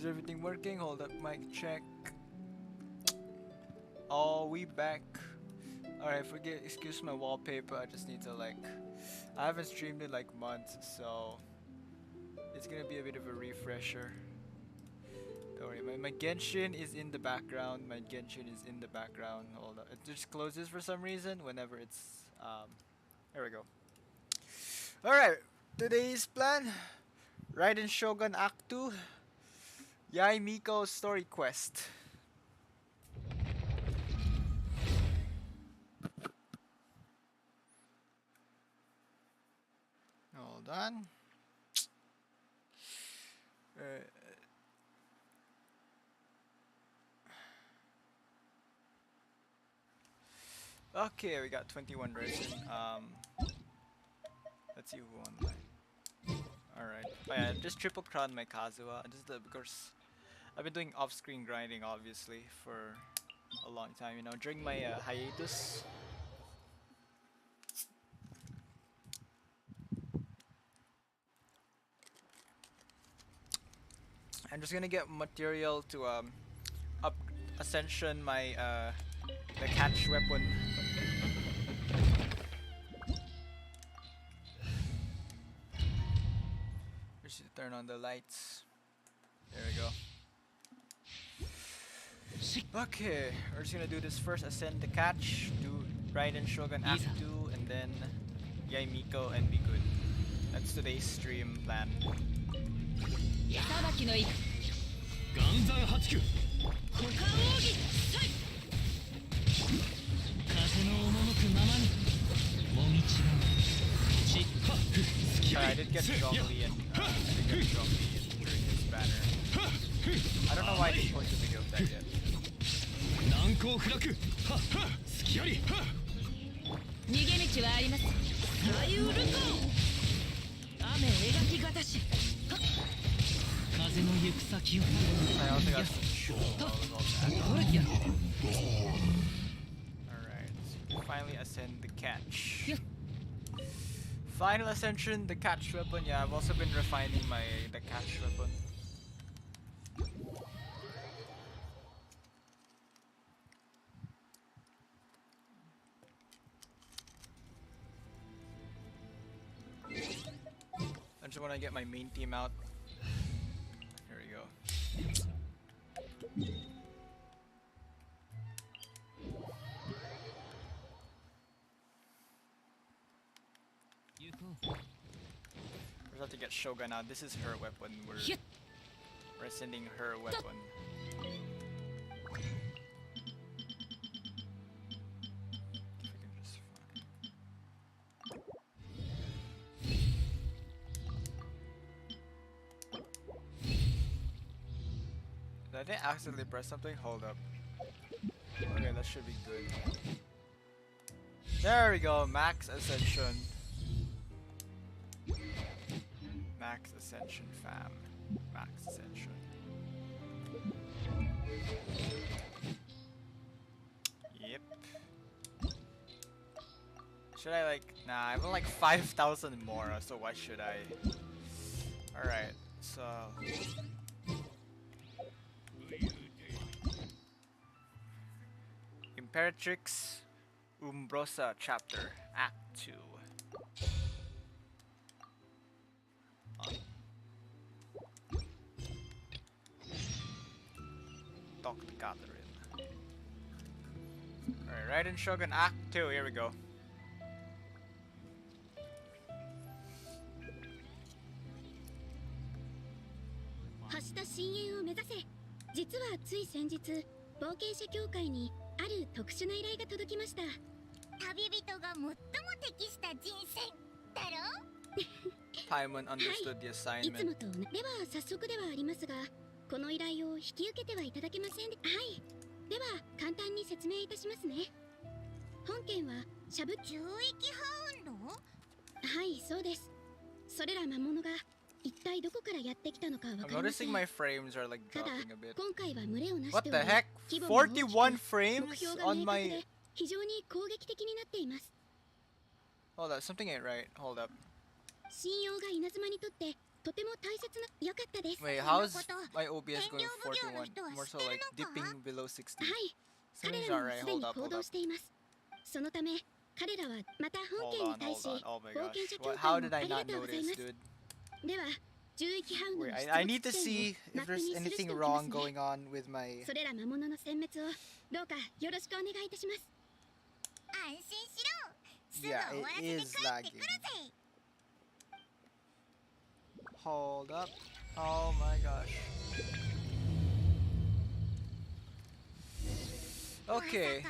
Is everything working? Hold up, mic check. Oh, we back. Alright, excuse my wallpaper. I just need to like, I haven't streamed in like months, so it's gonna be a bit of a refresher. Don't worry, my Genshin is in the background. My Genshin is in the background. Hold up, it just closes for some reason whenever it's there we go. Alright, today's plan: Raiden Shogun Act 2, YAE MIKO story quest. Hold on. Okay, we got 21 resin. Let's see who won mine. Alright. Oh yeah, just triple crown my Kazuha. Because I've been doing off-screen grinding obviously for a long time, you know, during my hiatus. I'm just gonna get material to up ascension my the catch weapon. We should turn on the lights. There we go. Okay, we're just gonna do this first. Ascend the catch, do Raiden Shogun Act 2, and then YAE MIKO and be good. That's today's stream plan. I did get Zhongli and during his banner. I don't know why I didn't post a video of that yet. I also got some Alright, so finally ascend the catch. Final ascension, the catch weapon. Yeah, I've also been refining the catch weapon. I just want to get my main team out. Here we go. We're about to get Shogun out. This is her weapon. We're sending her weapon. Did I accidentally press something? Hold up. Okay, that should be good. There we go, max ascension. Max ascension, fam. Max ascension. Yep. Should I like... Nah, I have like 5,000 more, so why should I? Alright, so... Imperatrix Umbrosa Chapter, Act 2. Talk to Catherine. Alright, Raiden Shogun Act 2, here we go. 実はつい先日、冒険者協会にある特殊な依頼が届きました。旅人が最も適した人選だろPaimon understood the assignment. いつもとでは早速ではありますが、この依頼を引き受けてはいただけませんで。はい。では簡単に説明いたしますね。本件はシャブ獣域ハウンド？はい、そうです。それら魔物が I'm noticing my frames are like dropping a bit. What the heck? 41 frames on my... Hold up, something ain't right. Hold up. とても大切な良かったです。 Wait, how is my OBS going 41? More so like dipping below 60. はい、彼 Something's ら not も right. すで Hold に up, 行 hold 動 up. しています。そのため彼らはまた本 Hold 県に on, 対 hold し on. Oh my 冒険者 gosh. 協 How 会 did もあ I りが not とうござい notice, ます。 dude? では獣域ハウンドの Wait, 出 I 没 need to 地点を see マ if ップ there's に記して anything おきます wrong ね。 going on with my... それら魔物の殲滅をどうかよろしくお願いいたします。安心しろ。すぐ終 Yeah, わら it せて is 帰ってくる lagging. ぜ。 Hold up. Oh my gosh. Okay.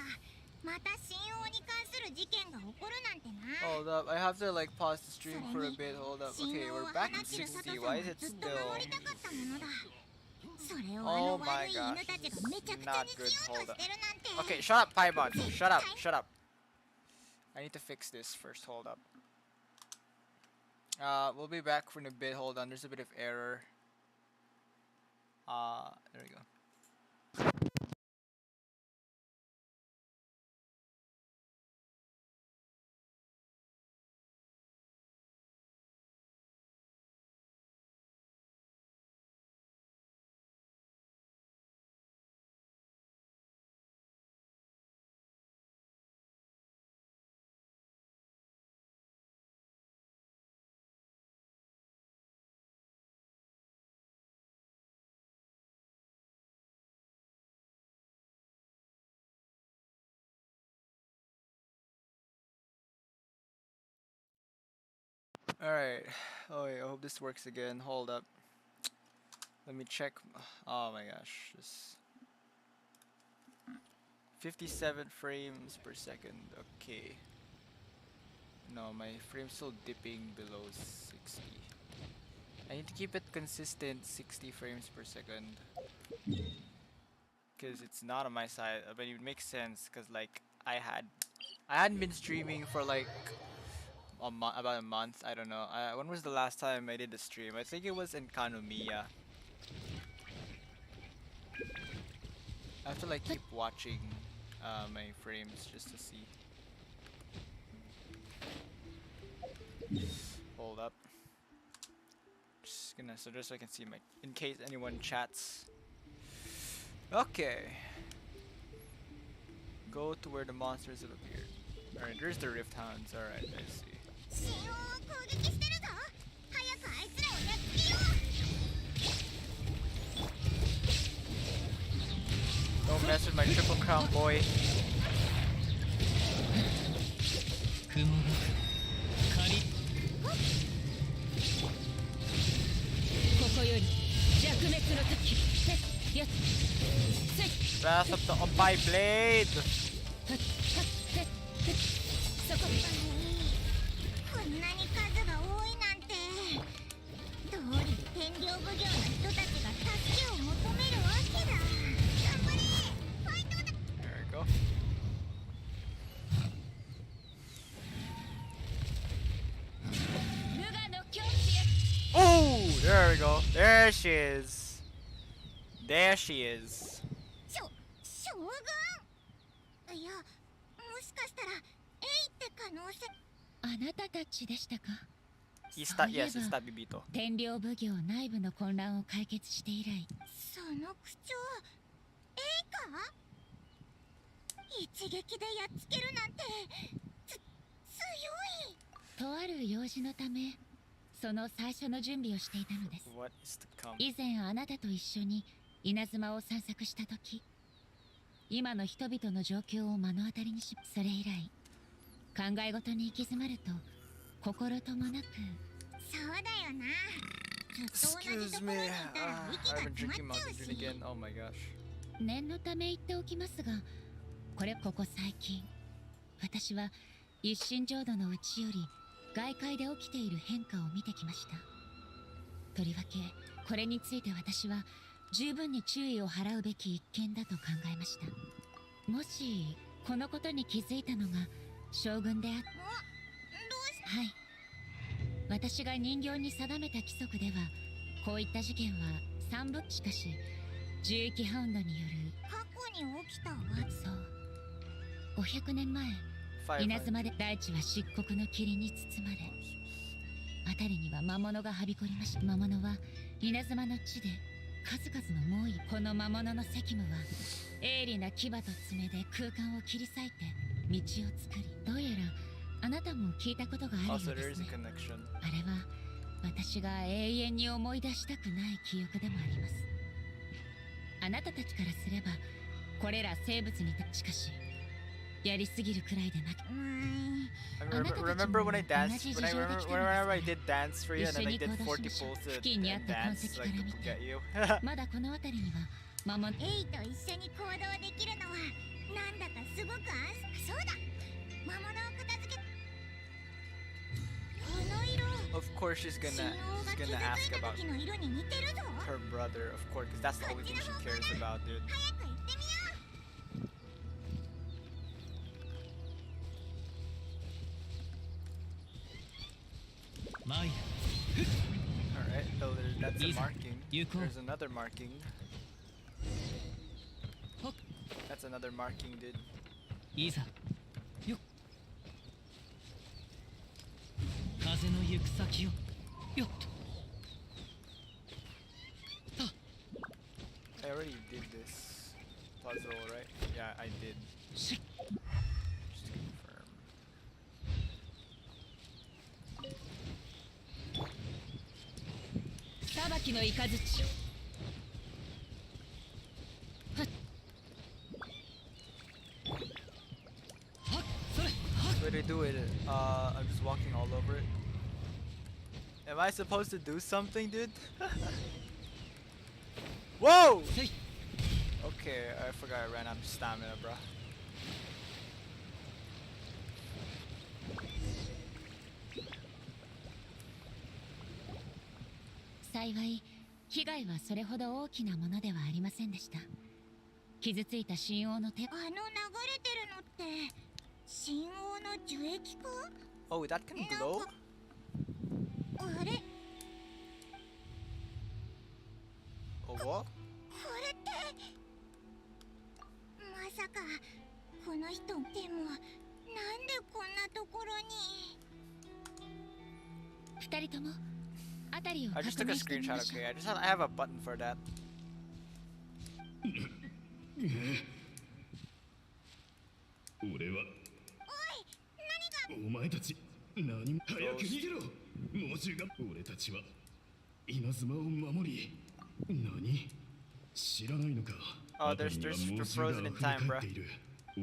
また神王に関する事件が起こるなんてな。 Hold up. I have to like pause the stream for a bit. Hold up. Okay, we're back at 60. Why is it still... Oh my gosh. This is not good. Hold up. Okay, shut up, Paimon. Shut up. Shut up. I need to fix this first. Hold up. We'll be back in a bit. Hold on. There's a bit of error. There we go. Alright. Oh wait, I hope this works again. Hold up. Let me check. Oh my gosh. Just 57 frames per second. Okay. No, my frame's still dipping below 60. I need to keep it consistent 60 frames per second. Because it's not on my side. But it makes sense because like I hadn't been streaming for like about a month. I don't know. When was the last time I did a stream? I think it was in Kanomiya. I have to like keep watching my frames just to see. Hold up. Just gonna so I can see my in case anyone chats. Okay. Go to where the monsters have appeared. Alright, there's the Rift Hounds. Alright, I see. Don't mess with my triple crown, boy. Wrath of the Ombai Blade! There we go. Oh, there we go. There she is. There she is. Yes, it's that Bibito. 天領奉行内部の混乱を解決して以来、その口調、エイか？一撃でやっつけるなんて、強い。とある用事のため、その最初の準備をしていたのです。What is to come? 以前あなたと一緒に稲妻を散策した時、今の人々の状況を目の当たりにし、それ以来、考え事に行き詰まると。心ともなくそうだよな。 Excuse me. I've been drinking Mountain Dew again. Oh my gosh. 念のため言っておきますが、ここ最近、私は一心浄土の内より外界で起きている変化を見てきました。とりわけこれについて私は十分に注意を払うべき一件だと考えました。もしこのことに気づいたのが将軍であった。はい。私が人形に定めた規則では、こういった事件は3部。しかし、獣域ハウンドによる過去に起きたわ。そう。500年前、稲妻で大地は漆黒の霧に包まれ、辺りには魔物がはびこりました。魔物は稲妻の地で数々の猛威。この魔物の責務は鋭利な牙と爪で空間を切り裂いて道を作り、どうやらあなたも聞いたことがあるよう Also, で there す is a ね。 connection. あれは私が永遠に思い出したくない記憶でもあります。あなたたちからすればこれら生物にしかしやりすぎるくらいでなく。Remember when I danced? Whenever I did dance for you and then I did 40 pulls and dance like to forget you. まだこの辺りには魔物。エイと一緒に行動できるのはなんだかすごくそうだ、魔物を片付け。この色 Of course she's gonna ask about 時の色に似てるぞ。 her brother, of course, because that's the only thing she cares about, dude. 早く行ってみよう。マイ Alright, so that's a Easy. marking. Yuko. There's another marking. Hok. That's another marking, dude. いざよっ風の行く先をよっと I already did this puzzle, right? Yeah, I did. し Just to confirm. 裁きの雷。はっはっそれはっ Way to do it. I'm just walking all over it. Am I supposed to do something, dude? Whoa! せい Okay, I forgot I ran out of stamina, bro. 幸い被害はそれほど大きなものではありませんでした。傷ついた神王の手。流れてるのって神王の樹液か？ Oh, that can glow? あれ Oh, what? これってまさかこの人でもなんでこんなところに。二人とも辺りを I 確 just took a 認してみ screenshot, ましょう。 okay? I have a button for that. 俺はおい、何が。お前たち何も早く逃げろ。猛獣が俺たちは稲妻を守り。何知らないのか。 Oh, 辺りには there's 猛 frozen 獣 in が time, 溢 bro. れ返っている。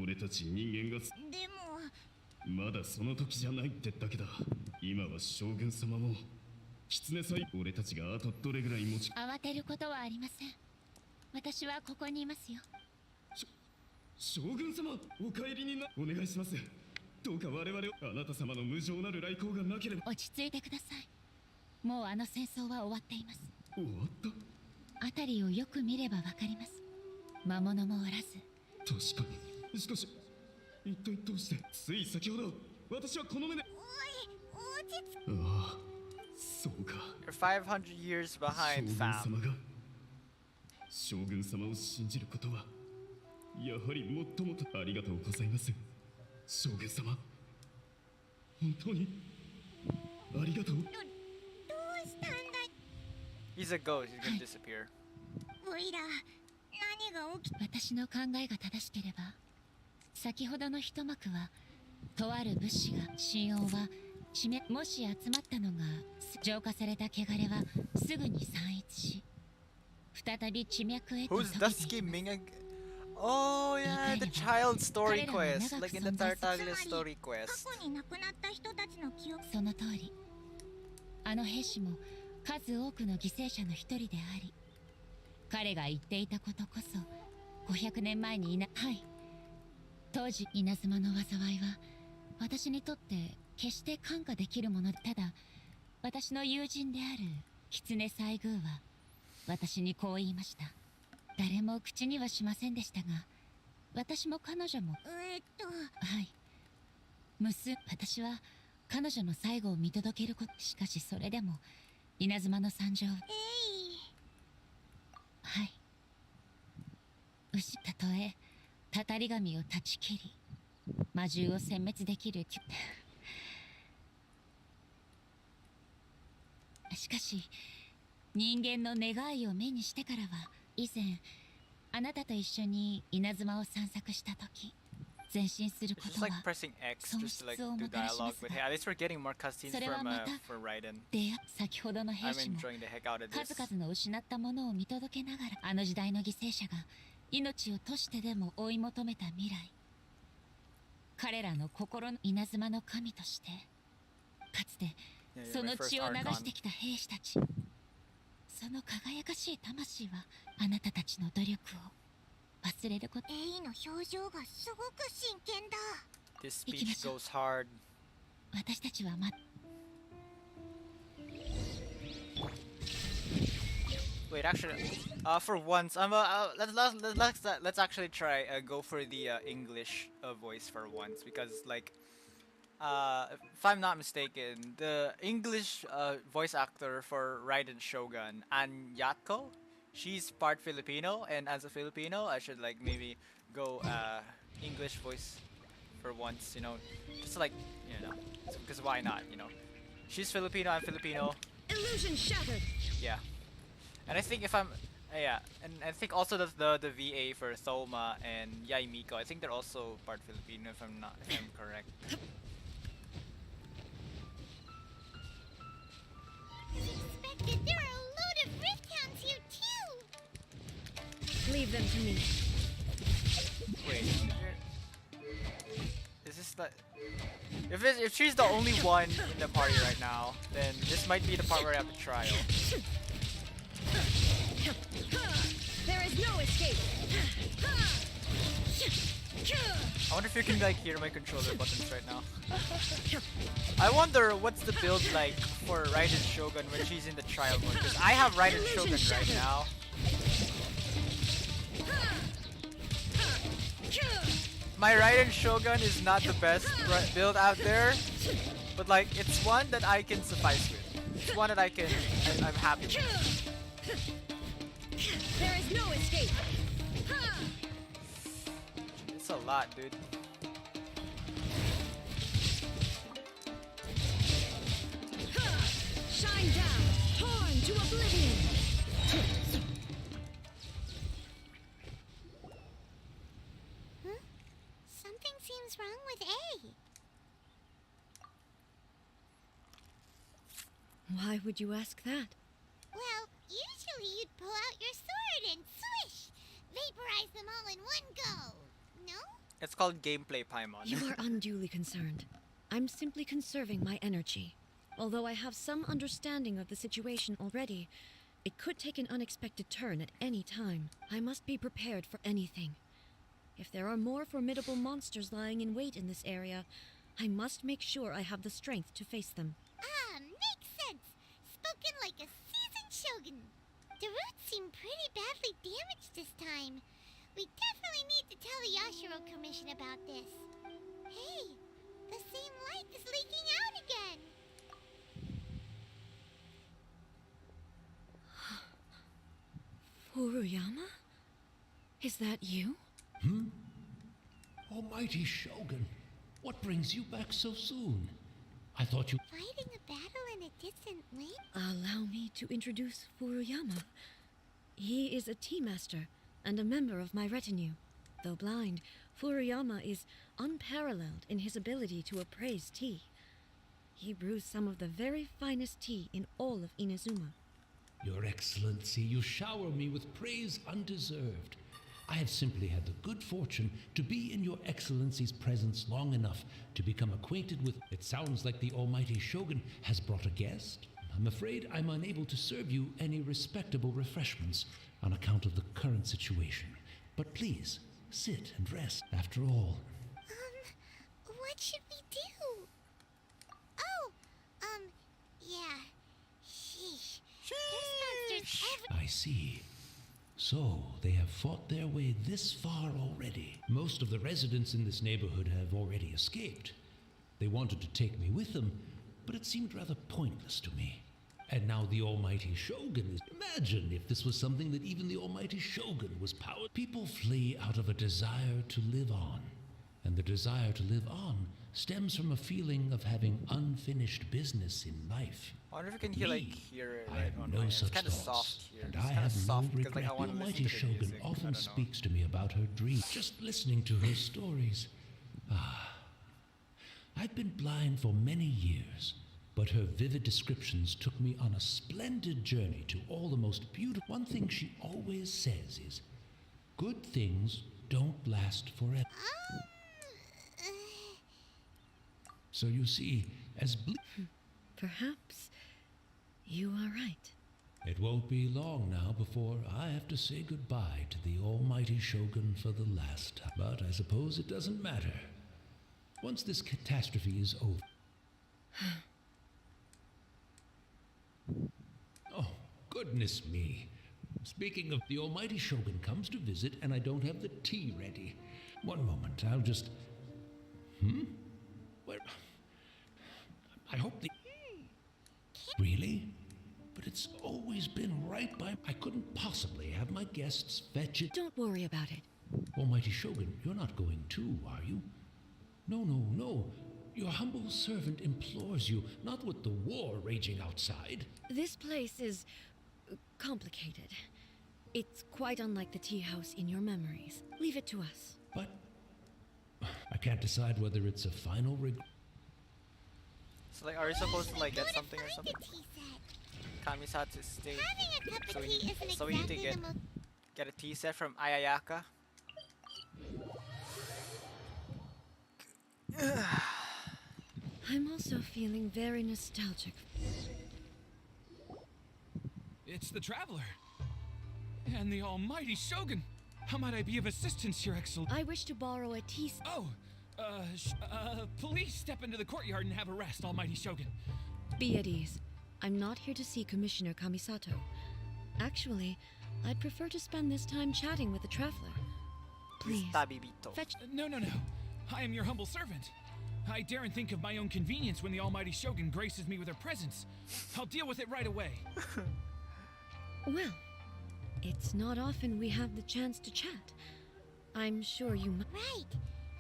俺たち人間がでもまだその時じゃないってだけだ。今は将軍様も狐さえ俺たちがあとどれぐらい持ち。慌てることはありません。私はここにいますよ。将軍様、お帰りにな。お願いします。どうか我々を。あなた様の無情なる来航がなければ。落ち着いてください。もうあの戦争は終わっています。終わった辺りをよく見ればわかります。魔物もおらず。確かに。しかし一体どうして。つい先ほど私はこの目で。おい、落ち着く。ああ、そうか。 You're 500 years 将 behind, 軍 fam. 様が将軍様を信じることはやはり最もありがとうございます。将軍様、本当にありがとう。どうしたんだ。 He's a ghost, he's gonna disappear. おいら、何が起き。私の考えが正しければ、先ほどの一幕はとある武士が神王はもし集まったのが浄化された汚れはすぐに散逸し、再び地脈へと Who's 溶けて Dusky いきます。 Ming? Oh yeah, the child story quest, like in the Tartaglia story 過 quest. 去に亡くなった人たちの記憶。その通り、あの兵士も数多くの犠牲者の一人であり、彼が言っていたことこそ500年前にはい当時稲妻の災いは私にとって決して看過できるもの。ただ私の友人である狐西宮は私にこう言いました。誰も口にはしませんでしたが、私も彼女もはい私は彼女の最後を見届けること。しかしそれでも稲妻の惨状。はいたとえたたり神を断ち切り魔獣を殲滅できるしかし人間の願いを目にしてからは、以前あなたと一緒に稲妻を散策した時、前進する It's こ just と like は pressing X 損 just to like 失を do もたらしま dialogue. す But が、 hey, at least we're getting more cutscenes それは from また for Raiden. 先ほどの兵 I'm 士も enjoying the heck out of 数 this. 々の失ったものを見届けながら、あの時代の犠牲者が命を賭してでも追い求めた未来、彼らの心の稲妻の神として、かつて Yeah, you're そ my の first 血を流 Archon. してきた兵士たち、その輝かしい魂はあなたたちの努力を忘れること。エイの表情がすごく真剣だ。 This 行きま speech しょう。 goes hard. 私たちはWait, actually, for once, let's actually try go for the English voice for once, because like, if I'm not mistaken, the English voice actor for Raiden Shogun, Anyatko, she's part Filipino, and as a Filipino, I should like maybe go English voice for once, you know, just like, you know, because why not, you know, she's Filipino, I'm Filipino, Illusion shattered. yeah. And I think if I'm, yeah, and I think also the VA for Thoma and YAE MIKO, I think they're also part Filipino if I'm correct. Suspected there are a load of rift hounds here too. Leave them to me. Wait, is this the? If she's the only one in the party right now, then this might be the part where I have to trial. There is no escape. I wonder if you can like hear my controller buttons right now. I wonder what's the build like for Raiden Shogun when she's in the trial mode, because I have Raiden Shogun right now. My Raiden Shogun is not the best build out there, but like it's one that I can suffice with. It's one that I'm happy with. There is no escape. It's a lot, dude. Shine down, torn to oblivion. Huh? Something seems wrong with A. Why would you ask that? Well, usually you'd pull out your sword and swish, vaporize them all in one go. No? It's called gameplay Paimon. You are unduly concerned. I'm simply conserving my energy. Although I have some understanding of the situation already, it could take an unexpected turn at any time. I must be prepared for anything. If there are more formidable monsters lying in wait in this area, I must make sure I have the strength to face them. Ah, makes sense. Spoken like a seasoned shogun. The roots seem pretty badly damaged this time. We definitely need to tell the Yashiro Commission about this. Hey, the same light is leaking out again. Furuyama? Is that you? Almighty Shogun, what brings you back so soon? I thought you... Fighting a battle in a distant land? Allow me to introduce Furuyama. He is a tea master and a member of my retinue. Though blind, Furuyama is unparalleled in his ability to appraise tea. He brews some of the very finest tea in all of Inazuma. Your Excellency, you shower me with praise undeserved. I have simply had the good fortune to be in your Excellency's presence long enough to become acquainted with... It sounds like the Almighty Shogun has brought a guest. I'm afraid I'm unable to serve you any respectable refreshments on account of the current situation. But please, sit and rest. After all, What should we do? Oh, yeah. Sheesh. There's monsters everywhere. I see. So, they have fought their way this far already. Most of the residents in this neighborhood have already escaped. They wanted to take me with them, but it seemed rather pointless to me. And now the Almighty Shogun is... Imagine if this was something that even the Almighty Shogun was powered. People flee out of a desire to live on. And the desire to live on stems from a feeling of having unfinished business in life. wonder if you can hear like Me, hear it I right have on no my end. It's such kind of thoughts, soft here. and It's I kind of have no soft because like regret. I The want to listen Almighty to the Shogun music. I often don't know. speaks to me about her dreams. Just listening to her stories. I've been blind for many years, but her vivid descriptions took me on a splendid journey to all the most beautiful. One thing she always says is, good things don't last forever. So you see, Perhaps you are right. it won't be long now before I have to say goodbye to the almighty Shogun for the last time. But I suppose it doesn't matter. Once this catastrophe is over. Oh, goodness me. Speaking of, the almighty Shogun comes to visit and I don't have the tea ready. One moment, I'll just... Where... I hope the... Really? But it's always been right by... I couldn't possibly have my guests fetch it. Don't worry about it. Almighty Shogun, you're not going too, are you? No, no, no. Your humble servant implores you, not with the war raging outside. This place is complicated. It's quite unlike the tea house in your memories. Leave it to us. But I can't decide whether it's a final So like, are you supposed to like get something or something? Kamisatsu State. So we need to get a tea set from Ayayaka. I'm also feeling very nostalgic. It's the Traveler. And the almighty Shogun. How might I be of assistance, Your Excellency? I wish to borrow a tea set. Oh, please step into the courtyard and have a rest, almighty Shogun. Be at ease. I'm not here to see Commissioner Kamisato. Actually, I'd prefer to spend this time chatting with the Traveler. Please, Tabibito. fetch... No. I am your humble servant. I daren't think of my own convenience when the almighty Shogun graces me with her presence. I'll deal with it right away. Well, it's not often we have the chance to chat. I'm sure you Right.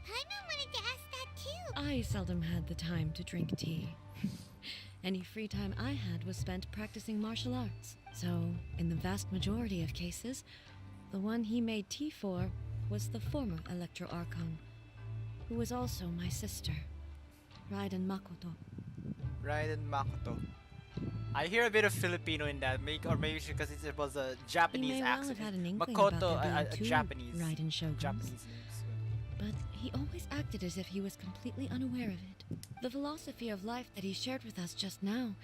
Paimon wanted to ask that too. I seldom had the time to drink tea. Any free time I had was spent practicing martial arts. So, in the vast majority of cases, the one he made tea for was the former Electro Archon, who was also my sister, Raiden Makoto. Raiden Makoto. I hear a bit of Filipino in that, or maybe because it was a Japanese He may well accent. have had an inkling Makoto, about there a being two Japanese Raiden Shoguns. Japanese name. So. But he always acted as if he was completely unaware of it. The philosophy of life that he shared with us just now,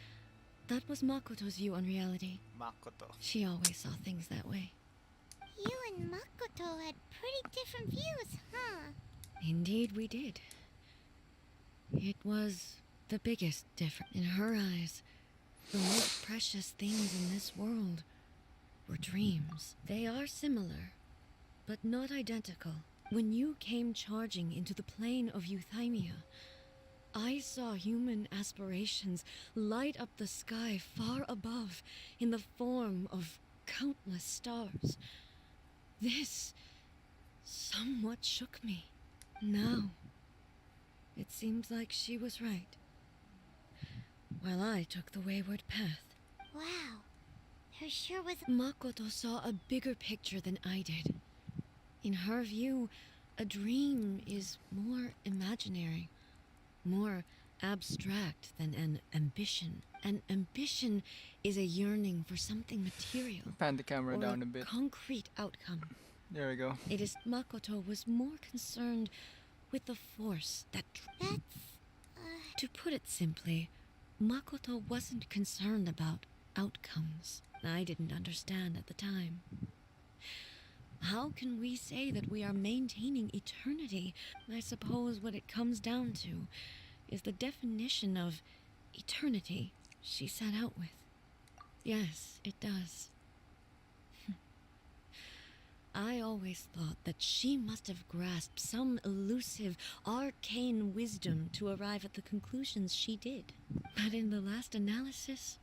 that was Makoto's view on reality. Makoto. She always saw things that way. You and Makoto had pretty different views, huh? Indeed we did. It was the biggest difference. In her eyes, the most precious things in this world were dreams. They are similar, but not identical. When you came charging into the plane of Euthymia, I saw human aspirations light up the sky far above in the form of countless stars. This somewhat shook me. Now, it seems like she was right, while I took the wayward path. Wow. There sure was. Makoto saw a bigger picture than I did. In her view, a dream is more imaginary, more abstract than an ambition. An ambition is a yearning for something material, Pan the camera or down a bit. concrete outcome. There we go. It is Makoto was more concerned with the force that... That's. To put it simply, Makoto wasn't concerned about outcomes. I didn't understand at the time. How can we say that we are maintaining eternity? I suppose what it comes down to is the definition of eternity she set out with. Yes, it does. I always thought that she must have grasped some elusive, arcane wisdom to arrive at the conclusions she did. But in the last analysis,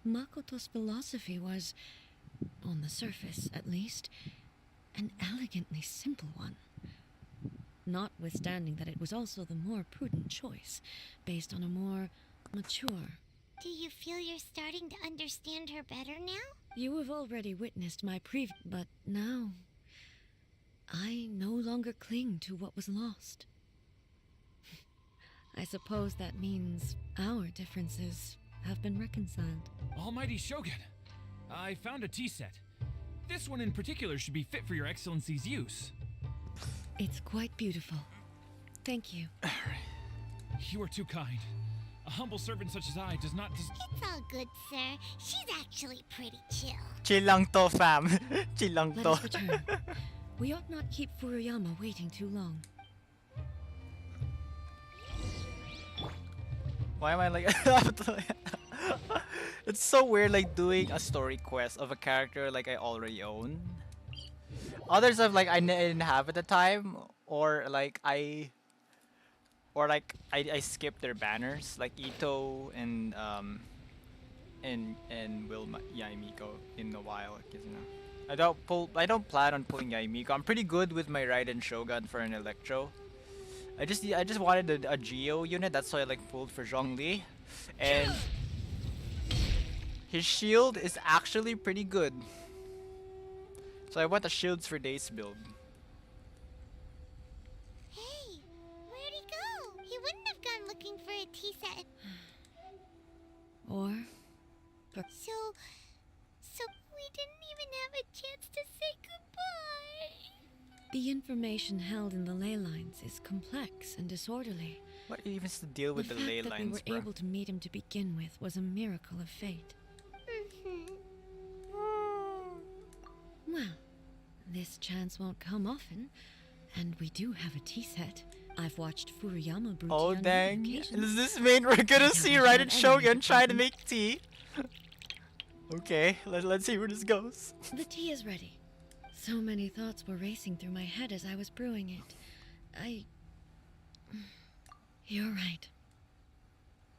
Makoto's philosophy was, on the surface at least, an elegantly simple one. Notwithstanding that it was also the more prudent choice, based on a more mature Do you feel you're starting to understand her better now? You have already witnessed my but now I no longer cling to what was lost. I suppose that means our differences have been reconciled. Almighty Shogun, I found a tea set. This one in particular should be fit for your excellency's use. It's quite beautiful. Thank you. You are too kind. A humble servant such as I does not It's all good, sir. She's actually pretty chill. Chill lang to, fam. Chill lang Let to. us return. We ought not keep Furuyama waiting too long. Why am I like... It's so weird like doing a story quest of a character like I already own. Others have like I didn't have at the time, or like I skipped their banners like Ito and Will YAE MIKO in a while, because you know I don't plan on pulling YAE MIKO. I'm pretty good with my Raiden Shogun for an Electro. I just wanted a Geo unit, that's why I like pulled for Zhongli, and his shield is actually pretty good. So I want a Shields for Days build. Hey, where'd he go? He wouldn't have gone looking for a tea set. Or So we didn't even have a chance to say goodbye. the information held in the ley lines is complex and disorderly. What even is the deal with the fact ley that lines, we were bro? able to meet him to begin with was a miracle of fate. Well, this chance won't come often, and we do have a tea set. I've watched Furuyama brew tea Oh on dang! many occasions. Does this mean we're gonna see never had Raiden Shogun anything try to happen. make tea? Okay, let's see where this goes. The tea is ready. So many thoughts were racing through my head as I was brewing it. You're right.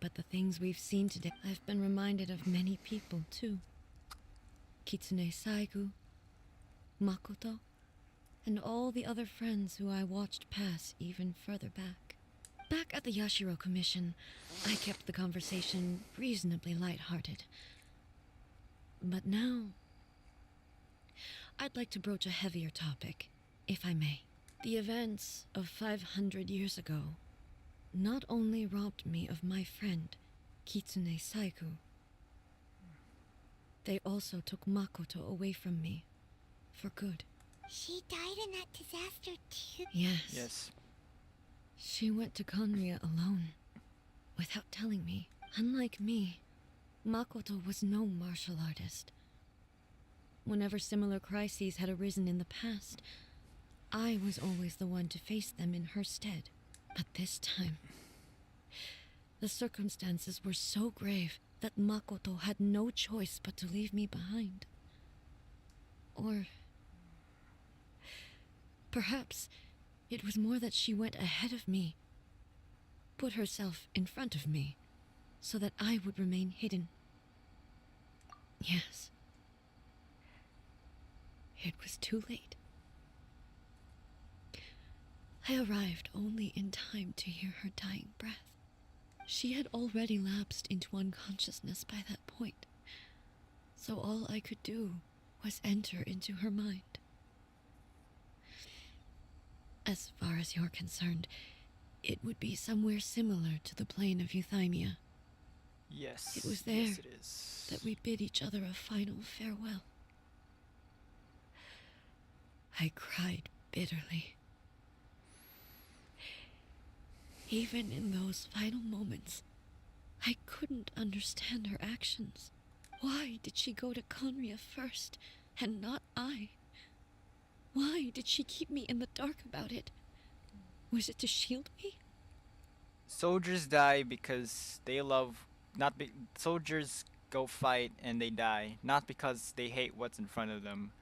But the things we've seen today, I've been reminded of many people too. Kitsune Saigu, Makoto, and all the other friends who I watched pass even further back. Back at the Yashiro Commission, I kept the conversation reasonably lighthearted. But now, I'd like to broach a heavier topic, if I may. The events of 500 years ago not only robbed me of my friend, Kitsune Saigu, they also took Makoto away from me for good. She died in that disaster too. Yes. Yes. She went to Conria alone, without telling me. Unlike me, Makoto was no martial artist. Whenever similar crises had arisen in the past, I was always the one to face them in her stead. But this time, the circumstances were so grave that Makoto had no choice but to leave me behind. Or perhaps it was more that she went ahead of me, put herself in front of me, so that I would remain hidden. Yes. It was too late. I arrived only in time to hear her dying breath. She had already lapsed into unconsciousness by that point, so all I could do was enter into her mind. As far as you're concerned, it would be somewhere similar to the plain of Euthymia. Yes. It was there Yes, it is. that we bid each other a final farewell. I cried bitterly. Even in those final moments, I couldn't understand her actions. Why did she go to Conria first, and not I? Why did she keep me in the dark about it? Was it to shield me? Soldiers die because they love, soldiers go fight and they die, not because they hate what's in front of them,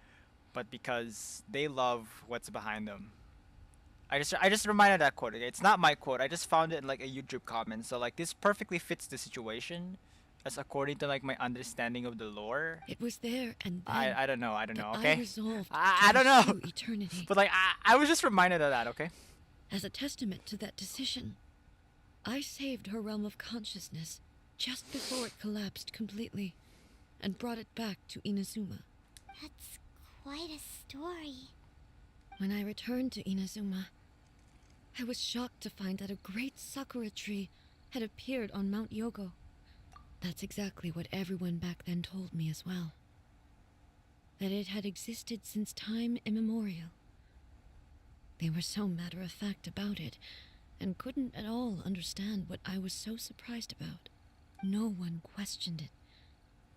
but because they love what's behind them. I just reminded that quote. Okay? It's not my quote. I just found it in like a YouTube comment. So like this perfectly fits the situation, as according to like my understanding of the lore. It was there and then I don't know. that Okay. I resolved I to don't know. pursue eternity. But like I was just reminded of that. Okay. As a testament to that decision, I saved her realm of consciousness just before it collapsed completely and brought it back to Inazuma. That's quite a story. When I returned to Inazuma, I was shocked to find that a great sakura tree had appeared on Mount Yogo. That's exactly what everyone back then told me as well. That it had existed since time immemorial. They were so matter-of-fact about it, and couldn't at all understand what I was so surprised about. No one questioned it.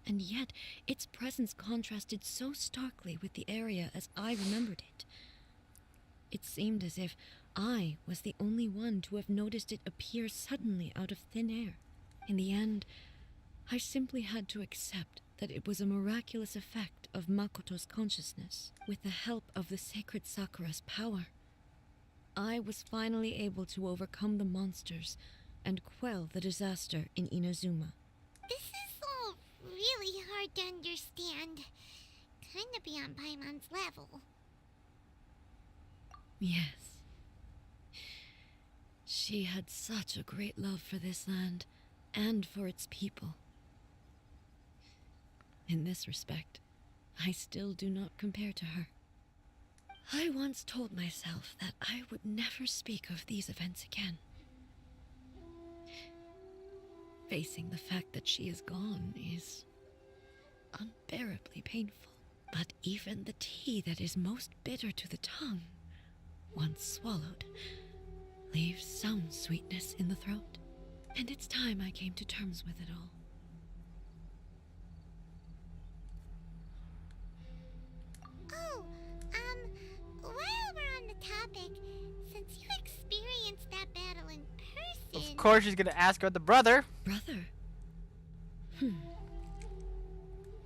And yet, its presence contrasted so starkly with the area as I remembered it. It seemed as if I was the only one to have noticed it appear suddenly out of thin air. In the end, I simply had to accept that it was a miraculous effect of Makoto's consciousness. With the help of the sacred Sakura's power, I was finally able to overcome the monsters and quell the disaster in Inazuma. This is all really hard to understand. Kinda beyond Paimon's level. Yes. She had such a great love for this land and for its people. In this respect, I still do not compare to her. I once told myself that I would never speak of these events again. Facing the fact that she is gone is unbearably painful. But even the tea that is most bitter to the tongue, once swallowed, leaves some sweetness in the throat. And it's time I came to terms with it all. Oh, while we're on the topic, since you experienced that battle in person... Of course she's gonna ask about the brother. Brother?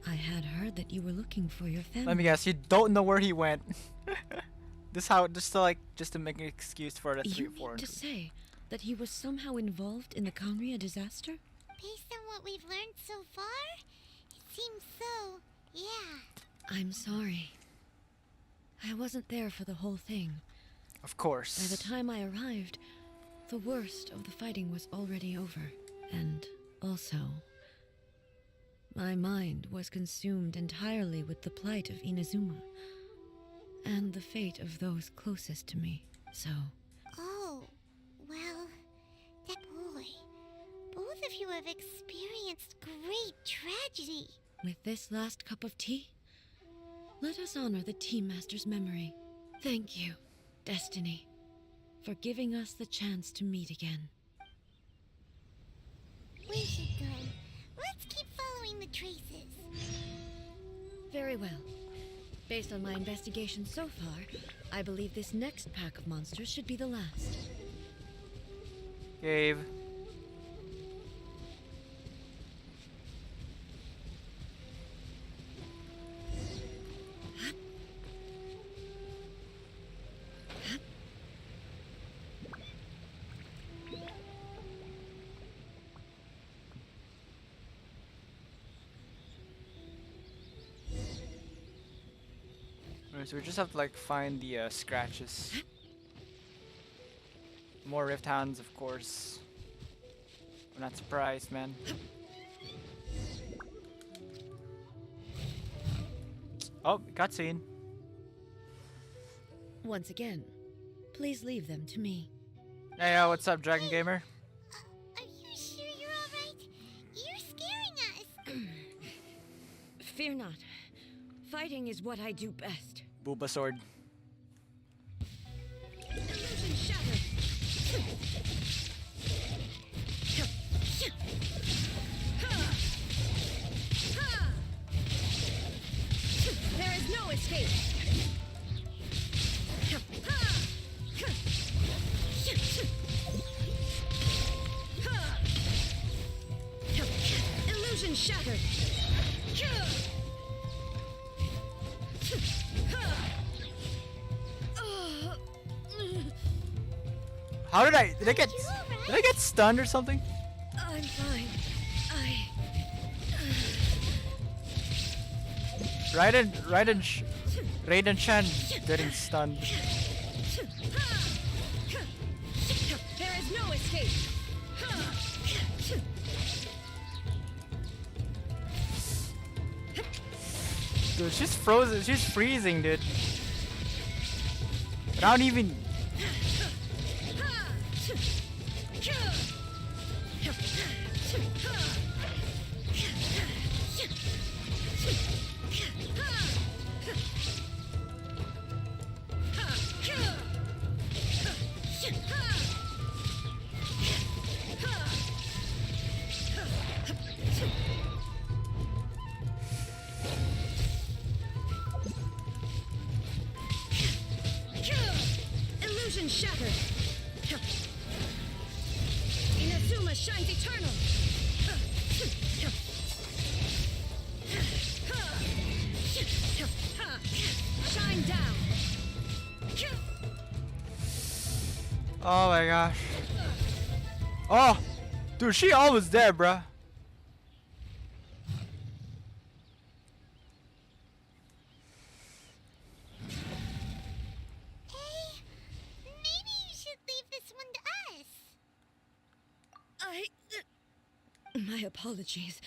I had heard that you were looking for your family. Let me guess, you don't know where he went. Just to make an excuse for the 3, You 4, mean and to 2. say that he was somehow involved in the Kanria disaster? Based on what we've learned so far, it seems so, yeah. I'm sorry. I wasn't there for the whole thing. Of course. By the time I arrived, the worst of the fighting was already over. And also, my mind was consumed entirely with the plight of Inazuma and the fate of those closest to me. So, Oh, well, that boy. Both of you have experienced great tragedy. with this last cup of tea, let us honor the Tea Master's memory. Thank you, Destiny, for giving us the chance to meet again. We should go. Let's keep following the traces. Very well. Based on my investigation so far, I believe this next pack of monsters should be the last. Cave. Alright, so we just have to find the scratches. More rift hands, of course. I'm not surprised, man. Oh, cutscene. Once again, please leave them to me. Hey, what's up, Dragon Gamer? Are you sure you're alright? You're scaring us. Fear not. Fighting is what I do best. Booba sword. Illusion shattered. There is no escape. Illusion shattered. How did I get stunned or something? I'm fine. Raiden Shan getting stunned. There is no escape. Dude, she's frozen. She's freezing, dude. Without even. Illusion shattered. Inazuma shines eternal. Shine down. Oh my gosh. Oh, dude, she almost there, bruh. Hey, maybe you should leave this one to us. My apologies.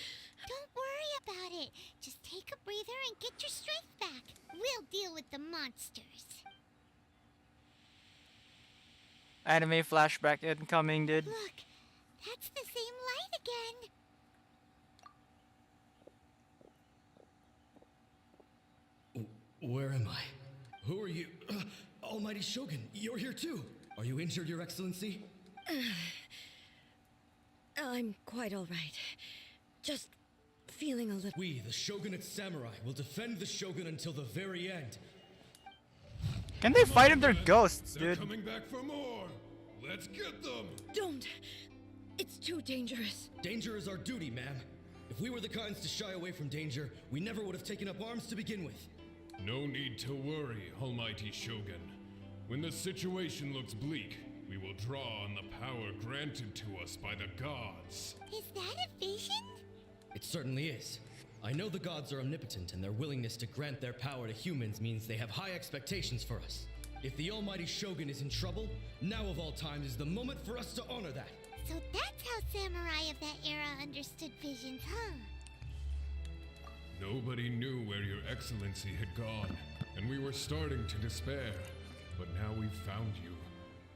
Don't worry about it. Just take a breather and get your strength back. We'll deal with the monsters. Anime flashback incoming, dude. Look, that's the same light again. Where am I? Who are you? Almighty Shogun, you're here too. Are you injured, Your Excellency? I'm quite all right. Just feeling a little. We, the Shogunate Samurai, will defend the Shogun until the very end. Can they fight him? They're ghosts, They're dude. coming back for more. Let's get them. Don't! It's too dangerous. Danger is our duty, ma'am. If we were the kinds to shy away from danger, we never would have taken up arms to begin with. No need to worry, Almighty Shogun. When the situation looks bleak, we will draw on the power granted to us by the gods. Is that a vision? It certainly is. I know the gods are omnipotent, and their willingness to grant their power to humans means they have high expectations for us. If the Almighty Shogun is in trouble, now of all times is the moment for us to honor that. So that's how samurai of that era understood visions, huh? Nobody knew where Your Excellency had gone, and we were starting to despair. But now we've found you.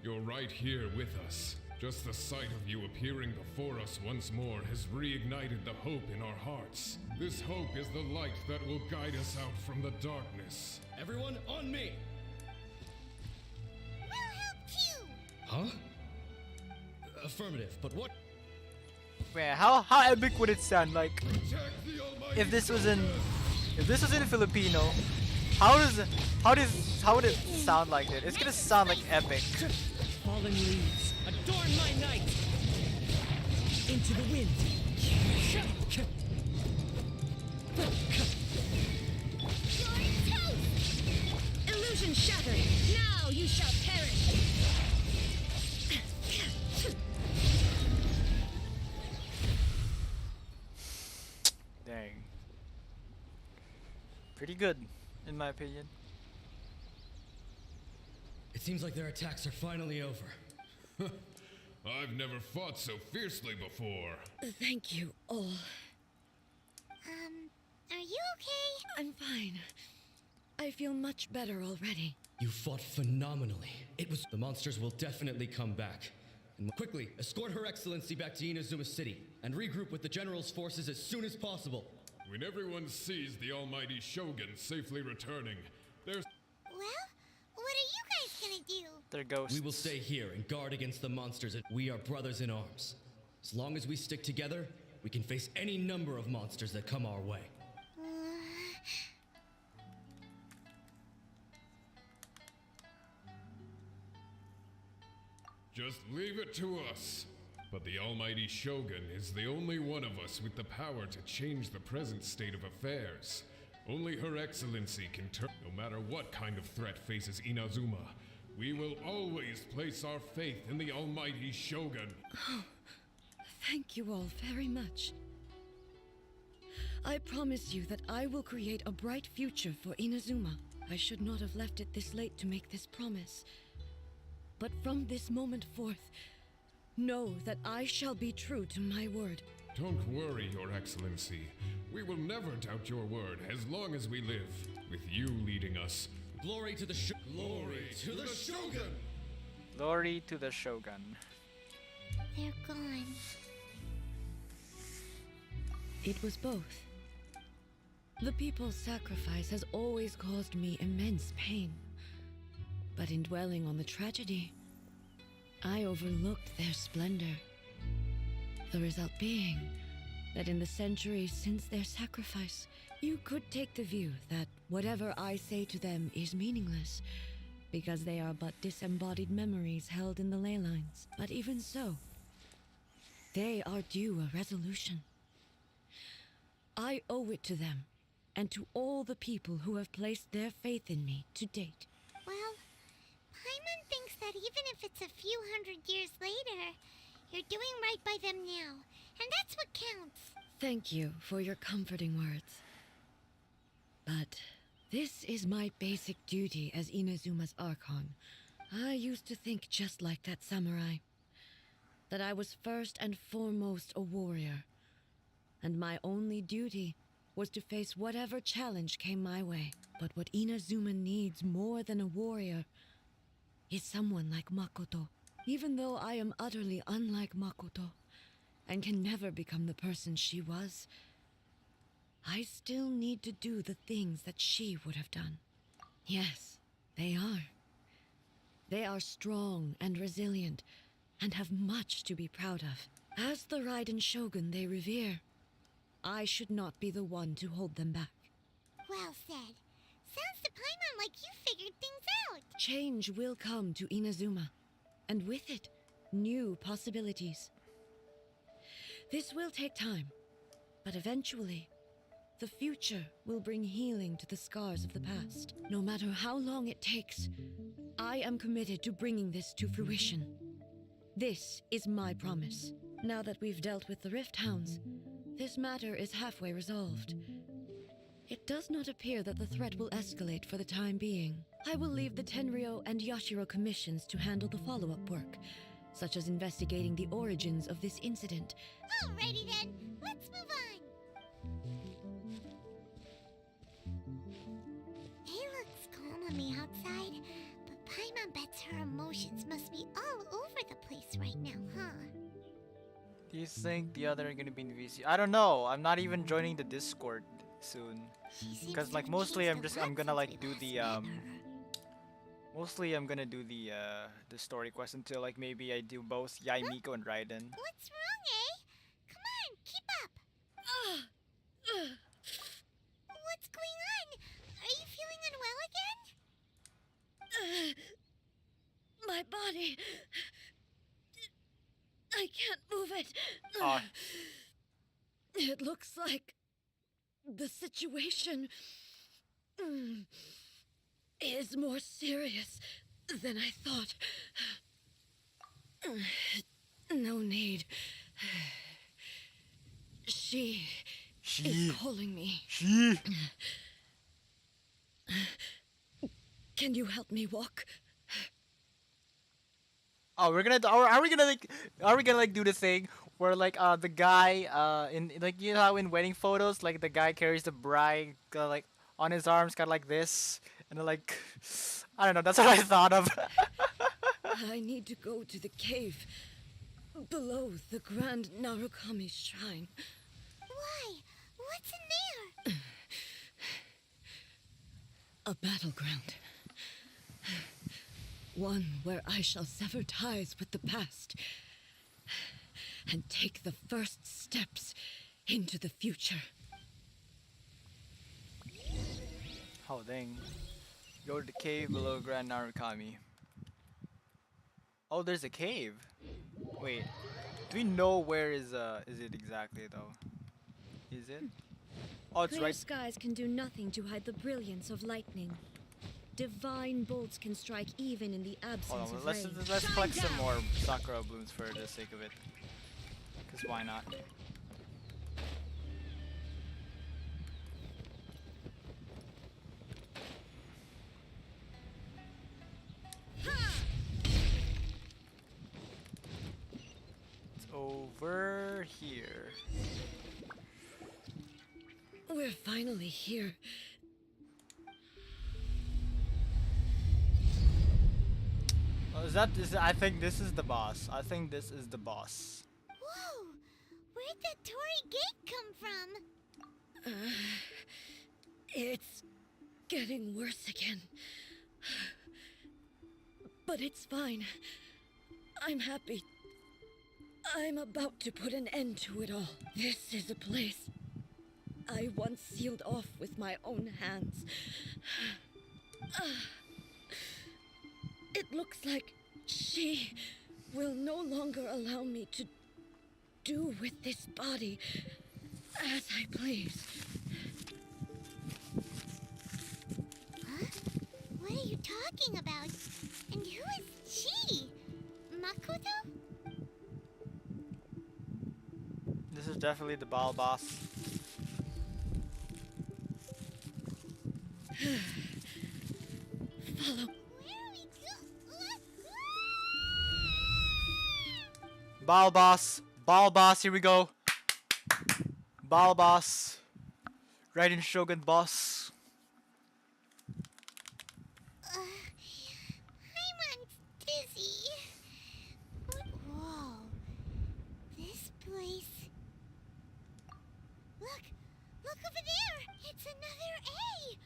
You're right here with us. Just the sight of you appearing before us once more has reignited the hope in our hearts. This hope is the light that will guide us out from the darkness. Everyone, on me! We'll help too! Huh? Affirmative, but what? Man, how epic would it sound like if this was in Filipino? How would it sound like that? It's gonna sound like epic. Fallen leaves, adorn my night! Into the wind! Illusion shattered! Now you shall perish! Dang. Pretty good, in my opinion. It seems like their attacks are finally over. I've never fought so fiercely before. Thank you all. Are you okay? I'm fine. I feel much better already. You fought phenomenally. The monsters will definitely come back. And quickly, escort Her Excellency back to Inazuma City, and regroup with the General's forces as soon as possible. When everyone sees the Almighty Shogun safely returning, there's Well, what are you guys gonna do? They're ghosts. We will stay here and guard against the monsters. We are brothers in arms. As long as we stick together, we can face any number of monsters that come our way. Just leave it to us. But the Almighty Shogun is the only one of us with the power to change the present state of affairs. Only Her Excellency can turn. No matter what kind of threat faces Inazuma, we will always place our faith in the Almighty Shogun. Thank you all very much. I promise you that I will create a bright future for Inazuma. I should not have left it this late to make this promise. But from this moment forth, know that I shall be true to my word. Don't worry, Your Excellency. We will never doubt your word as long as we live, with you leading us. Glory to the Glory to the Shogun! Glory to the Shogun. They're gone. It was both. The people's sacrifice has always caused me immense pain. But in dwelling on the tragedy, I overlooked their splendor. The result being that in the centuries since their sacrifice, you could take the view that whatever I say to them is meaningless, because they are but disembodied memories held in the ley lines. But even so, they are due a resolution. I owe it to them, and to all the people who have placed their faith in me to date. Well, Paimon thinks that even if it's a few hundred years later, you're doing right by them now, and that's what counts. Thank you for your comforting words. But this is my basic duty as Inazuma's Archon. I used to think just like that samurai, that I was first and foremost a warrior, and my only duty was to face whatever challenge came my way. But what Inazuma needs more than a warrior is someone like Makoto. Even though I am utterly unlike Makoto, and can never become the person she was, I still need to do the things that she would have done. Yes, they are. They are strong and resilient, and have much to be proud of. As the Raiden Shogun they revere, I should not be the one to hold them back. Well said. Sounds to Paimon like you figured things out. Change will come to Inazuma, and with it, new possibilities. This will take time, but eventually, the future will bring healing to the scars of the past. No matter how long it takes, I am committed to bringing this to fruition. This is my promise. Now that we've dealt with the Rift Hounds, this matter is halfway resolved. It does not appear that the threat will escalate for the time being. I will leave the Tenryo and Yashiro commissions to handle the follow-up work, such as investigating the origins of this incident. Alrighty then, let's move on. It looks calm on the outside, but Paimon bets her emotions must be all over the place right now, huh? Do you think the other are gonna be in VC? I don't know. I'm not even joining the Discord soon, because like mostly I'm gonna like do the mostly I'm gonna do the story quest until like maybe I do both YAE, MIKO, and Raiden. What's wrong, eh? Come on, keep up. What's going on? Are you feeling unwell again? My body... I can't move it. It looks like the situation is more serious than I thought. No need. She is calling me. Can you help me walk? Oh, are we gonna like do the thing where like the guy in like, you know how in wedding photos like the guy carries the bride like on his arms kind of like this, and then like I don't know, that's what I thought of. I need to go to the cave below the Grand Narukami Shrine. Why? What's in there? A battleground. One where I shall sever ties with the past and take the first steps into the future. Oh dang. Go to the cave below Grand Narukami. Oh, there's a cave. Wait. Do we know where is it exactly though? Is it? Oh, it's Clear right. skies can do nothing to hide the brilliance of lightning. Divine bolts can strike even in the absence Hold on, of let's rain. let's collect some more Sakura blooms for the sake of it. Cause why not? It's over over here. We're finally here. Oh, I think this is the boss. I think this is the boss. Whoa! Where'd that Torii gate come from? It's getting worse again. But it's fine. I'm happy. I'm about to put an end to it all. This is a place I once sealed off with my own hands. It looks like she will no longer allow me to do with this body as I please. Huh? What are you talking about? And who is she? Makoto? This is definitely the Baal boss. Follow. Where are we Baal boss. Baal boss, here we go. Baal boss. Raiden Shogun boss. I'm dizzy. Whoa. This place. Look over there. It's another A.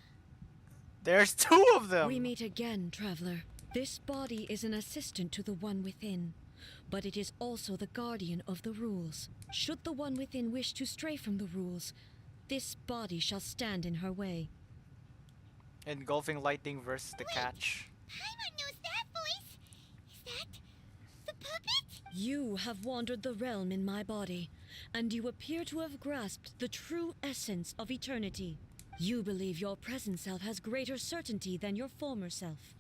There's two of them. We meet again, traveler. This body is an assistant to the one within, but it is also the guardian of the rules. Should the one within wish to stray from the rules, this body shall stand in her way. Engulfing lightning versus the catch. Paimon knows that voice. Is that the puppet? You have wandered the realm in my body, and you appear to have grasped the true essence of eternity. You believe your present self has greater certainty than your former self.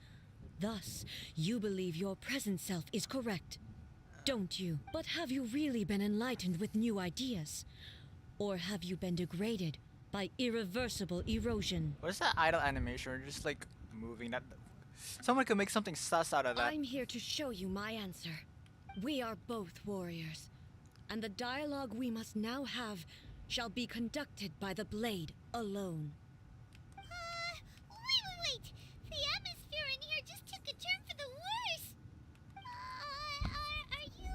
Thus, you believe your present self is correct, don't you? But have you really been enlightened with new ideas? Or have you been degraded by irreversible erosion? What is that idle animation? Or just like moving that. Someone could make something sus out of that. I'm here to show you my answer. We are both warriors, and the dialogue we must now have shall be conducted by the blade alone. Wait. The atmosphere in here just took a turn for the worse. Are you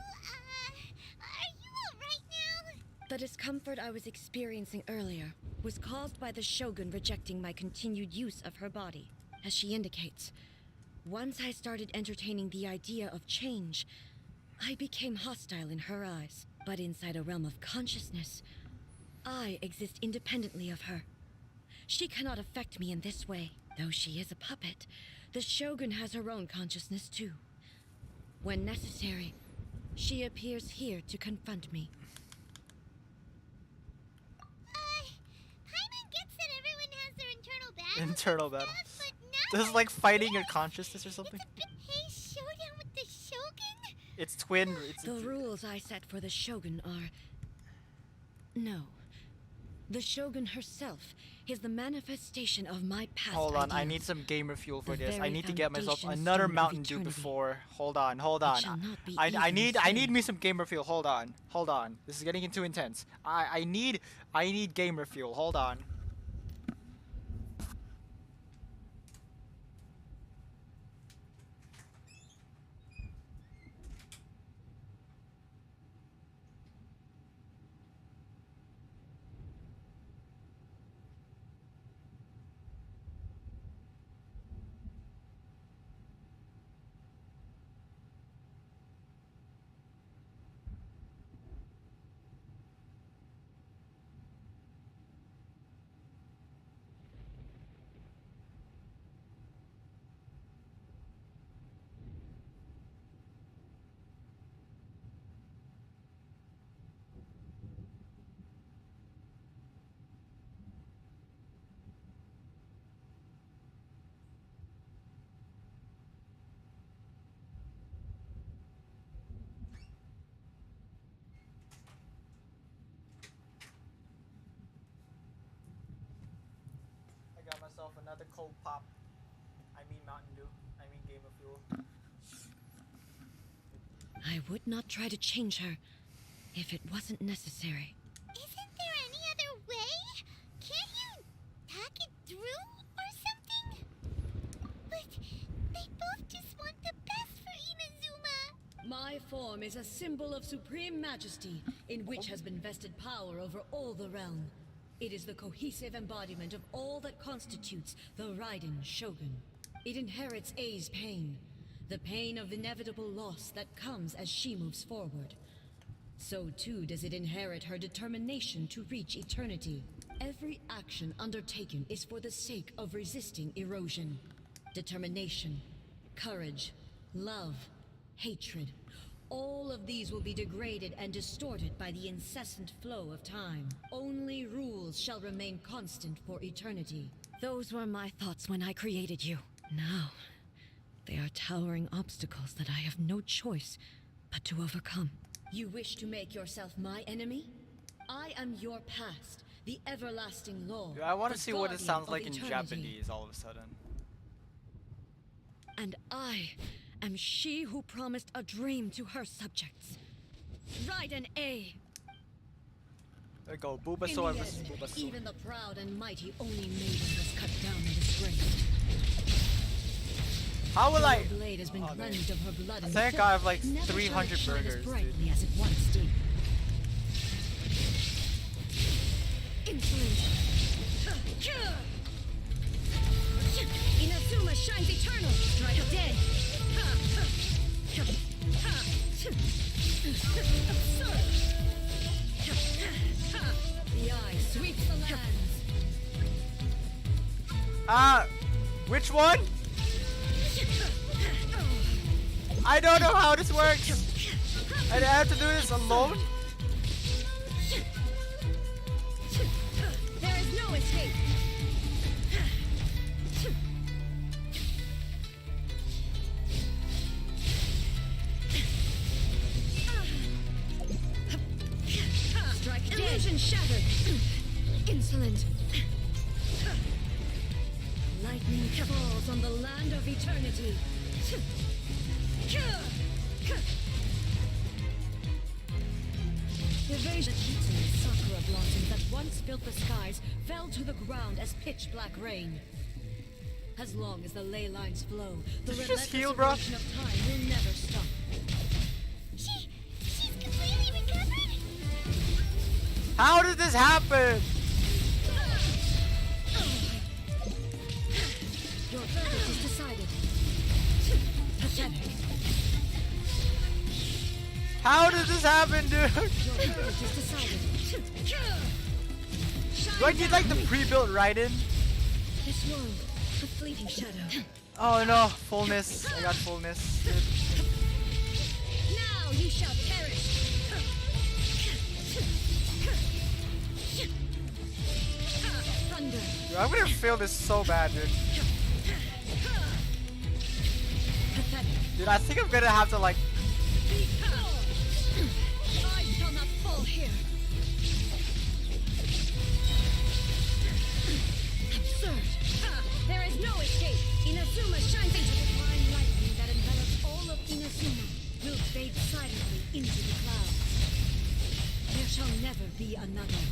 alright now? The discomfort I was experiencing earlier was caused by the Shogun rejecting my continued use of her body. As she indicates, once I started entertaining the idea of change, I became hostile in her eyes. But inside a realm of consciousness, I exist independently of her. She cannot affect me in this way. Though she is a puppet, the Shogun has her own consciousness too. When necessary, she appears here to confront me. Paimon gets that everyone has their internal battles. Internal and battles. stuff, but now This is like fighting your consciousness or something. it's a bit showdown with the Shogun. It's twin. The rules I set for the Shogun are... No. The Shogun herself is the manifestation of my past Hold on, I ideals. need some gamer fuel for The this. I very need to get myself foundation another stone of Mountain Dew eternity. before. Hold on. It shall not be I easily need slain. me some gamer fuel. Hold on. This is getting too intense. I need gamer fuel. Hold on. I got myself another cold pop. I mean Mountain Dew. I mean gamer fuel. I would not try to change her, if it wasn't necessary. Isn't there any other way? Can't you tack it through or something? But they both just want the best for Inazuma. My form is a symbol of supreme majesty, in which has been vested power over all the realm. It is the cohesive embodiment of all that constitutes the Raiden Shogun. It inherits Ei's pain, the pain of inevitable loss that comes as she moves forward. So too does it inherit her determination to reach eternity. Every action undertaken is for the sake of resisting erosion. Determination, courage, love, hatred. All of these will be degraded and distorted by the incessant flow of time. Only rules shall remain constant for eternity. Those were my thoughts when I created you. Now, they are towering obstacles that I have no choice but to overcome. You wish to make yourself my enemy? I am your past, the everlasting law. Dude, I want to the see what it guardian sounds of like in eternity. Japanese all of a sudden. And I am she who promised a dream to her subjects. Raiden A. There we go. In Bulbasaur the versus end, Bulbasaur. even the proud and mighty Oni maiden was cut down and disgraced. How will I? Your blade has been Oh, man. cleansed of her blood I and think filth. I have like Never shall it 300 shine as burgers, brightly dude. as it once did. Insolent. Inazuma shines eternal. Strike dead. Absurd. The eye sweeps the lands. Which one? I don't know how this works. I have to do this alone. There is no escape. Strike dead. Illusion shattered. Insolent. Lightning falls on the land of eternity. Evasion Kitsune sakura blossoms that once filled the skies fell to the ground as pitch black rain. As long as the ley lines flow, the Did you just relentless heal, bro? erosion of time will never stop. She's completely recovered? How did this happen? Your verdict is decided. Pathetic. How did this happen, dude? Your verdict is decided. Do I need like the pre-built Raiden? This world, a fleeting shadow. Oh no, fullness. I got fullness. Dude. Now you shall perish. Thunder. Dude, I'm gonna fail this so bad, dude. Pathetic. Dude, I think I'm gonna have to like. I shall not fall here. Absurd. There is no escape. Inazuma shines into the divine lightning that envelops all of Inazuma. Will fade silently into the clouds. There shall never be another.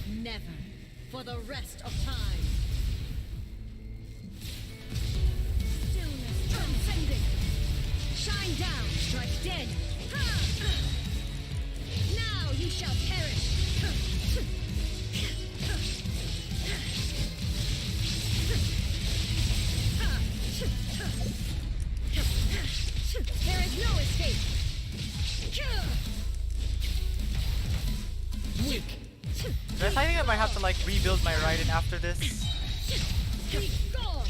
Never. For the rest of time. Stillness transcendent. Shine down, strike dead. Now you shall perish. There is no escape. Dude, I think I might have to like rebuild my Raiden after this. Be gone.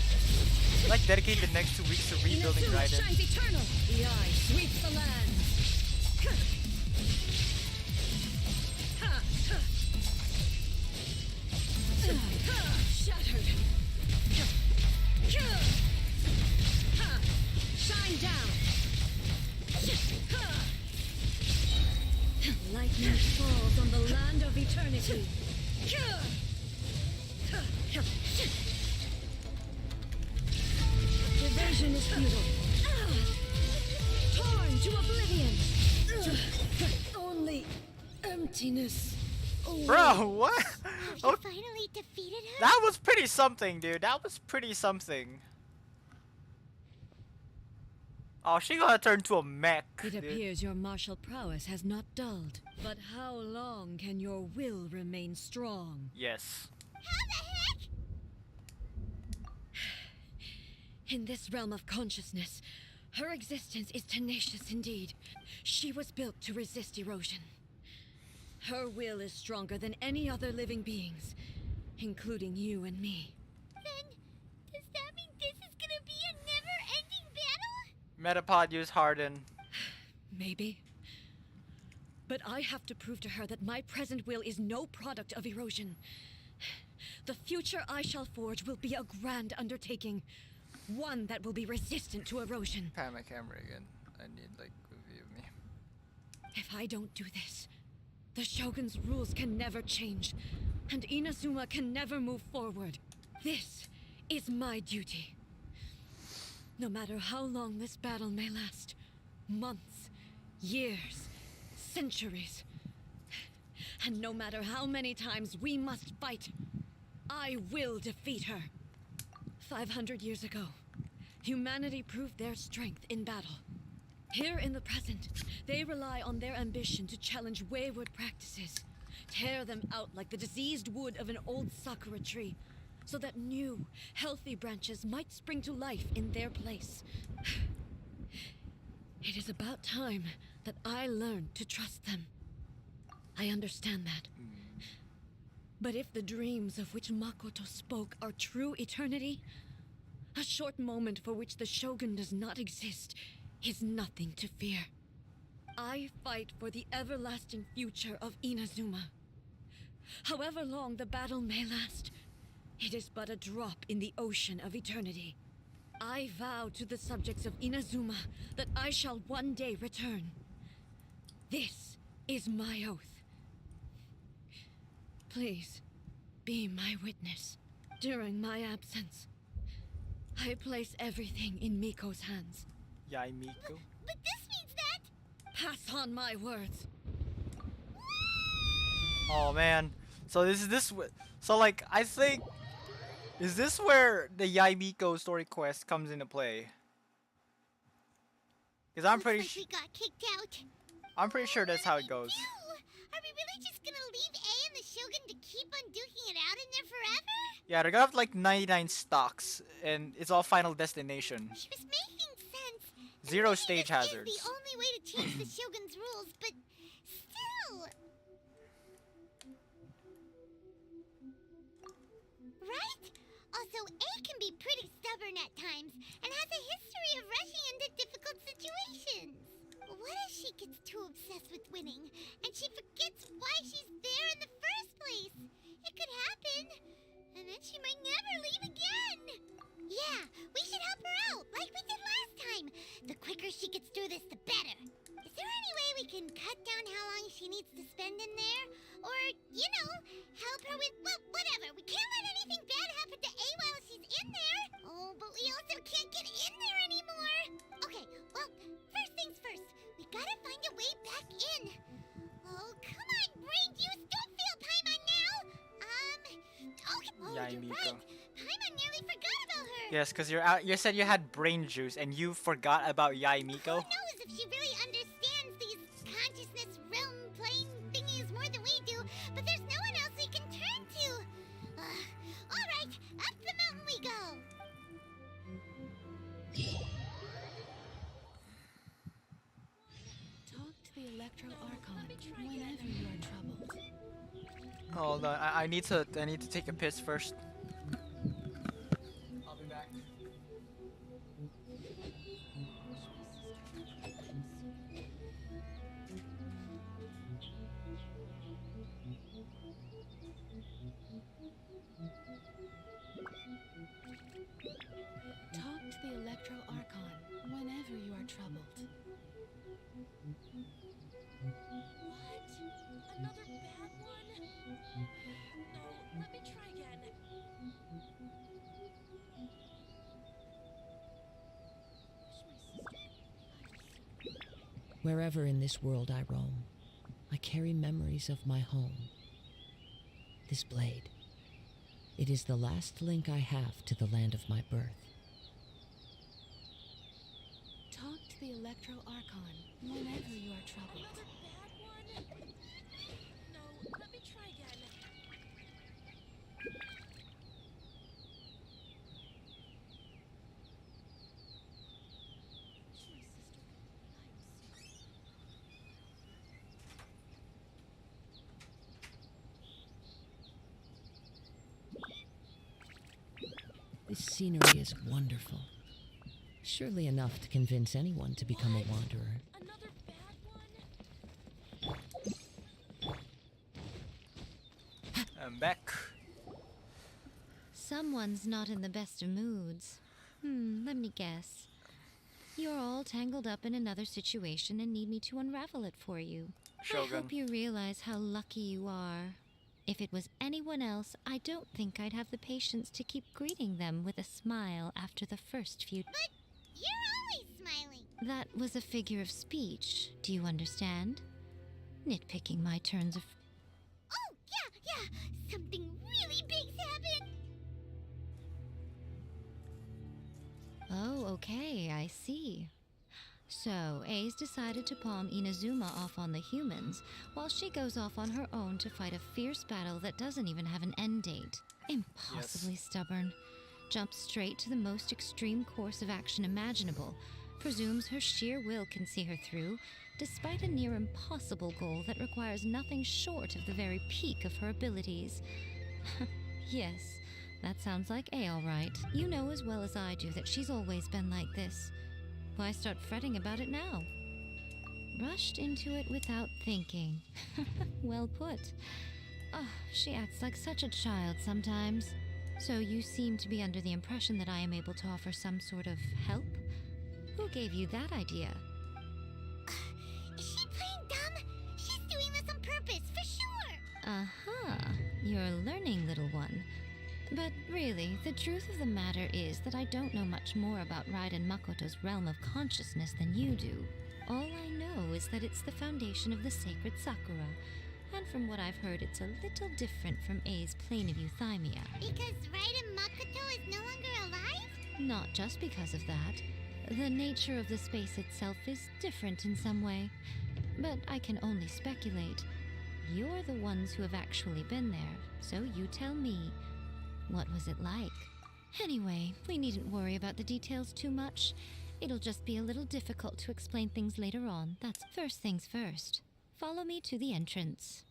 Like dedicate the next 2 weeks to rebuilding Inazuma Raiden. shines eternal. The eye sweeps the lands. Shattered. Shine down. Lightning falls on the land of eternity. Evasion is futile. Torn to oblivion. Only emptiness. Bro, what? Have Oh, you finally defeated her? that was pretty something, dude. That was pretty something. Oh, she gonna turn to a mech. It dude. appears your martial prowess has not dulled. But how long can your will remain strong? Yes. How the heck? In this realm of consciousness, her existence is tenacious indeed. She was built to resist erosion. Her will is stronger than any other living beings, including you and me. Then, does that mean this is gonna be a never-ending battle? Metapod use Harden. Maybe. But I have to prove to her that my present will is no product of erosion. The future I shall forge will be a grand undertaking. One that will be resistant to erosion. Pan my camera again. I need, like, a view of me. If I don't do this, the Shogun's rules can never change, and Inazuma can never move forward. This is my duty. No matter how long this battle may last, months, years, centuries, and no matter how many times we must fight, I will defeat her. 500 years ago, humanity proved their strength in battle. Here in the present, they rely on their ambition to challenge wayward practices, tear them out like the diseased wood of an old sakura tree, so that new, healthy branches might spring to life in their place. It is about time that I learned to trust them. I understand that. But if the dreams of which Makoto spoke are true eternity, a short moment for which the Shogun does not exist is nothing to fear. I fight for the everlasting future of Inazuma. However long the battle may last, it is but a drop in the ocean of eternity. I vow to the subjects of Inazuma that I shall one day return. This is my oath. Please, be my witness. During my absence, I place everything in Miko's hands. YAE MIKO. But this means that... Pass on my words. Oh man. So so like I think is this where the YAE MIKO story quest comes into play? Cuz I'm pretty Looks like we got kicked out. I'm pretty sure that's how it goes. Are we really just gonna leave A and the Shogun to keep on duking it out in there forever? Yeah, they're gonna have like 99 stocks and it's all Final Destination. She was making sense. And Zero maybe stage this hazards. is the only way to change the Shogun's rules, but still. Right? Also, A can be pretty stubborn at times and has a history of rushing into difficult situations. What if she gets too obsessed with winning and she forgets why she's there in the first place? It could happen. And then she might never leave again. Yeah, we should help her out, like we did last time. The quicker she gets through this, the better. Is there any way we can cut down how long she needs to spend in there? Or, you know, help her with, well, whatever. We can't let anything bad happen to A while she's in there. Oh, but we also can't get in there anymore. Okay, well, first things first. We gotta find a way back in. Oh, come on, brain juice. Don't feel Paimon now. Okay. Oh, YAE you're MIKO. right. Paimon nearly forgot about her. Yes, cuz you said you had brain juice and you forgot about YAE MIKO. Who knows if she really understands these consciousness realm playing thingies more than we do, but there's no one else we can turn to. Alright, up the mountain we go. Talk to the Electro Archon whenever you are troubled. Hold on. I need to take a piss first. I'll be back. Talk to the Electro Archon whenever you are troubled. What? Another bad one? No, let me try again. Wherever in this world I roam, I carry memories of my home. This blade. It is the last link I have to the land of my birth. Talk to the Electro Archon whenever you are troubled. Another bad one? No, let me try again. This scenery is wonderful. Surely enough to convince anyone to become a wanderer. Another bad one? I'm back. Someone's not in the best of moods. Let me guess. You're all tangled up in another situation and need me to unravel it for you. I Shogun. hope you realize how lucky you are. If it was anyone else, I don't think I'd have the patience to keep greeting them with a smile after the first few. But you're always smiling. That was a figure of speech. Do you understand? Nitpicking my turns of. Oh, yeah. Something really big's happened. Oh, okay, I see. So, A's decided to palm Inazuma off on the humans, while she goes off on her own to fight a fierce battle that doesn't even have an end date. Impossibly stubborn. Jumps straight to the most extreme course of action imaginable, presumes her sheer will can see her through, despite a near impossible goal that requires nothing short of the very peak of her abilities. Yes, that sounds like A all right. You know as well as I do that she's always been like this. Why start fretting about it now? Rushed into it without thinking. Well put. Oh, she acts like such a child sometimes. So you seem to be under the impression that I am able to offer some sort of help? Who gave you that idea? Is she playing dumb? She's doing this on purpose, for sure. Uh-huh. You're learning, little one. But really, the truth of the matter is that I don't know much more about Raiden Makoto's realm of consciousness than you do. All I know is that it's the foundation of the sacred Sakura, and from what I've heard, it's a little different from A's plane of euthymia. Because Raiden Makoto is no longer alive? Not just because of that. The nature of the space itself is different in some way. But I can only speculate. You're the ones who have actually been there, so you tell me. What was it like? Anyway, we needn't worry about the details too much. It'll just be a little difficult to explain things later on. That's first things first. Follow me to the entrance.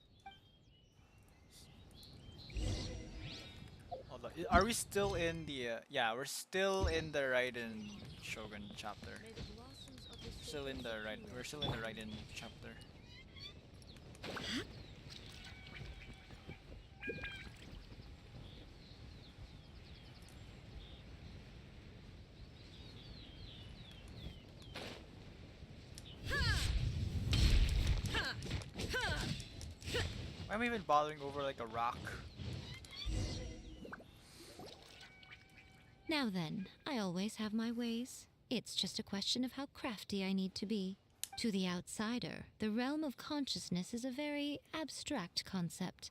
Hold on. Are we still in the? Yeah, we're still in the Raiden Shogun chapter. Still in the We're still in the Raiden chapter. Why am I even bothering over like a rock? Now then, I always have my ways. It's just a question of how crafty I need to be. To the outsider, the realm of consciousness is a very abstract concept.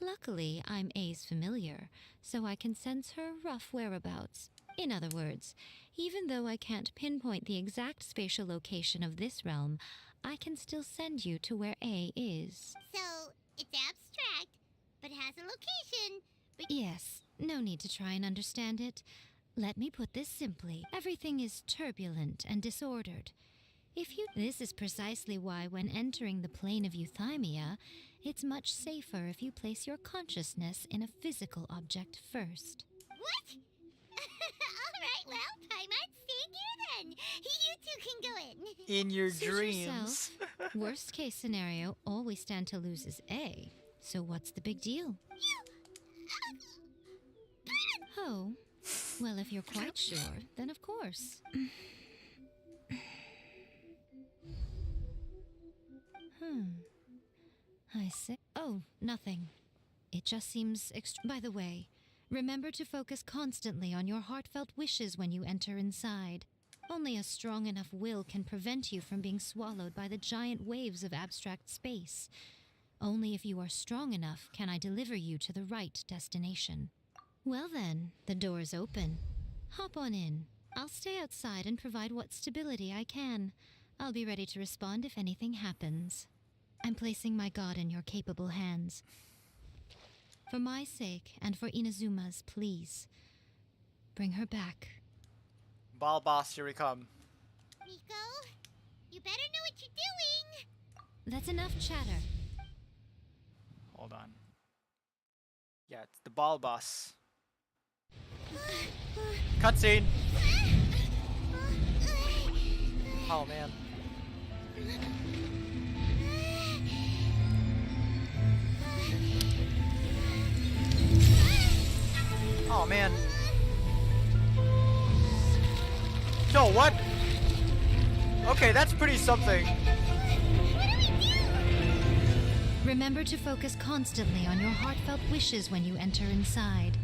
Luckily, I'm A's familiar, so I can sense her rough whereabouts. In other words, even though I can't pinpoint the exact spatial location of this realm, I can still send you to where A is. So, it's abstract, but has a location. Yes, no need to try and understand it. Let me put this simply. Everything is turbulent and disordered. This is precisely why when entering the plane of euthymia, it's much safer if you place your consciousness in a physical object first. What? Alright, well, Paimon's staying here then. You two can go in. In your Suit dreams. yourself. Worst case scenario, all we stand to lose is A. So what's the big deal? Oh, well, if you're quite sure, then of course. I see. Oh, nothing. It just seems By the way, remember to focus constantly on your heartfelt wishes when you enter inside. Only a strong enough will can prevent you from being swallowed by the giant waves of abstract space. Only if you are strong enough can I deliver you to the right destination. Well then, the door's open. Hop on in. I'll stay outside and provide what stability I can. I'll be ready to respond if anything happens. I'm placing my god in your capable hands. For my sake and for Inazuma's, please, bring her back. Ball boss, here we come. Miko, you better know what you're doing. That's enough chatter. Hold on. Yeah, it's the ball boss. Cutscene. Oh man. Oh man. Yo, what? Okay, that's pretty something. Remember to focus constantly on your heartfelt wishes when you enter inside.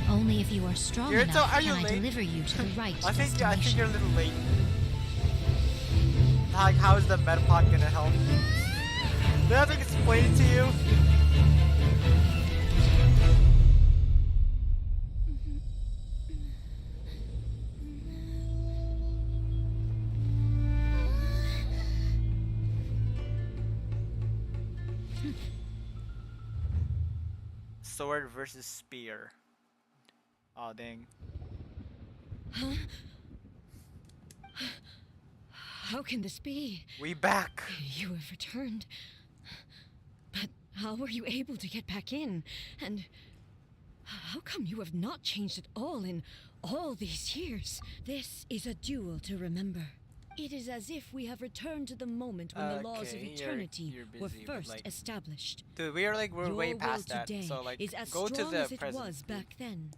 Only if you are strong enough can I deliver you to the right destination. I think you're a little late. Like, how is the Metapod gonna help? Do I have to explain it to you? Sword versus spear. Oh dang. Huh? How can this be? We back. You have returned. But how were you able to get back in? And how come you have not changed at all in all these years? This is a duel to remember. It is as if we have returned to the moment when the laws of eternity were first established. Dude, we're way past that. So like, is as go to strong the as it present. was back then.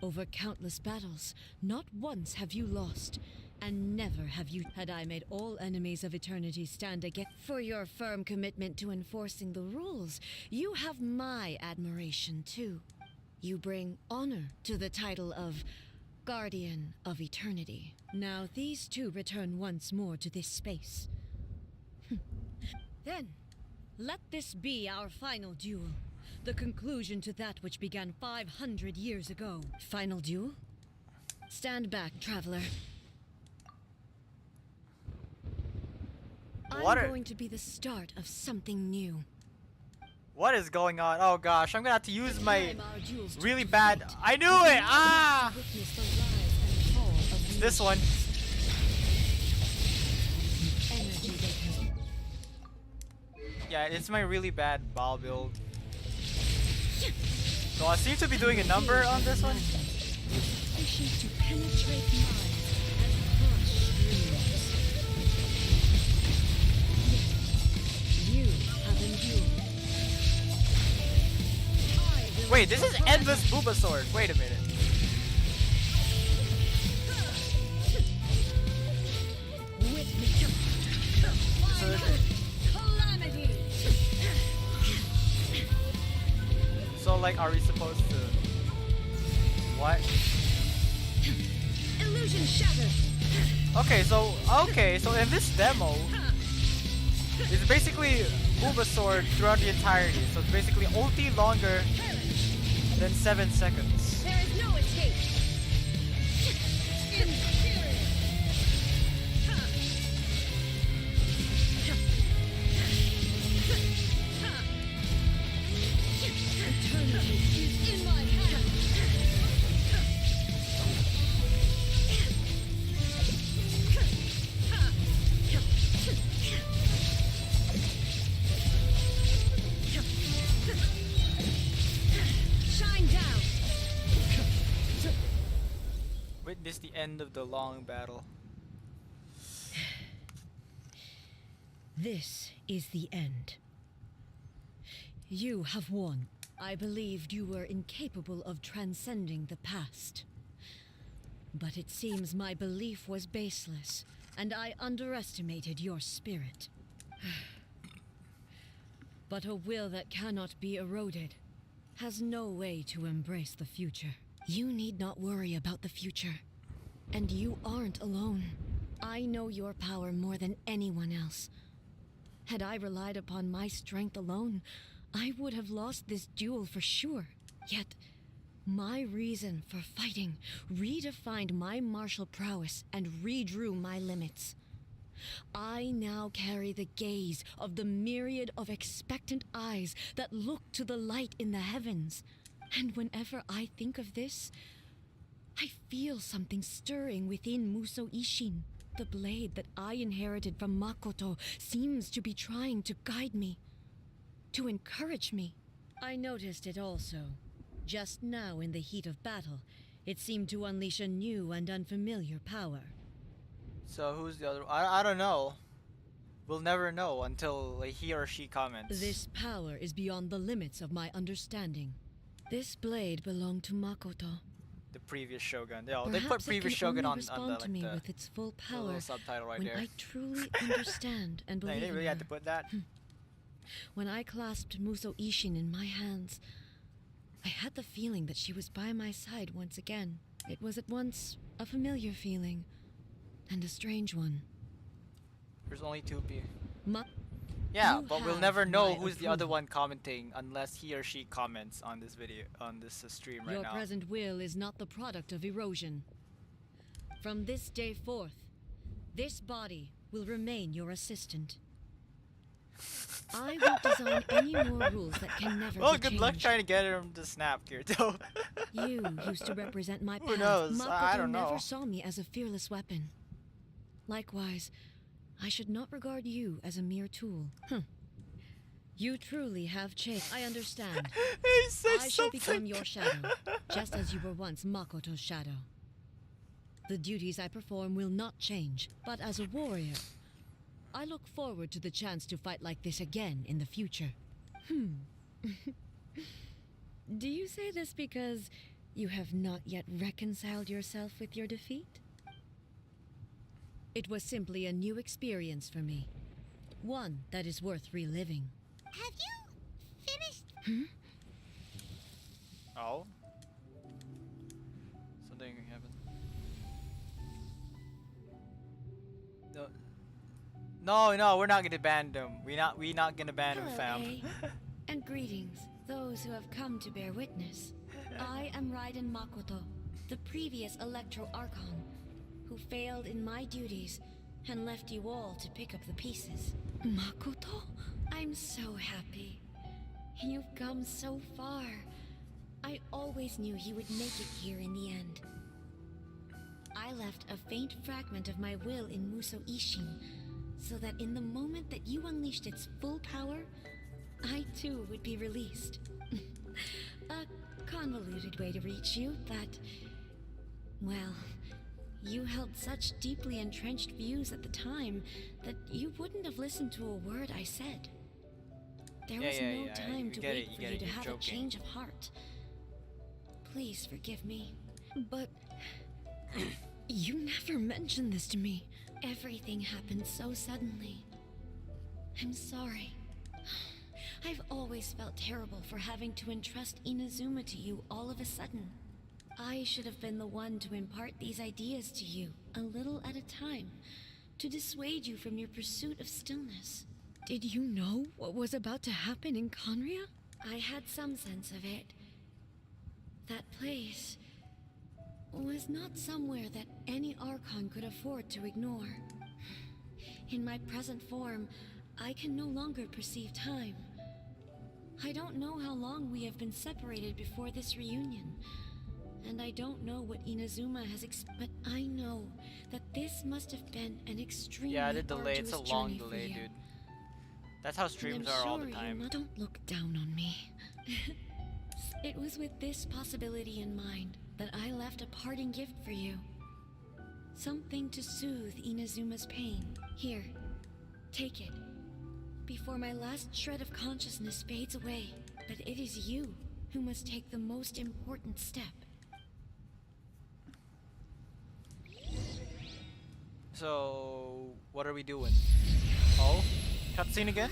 Over countless battles, not once have you lost, and never have you. Had I made all enemies of eternity stand against for your firm commitment to enforcing the rules, you have my admiration too. You bring honor to the title of Guardian of Eternity. Now these two return once more to this space. Then, let this be our final duel. The conclusion to that which began 500 years ago. Final duel? Stand back, traveler. I'm going to be the start of something new. What is going on? Oh gosh, I'm gonna have to use my really bad. I knew it! Ah! This one. Yeah, it's my really bad ball build. So I seem to be doing a number on this one. Wait, this is endless Booba sword. Wait a minute. So like, are we supposed to? What? Illusion shattered. Okay, so in this demo, it's basically Booba sword throughout the entirety. So it's basically ulti longer than 7 seconds. There is no escape. Eternity is in my hand. Shine down. Witness the end of the long battle. This is the end. You have won. I believed you were incapable of transcending the past. But it seems my belief was baseless, and I underestimated your spirit. But a will that cannot be eroded has no way to embrace the future. You need not worry about the future. And you aren't alone. I know your power more than anyone else. Had I relied upon my strength alone, I would have lost this duel for sure. Yet, my reason for fighting redefined my martial prowess and redrew my limits. I now carry the gaze of the myriad of expectant eyes that look to the light in the heavens. And whenever I think of this, I feel something stirring within Muso Ishin. The blade that I inherited from Makoto seems to be trying to guide me, to encourage me. I noticed it also. Just now in the heat of battle, it seemed to unleash a new and unfamiliar power. So who's the other? I don't know. We'll never know until like, he or she comments. This power is beyond the limits of my understanding. This blade belonged to Makoto. The previous Shogun. They put Perhaps previous it can Shogun only on respond the to me like with its full the power little subtitle right when there. I truly understand and Like, believe they in really her. had to put that. When I clasped Muso Ishin in my hands, I had the feeling that she was by my side once again. It was at once a familiar feeling and a strange one. There's only two people. Ma Yeah, You but we'll have never know my who's the other approval. one commenting unless he or she comments on this video, on this stream right Your now. present will is not the product of erosion. From this day forth, this body will remain your assistant. I won't design any more rules that can never Well, be good luck changed. trying to get him to snap, Kirito. You used to represent my Who path. knows? Makoto I don't never know. saw me as a fearless weapon. Likewise, I should not regard you as a mere tool. You truly have changed. I understand. He said I shall something. become your shadow, just as you were once Makoto's shadow. The duties I perform will not change, but as a warrior, I look forward to the chance to fight like this again in the future. Do you say this because you have not yet reconciled yourself with your defeat? It was simply a new experience for me. One that is worth reliving. Have you finished? Oh. Something happened. No, we're not gonna ban them. We not gonna ban them, fam. Hello, A. And greetings, those who have come to bear witness. I am Raiden Makoto, the previous Electro Archon, who failed in my duties and left you all to pick up the pieces. Makoto? I'm so happy. You've come so far. I always knew you would make it here in the end. I left a faint fragment of my will in Muso Ishin, so that in the moment that you unleashed its full power, I too would be released. A convoluted way to reach you, but... well, you held such deeply entrenched views at the time that you wouldn't have listened to a word I said. There was no time you to get wait it, for you you get to it, you're have a joking. change of heart. Please forgive me, but you never mentioned this to me. Everything happened so suddenly. I'm sorry. I've always felt terrible for having to entrust Inazuma to you all of a sudden. I should have been the one to impart these ideas to you, a little at a time, to dissuade you from your pursuit of stillness. Did you know what was about to happen in Conria? I had some sense of it. That place was not somewhere that any Archon could afford to ignore. In my present form, I can no longer perceive time. I don't know how long we have been separated before this reunion, and I don't know what Inazuma has but I know that this must have been an extremely Yeah, the delay. It's a arduous long journey for delay, you. dude. That's how And streams I'm are all the sure time. Don't look down on me. It was with this possibility in mind that I left a parting gift for you. Something to soothe Inazuma's pain. Here, take it. Before my last shred of consciousness fades away. But it is you who must take the most important step. So, what are we doing? Oh, cutscene again?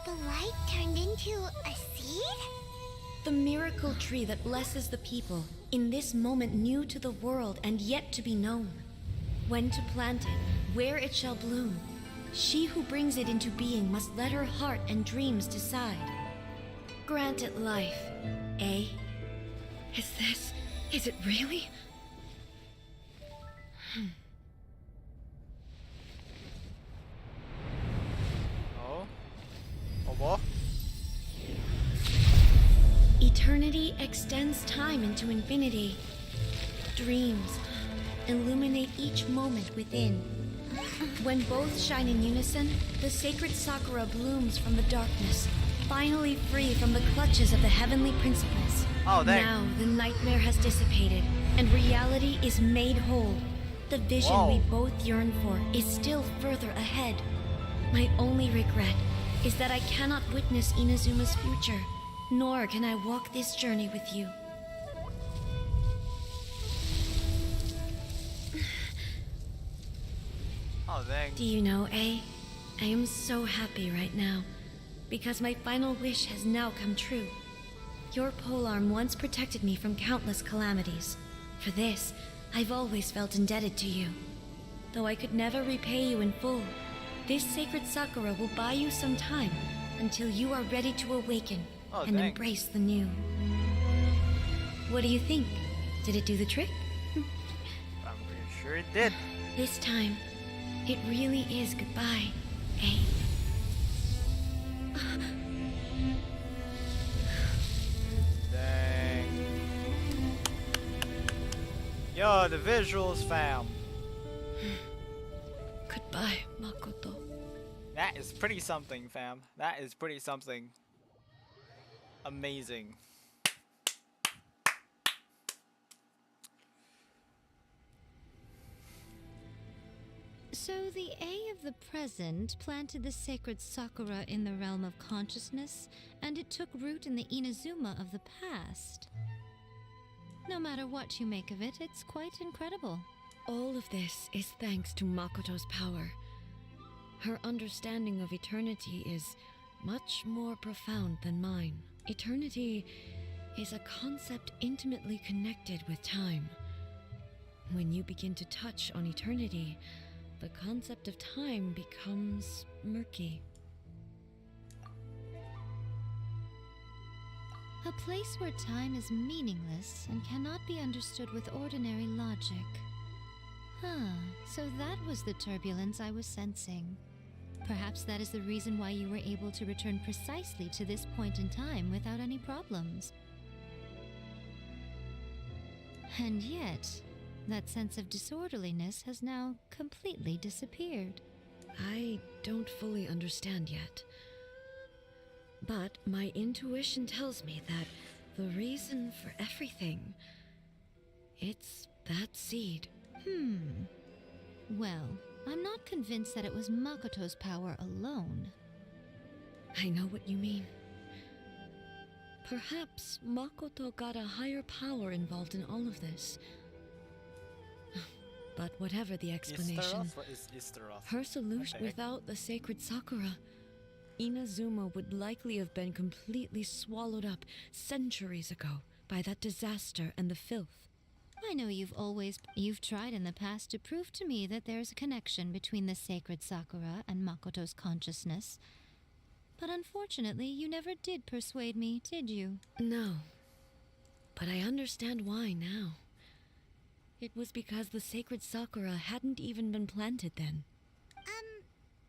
The light turned into a seed? The miracle tree that blesses the people, in this moment new to the world and yet to be known. When to plant it, where it shall bloom. She who brings it into being must let her heart and dreams decide. Grant it life, eh? Is it really? Oh? Oh, what? Eternity extends time into infinity. Dreams illuminate each moment within. When both shine in unison, the sacred Sakura blooms from the darkness, finally free from the clutches of the heavenly principles. Oh, dang. Now the nightmare has dissipated, and reality is made whole. The vision Whoa. we both yearn for is still further ahead. My only regret is that I cannot witness Inazuma's future, nor can I walk this journey with you. Oh, dang. Do you know, I am so happy right now, because my final wish has now come true. Your polearm once protected me from countless calamities. For this, I've always felt indebted to you. Though I could never repay you in full, this sacred Sakura will buy you some time until you are ready to awaken and dang. embrace the new. What do you think? Did it do the trick? I'm pretty sure it did. This time, it really is goodbye, eh? Dang. Yo, the visuals, fam. Goodbye, Makoto. That is pretty something, fam. That is pretty something. Amazing. So the A of the present planted the sacred Sakura in the realm of consciousness, and it took root in the Inazuma of the past. No matter what you make of it, it's quite incredible. All of this is thanks to Makoto's power. Her understanding of eternity is much more profound than mine. Eternity is a concept intimately connected with time. When you begin to touch on eternity, the concept of time becomes murky. A place where time is meaningless and cannot be understood with ordinary logic. Huh, so that was the turbulence I was sensing. Perhaps that is the reason why you were able to return precisely to this point in time without any problems. And yet, that sense of disorderliness has now completely disappeared. I don't fully understand yet. But my intuition tells me that the reason for everything, it's that seed. Well, I'm not convinced that it was Makoto's power alone. I know what you mean. Perhaps Makoto got a higher power involved in all of this. But whatever the explanation, What is Istaroth? her solution Okay. without the sacred Sakura, Inazuma would likely have been completely swallowed up centuries ago by that disaster and the filth. I know you've tried in the past to prove to me that there's a connection between the sacred Sakura and Makoto's consciousness. But unfortunately, you never did persuade me, did you? No. But I understand why now. It was because the sacred Sakura hadn't even been planted then.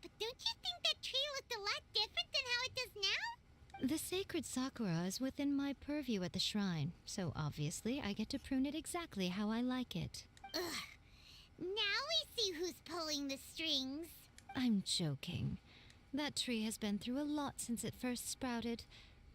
But don't you think that tree looked a lot different than how it does now? The sacred Sakura is within my purview at the shrine, so obviously I get to prune it exactly how I like it. Ugh. Now we see who's pulling the strings. I'm joking. That tree has been through a lot since it first sprouted.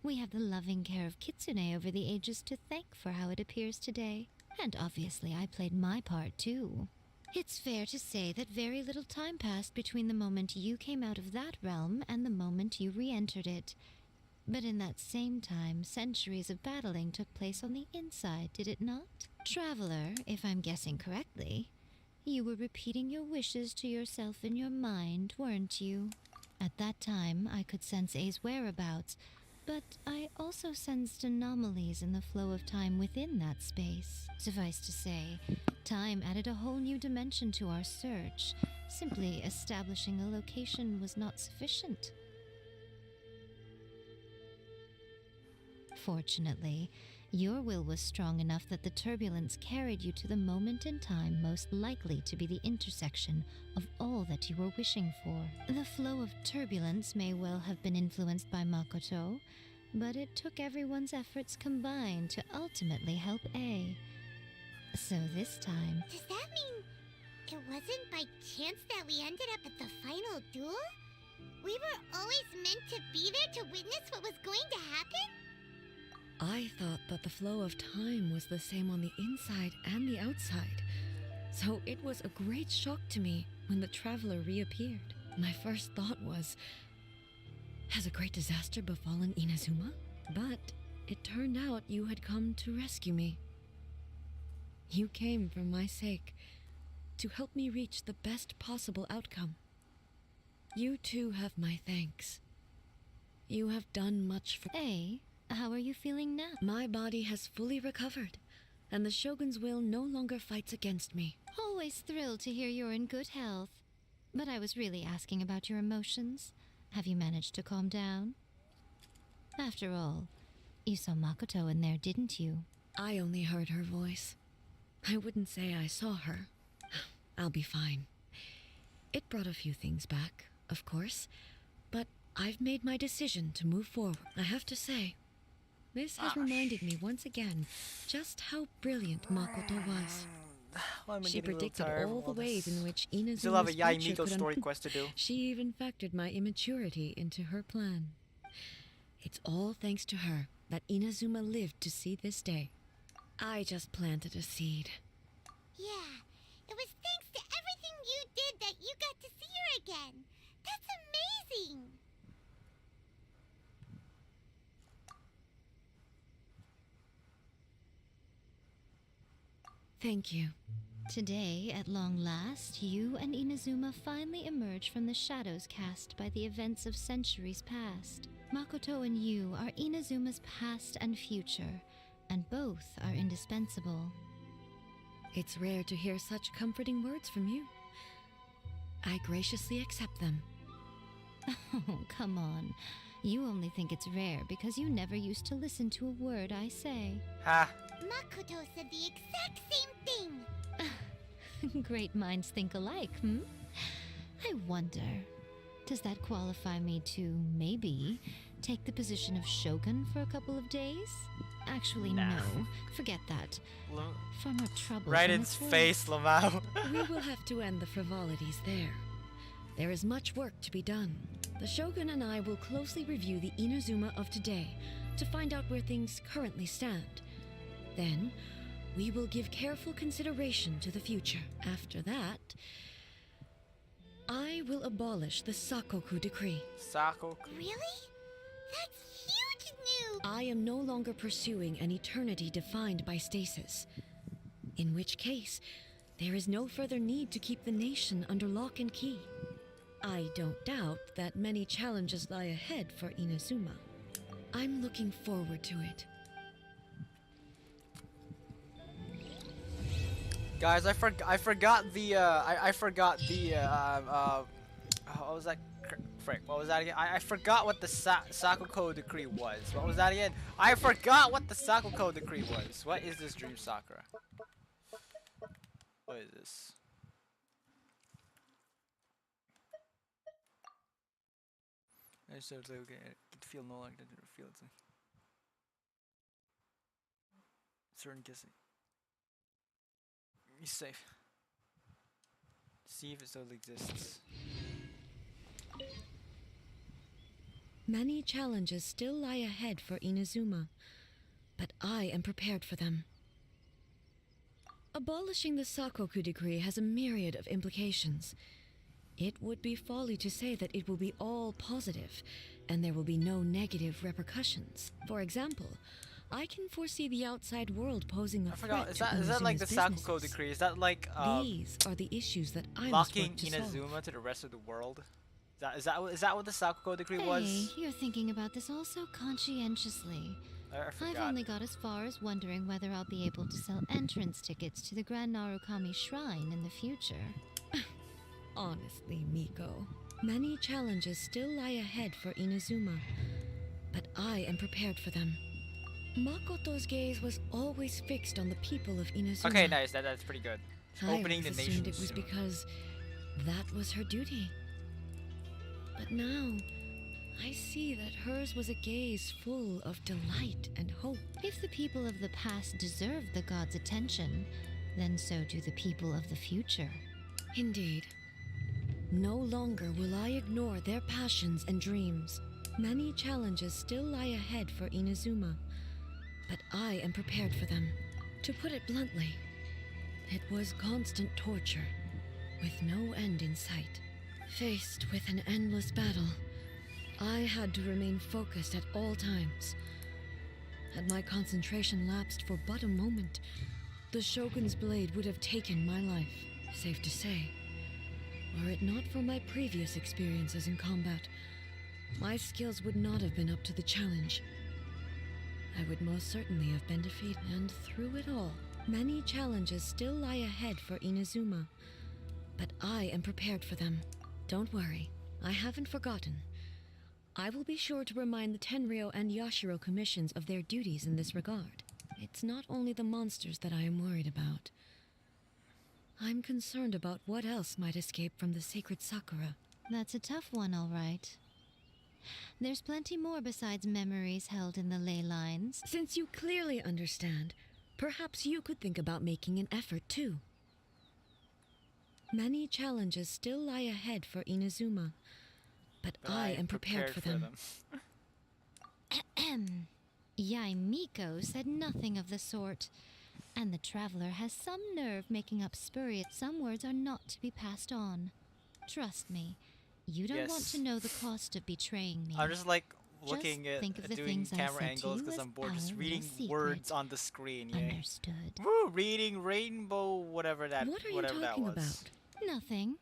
We have the loving care of Kitsune over the ages to thank for how it appears today. And obviously I played my part too. It's fair to say that very little time passed between the moment you came out of that realm and the moment you re-entered it. But in that same time, centuries of battling took place on the inside, did it not? Traveler, if I'm guessing correctly, you were repeating your wishes to yourself in your mind, weren't you? At that time, I could sense A's whereabouts, but I also sensed anomalies in the flow of time within that space. Suffice to say, time added a whole new dimension to our search. Simply establishing a location was not sufficient. Fortunately, your will was strong enough that the turbulence carried you to the moment in time most likely to be the intersection of all that you were wishing for. The flow of turbulence may well have been influenced by Makoto, but it took everyone's efforts combined to ultimately help A. So this time... Does that mean it wasn't by chance that we ended up at the final duel? We were always meant to be there to witness what was going to happen? I thought that the flow of time was the same on the inside and the outside, so it was a great shock to me when the traveler reappeared. My first thought was, has a great disaster befallen Inazuma? But it turned out you had come to rescue me. You came for my sake, to help me reach the best possible outcome. You too have my thanks. You have done much for... A, how are you feeling now? My body has fully recovered, and the Shogun's will no longer fights against me. Always thrilled to hear you're in good health. But I was really asking about your emotions. Have you managed to calm down? After all, you saw Makoto in there, didn't you? I only heard her voice. I wouldn't say I saw her. I'll be fine. It brought a few things back, of course, but I've made my decision to move forward. I have to say, this has reminded me once again just how brilliant Makoto was. Why am I She getting a little predicted tired all of the ways this? in which Still have a Inazuma's YAE future MIKO could story quest to do. She even factored my immaturity into her plan. It's all thanks to her that Inazuma lived to see this day. I just planted a seed. Yeah, it was thanks to everything you did that you got to see her again. That's amazing! Thank you. Today, at long last, you and Inazuma finally emerge from the shadows cast by the events of centuries past. Makoto and you are Inazuma's past and future, and both are indispensable. It's rare to hear such comforting words from you. I graciously accept them. Oh, come on. You only think it's rare because you never used to listen to a word I say. Ha! Makoto said the exact same thing! Great minds think alike, hmm? I wonder, does that qualify me to, maybe, take the position of Shogun for a couple of days? Actually, Nah. no. Forget that. Far more trouble. Right than in it's worth. face, Lamau. We will have to end the frivolities there. There is much work to be done. The Shogun and I will closely review the Inazuma of today to find out where things currently stand. Then, we will give careful consideration to the future. After that, I will abolish the Sakoku decree. Sakoku. Really? That's huge news! I am no longer pursuing an eternity defined by stasis. In which case, there is no further need to keep the nation under lock and key. I don't doubt that many challenges lie ahead for Inazuma. I'm looking forward to it. Guys, I forgot the what was that? Frick, what was that again? I forgot what the Sakoku decree was. What was that again? I forgot what the Sakoku decree was. What is this, Dream Sakura? What is this? I just like, okay, I could feel no longer didn't feel it. Certain kissing. Be safe. See if it still exists. Many challenges still lie ahead for Inazuma, but I am prepared for them. Abolishing the Sakoku decree has a myriad of implications. It would be folly to say that it will be all positive, and there will be no negative repercussions. For example, I can foresee the outside world posing a I forgot. threat Is to that like the Inazuma's Sakoku businesses. decree? Is that like These are the issues that I must locking work to solve. Inazuma to the rest of the world? Is that what the Sakuko decree Hey, was? you're thinking about this all so conscientiously. I I've forgot. only got as far as wondering whether I'll be able to sell entrance tickets to the Grand Narukami Shrine in the future. Honestly, Miko, many challenges still lie ahead for Inazuma, but I am prepared for them. Makoto's gaze was always fixed on the people of Inazuma. Okay, nice. That's pretty good. I Opening the always nation assumed it was soon. because that was her duty. But now, I see that hers was a gaze full of delight and hope. If the people of the past deserve the god's attention, then so do the people of the future. Indeed. No longer will I ignore their passions and dreams. Many challenges still lie ahead for Inazuma, but I am prepared for them. To put it bluntly, it was constant torture, with no end in sight. Faced with an endless battle, I had to remain focused at all times. Had my concentration lapsed for but a moment, the Shogun's blade would have taken my life. Safe to say, were it not for my previous experiences in combat, my skills would not have been up to the challenge. I would most certainly have been defeated, and through it all, many challenges still lie ahead for Inazuma, but I am prepared for them. Don't worry, I haven't forgotten. I will be sure to remind the Tenryo and Yashiro commissions of their duties in this regard. It's not only the monsters that I am worried about. I'm concerned about what else might escape from the sacred Sakura. That's a tough one, all right. There's plenty more besides memories held in the ley lines. Since you clearly understand, perhaps you could think about making an effort too. Many challenges still lie ahead for Inazuma, but I am prepared for them. YAE MIKO said nothing of the sort, and the traveler has some nerve making up spurious. Some words are not to be passed on. Trust me, you don't want Yes. to know the cost of betraying me. I'm just like Just looking at think of the doing things I camera said to angles you because as I'm bored just our reading little words secret. on the screen. Yeah. Understood. Woo! Reading rainbow, whatever that. What are you whatever that talking was. about? Nothing.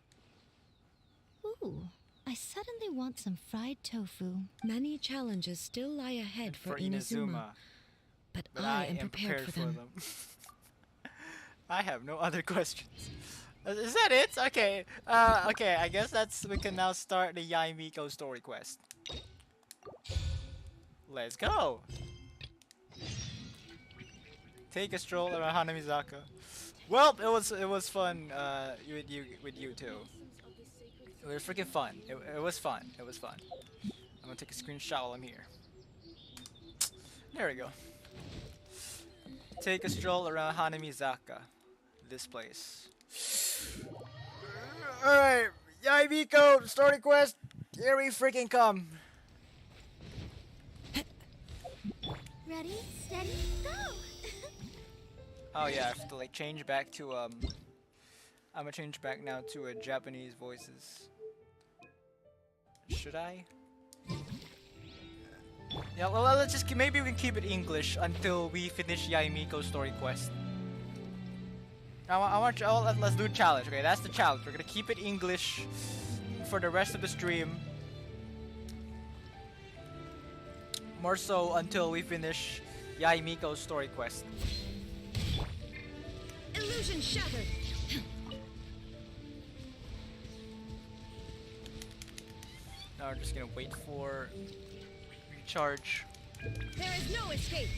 Ooh, I suddenly want some fried tofu. Many challenges still lie ahead for Inazuma, but I am prepared for them. I have no other questions. Is that it? Okay. Okay. I guess we can now start the YAE MIKO story quest. Let's go. Take a stroll around Hanamizaka. Well, it was fun with you too. It was freaking fun. It was fun. It was fun. I'm gonna take a screenshot while I'm here. There we go. Take a stroll around Hanamizaka. This place. Alright, YAE MIKO story quest. Here we freaking come. Ready, steady, go! Oh yeah, I have to like change back to I'm gonna change back now to Japanese voices. Should I? Yeah, well let's just maybe we can keep it English until we finish YAE MIKO story quest. Let's do a challenge. Okay, that's the challenge. We're gonna keep it English for the rest of the stream. More so until we finish YAE MIKO's story quest. Illusion shattered! Now we're just gonna wait for recharge. There is no escape!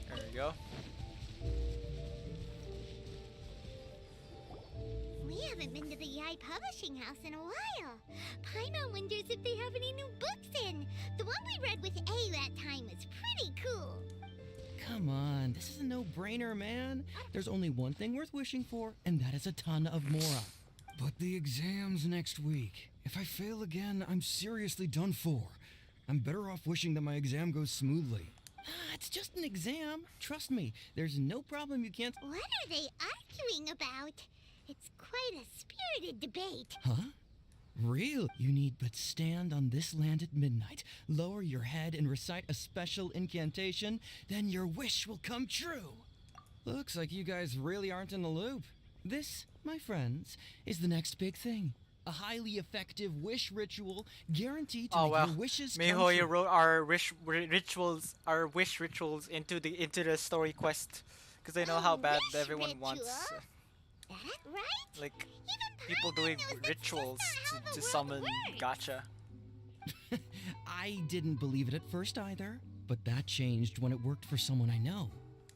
There we go. We haven't been to the YAE Publishing House in a while. Paimon wonders if they have any new books in. The one we read with A that time was pretty cool. Come on, this is a no-brainer, man. There's only one thing worth wishing for, and that is a ton of Mora. But the exam's next week. If I fail again, I'm seriously done for. I'm better off wishing that my exam goes smoothly. It's just an exam. Trust me, there's no problem you can't... What are they arguing about? It's quite a spirited debate. Huh? Real? You need but stand on this land at midnight, lower your head and recite a special incantation, then your wish will come true. Looks like you guys really aren't in the loop. This, my friends, is the next big thing. a highly effective wish ritual guaranteed to Oh make well, your wishes come Miho, you true. wrote our wish rituals into the story quest, because I know how bad everyone wants, That right? like, people doing rituals to summon gacha. I didn't believe it at first either, but that changed when it worked for someone I know.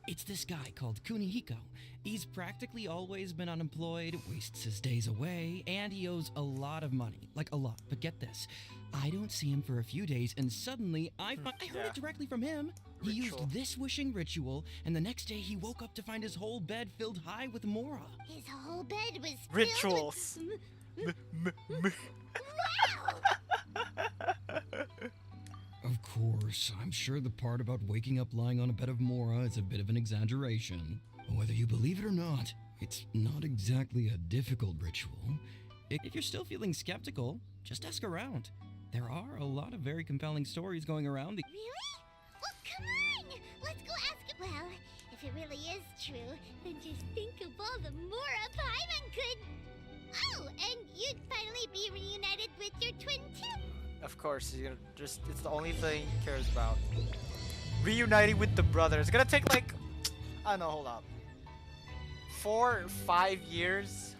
It's this guy called Kunihiko. He's practically always been unemployed, wastes his days away, and he owes a lot of money. Like a lot. But get this, I don't see him for a few days, and suddenly I heard it directly from him. He used this wishing ritual, and the next day he woke up to find his whole bed filled high with Mora. His whole bed was Rituals. Of course, I'm sure the part about waking up lying on a bed of Mora is a bit of an exaggeration. Whether you believe it or not, it's not exactly a difficult ritual. If you're still feeling skeptical, just ask around. There are a lot of very compelling stories going around. Really? Well, come on! Let's go ask it. Well, if it really is true, then just think of all the Mora Paimon could. Oh, and you'd finally be reunited with your twin too. Of course, he's gonna it's the only thing he cares about. Reuniting with the brother. It's gonna take like, I don't know, hold up. 4 or 5 years?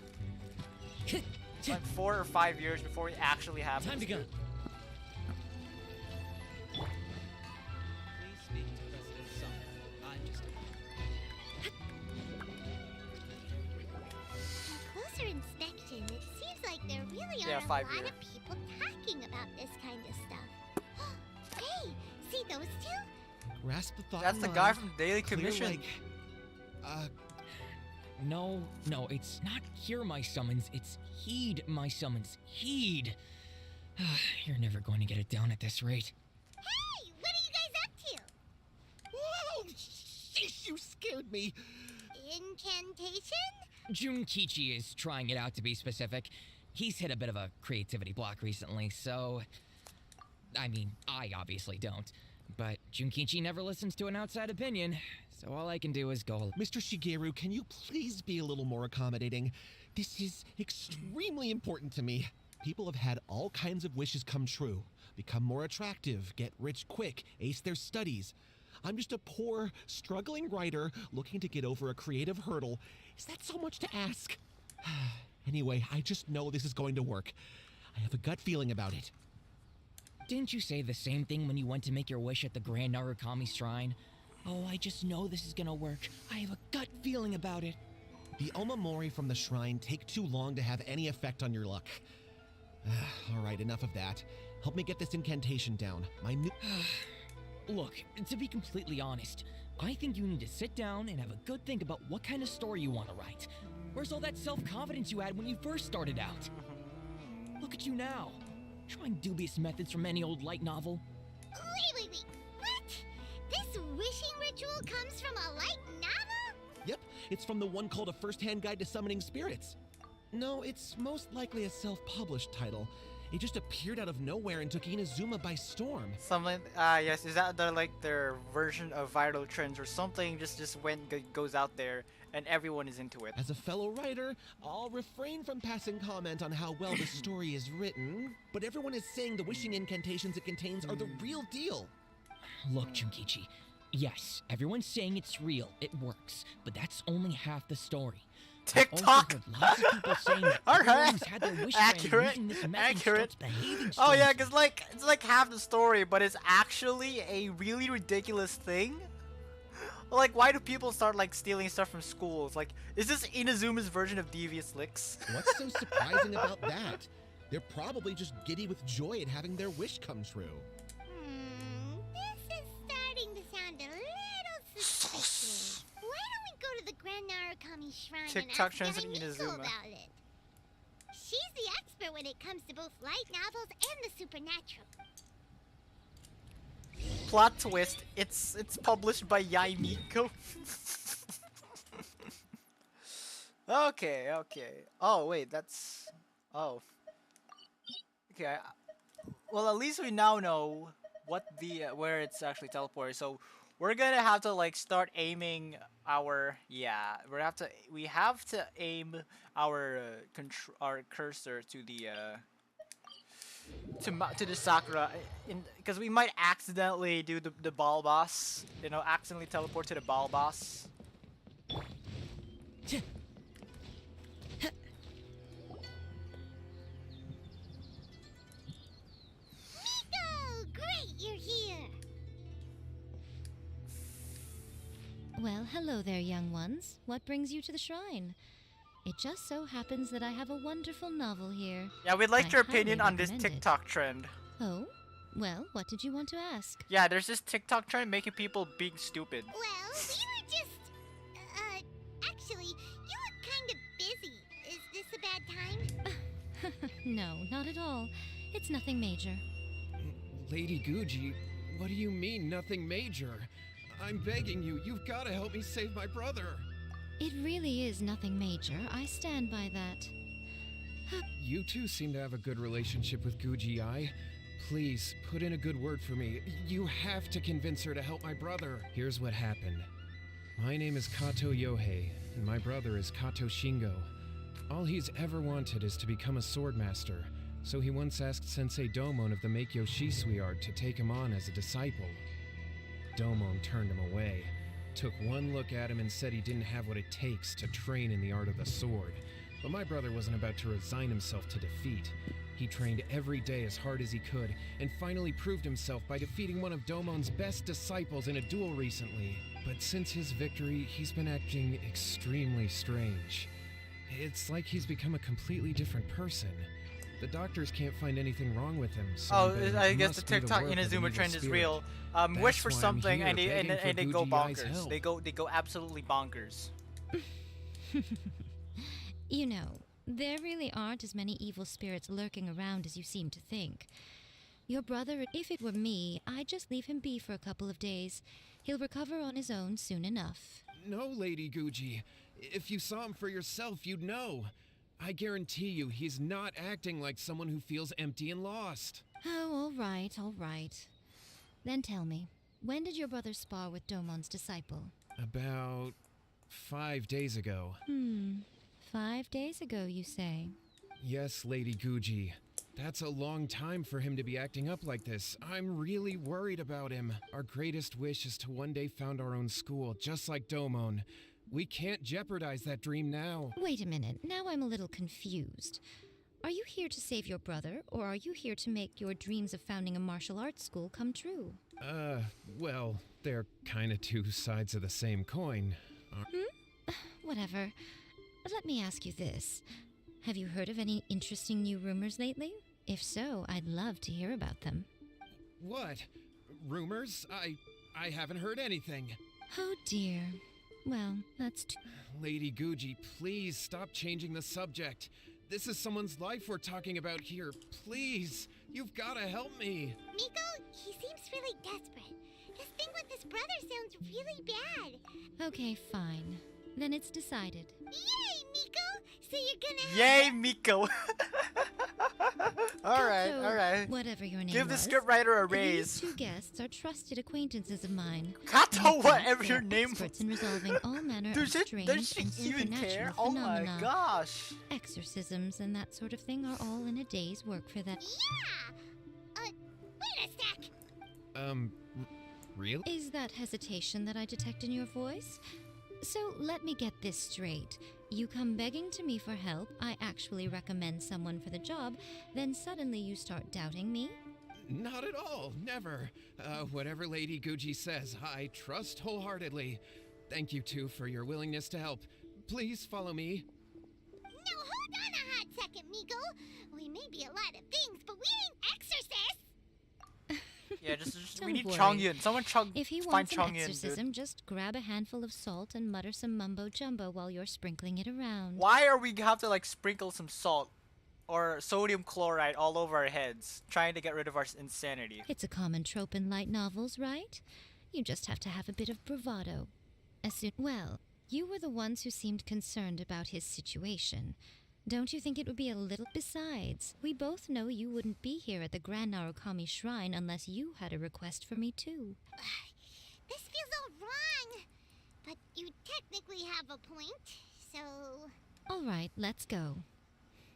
Like 4 or 5 years before it actually happens. Time to go. Closer inspection, it seems like there really Yeah, are a 5 lot year. of people talking about this kind of stuff. Hey, see those two? Grasp the thought. That's in the mind, guy from Daily clear Commission. like, No, it's not hear my summons, it's heed my summons. Heed. You're never going to get it down at this rate. Hey, what are you guys up to? Whoa! Sheesh, you scared me. Incantation? Junkichi is trying it out, to be specific. He's hit a bit of a creativity block recently, so... I mean, I obviously don't. But Junkichi never listens to an outside opinion, so all I can do is go... Mr. Shigeru, can you please be a little more accommodating? This is extremely important to me. People have had all kinds of wishes come true. Become more attractive, get rich quick, ace their studies. I'm just a poor, struggling writer looking to get over a creative hurdle. Is that so much to ask? Anyway, I just know this is going to work. I have a gut feeling about it. Didn't you say the same thing when you went to make your wish at the Grand Narukami Shrine? Oh, I just know this is gonna work. I have a gut feeling about it. The Omamori from the shrine take too long to have any effect on your luck. All right, enough of that. Help me get this incantation down. My new... Look, to be completely honest, I think you need to sit down and have a good think about what kind of story you want to write. Where's all that self-confidence you had when you first started out? Look at you now, trying dubious methods from any old light novel. Wait. What? This wishing ritual comes from a light novel? Yep, it's from the one called A First-Hand Guide to Summoning Spirits. No, it's most likely a self-published title. It just appeared out of nowhere and took Inazuma by storm. Something, yes, is that their version of viral trends or something just goes out there and everyone is into it? As a fellow writer, I'll refrain from passing comment on how well the story is written, but everyone is saying the wishing incantations it contains are the real deal. Look, Junkichi, yes, everyone's saying it's real, it works, but that's only half the story. TikTok! Lots of people saying that everyone's had their wish Accurate. using this method and Accurate. starts behaving Oh yeah, strangely. cause it's like half the story, but it's actually a really ridiculous thing. Like, why do people start like stealing stuff from schools? Like, is this Inazuma's version of Devious Licks? What's so surprising about that? They're probably just giddy with joy at having their wish come true. This is starting to sound a little suspicious. Why don't we go to the Grand Narukami Shrine TikTok and ask trends in Yae Miko Inazuma. about it? She's the expert when it comes to both light novels and the supernatural. Plot twist, it's published by YAE MIKO. Okay. Oh wait, that's... Oh. Okay, well at least we now know what the where it's actually teleported, so we're gonna have to like start aiming our we have to aim our our cursor to the to the Sakura, because we might accidentally do the ball boss. You know, accidentally teleport to the ball boss. Miko! Great, you're here! Well, hello there, young ones. What brings you to the shrine? It just so happens that I have a wonderful novel here. Yeah, we'd like I your highly opinion on this recommend it. TikTok trend. Oh? Well, what did you want to ask? Yeah, there's this TikTok trend making people being stupid. Well, we were just... actually, you look kind of busy. Is this a bad time? No, not at all. It's nothing major. Lady Guji, what do you mean, nothing major? I'm begging you, you've got to help me save my brother. It really is nothing major. I stand by that. You two seem to have a good relationship with Guji Ai. Please, put in a good word for me. You have to convince her to help my brother. Here's what happened. My name is Kato Yohei, and my brother is Kato Shingo. All he's ever wanted is to become a swordmaster, so he once asked Sensei Domon of the Meikyo Shisui art to take him on as a disciple. Domon turned him away, took one look at him and said he didn't have what it takes to train in the art of the sword. But my brother wasn't about to resign himself to defeat. He trained every day as hard as he could, and finally proved himself by defeating one of Domon's best disciples in a duel recently. But since his victory, he's been acting extremely strange. It's like he's become a completely different person. The doctors can't find anything wrong with him, so Oh, I guess the TikTok Inazuma trend is real. Wish for something and they go bonkers. They go absolutely bonkers. You know, there really aren't as many evil spirits lurking around as you seem to think. Your brother, if it were me, I'd just leave him be for a couple of days. He'll recover on his own soon enough. No, Lady Guji. If you saw him for yourself, you'd know. I guarantee you, he's not acting like someone who feels empty and lost. Oh, all right. Then tell me, when did your brother spar with Domon's disciple? About 5 days ago. 5 days ago, you say? Yes, Lady Guji. That's a long time for him to be acting up like this. I'm really worried about him. Our greatest wish is to one day found our own school, just like Domon. We can't jeopardize that dream now. Wait a minute, now I'm a little confused. Are you here to save your brother, or are you here to make your dreams of founding a martial arts school come true? Well, they're kinda two sides of the same coin. Whatever. Let me ask you this. Have you heard of any interesting new rumors lately? If so, I'd love to hear about them. What? Rumors? I haven't heard anything. Oh dear. Well, that's Lady Guji, please stop changing the subject. This is someone's life we're talking about here. Please, you've gotta help me. Miko, he seems really desperate. His thing with his brother sounds really bad. Okay, fine. Then it's decided. Yay, Miko! So you're gonna Yay, Miko! Alright, Kato, alright. Whatever your name Give the was, scriptwriter a raise. These two guests are trusted acquaintances of mine. Kato, In fact, whatever they your are name experts in resolving all manner of strange does she and even supernatural care? Oh my phenomena. gosh. Exorcisms and that sort of thing are all in a day's work for them. Yeah! Wait a sec! Really? Is that hesitation that I detect in your voice? So let me get this straight. You come begging to me for help, I actually recommend someone for the job, then suddenly you start doubting me? Not at all, never. Whatever Lady Guji says, I trust wholeheartedly. Thank you two for your willingness to help. Please follow me. Now hold on a hot second, Miko. We may be a lot of things, but we ain't exorcists! Yeah, just we Don't need worry. Chongyun. Someone If he find wants an Chongyun, exorcism, dude. just grab a handful of salt and mutter some mumbo-jumbo while you're sprinkling it around. Why are we have to like sprinkle some salt or sodium chloride all over our heads, trying to get rid of our insanity? It's a common trope in light novels, right? You just have to have a bit of bravado. Well, you were the ones who seemed concerned about his situation. Don't you think it would be a little... Besides, we both know you wouldn't be here at the Grand Narukami Shrine unless you had a request for me too. This feels all wrong. But you have a point, so... Alright, let's go.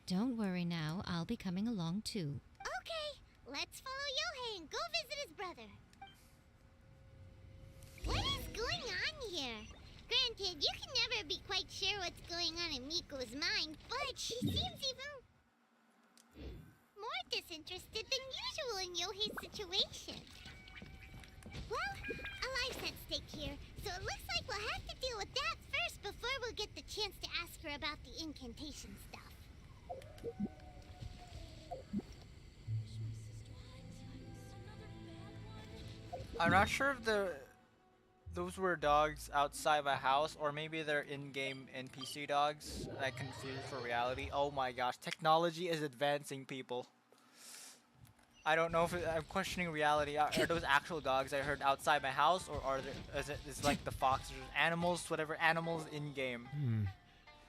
Don't worry now, I'll be coming along too. Okay, let's follow Yohei and go visit his brother. What is going on here? Granted, you can never be quite sure what's going on in Miko's mind, but she seems even more disinterested than usual in Yohei's situation. Well, a life's at stake here, so it looks like we'll have to deal with that first before we'll get the chance to ask her about the incantation stuff. I'm not sure if those were dogs outside my house, or maybe they're in-game NPC dogs that I confused for reality. Oh my gosh, technology is advancing, people. I don't know if I'm questioning reality. Are those actual dogs I heard outside my house, or are there, is like the foxes, animals, whatever animals in-game?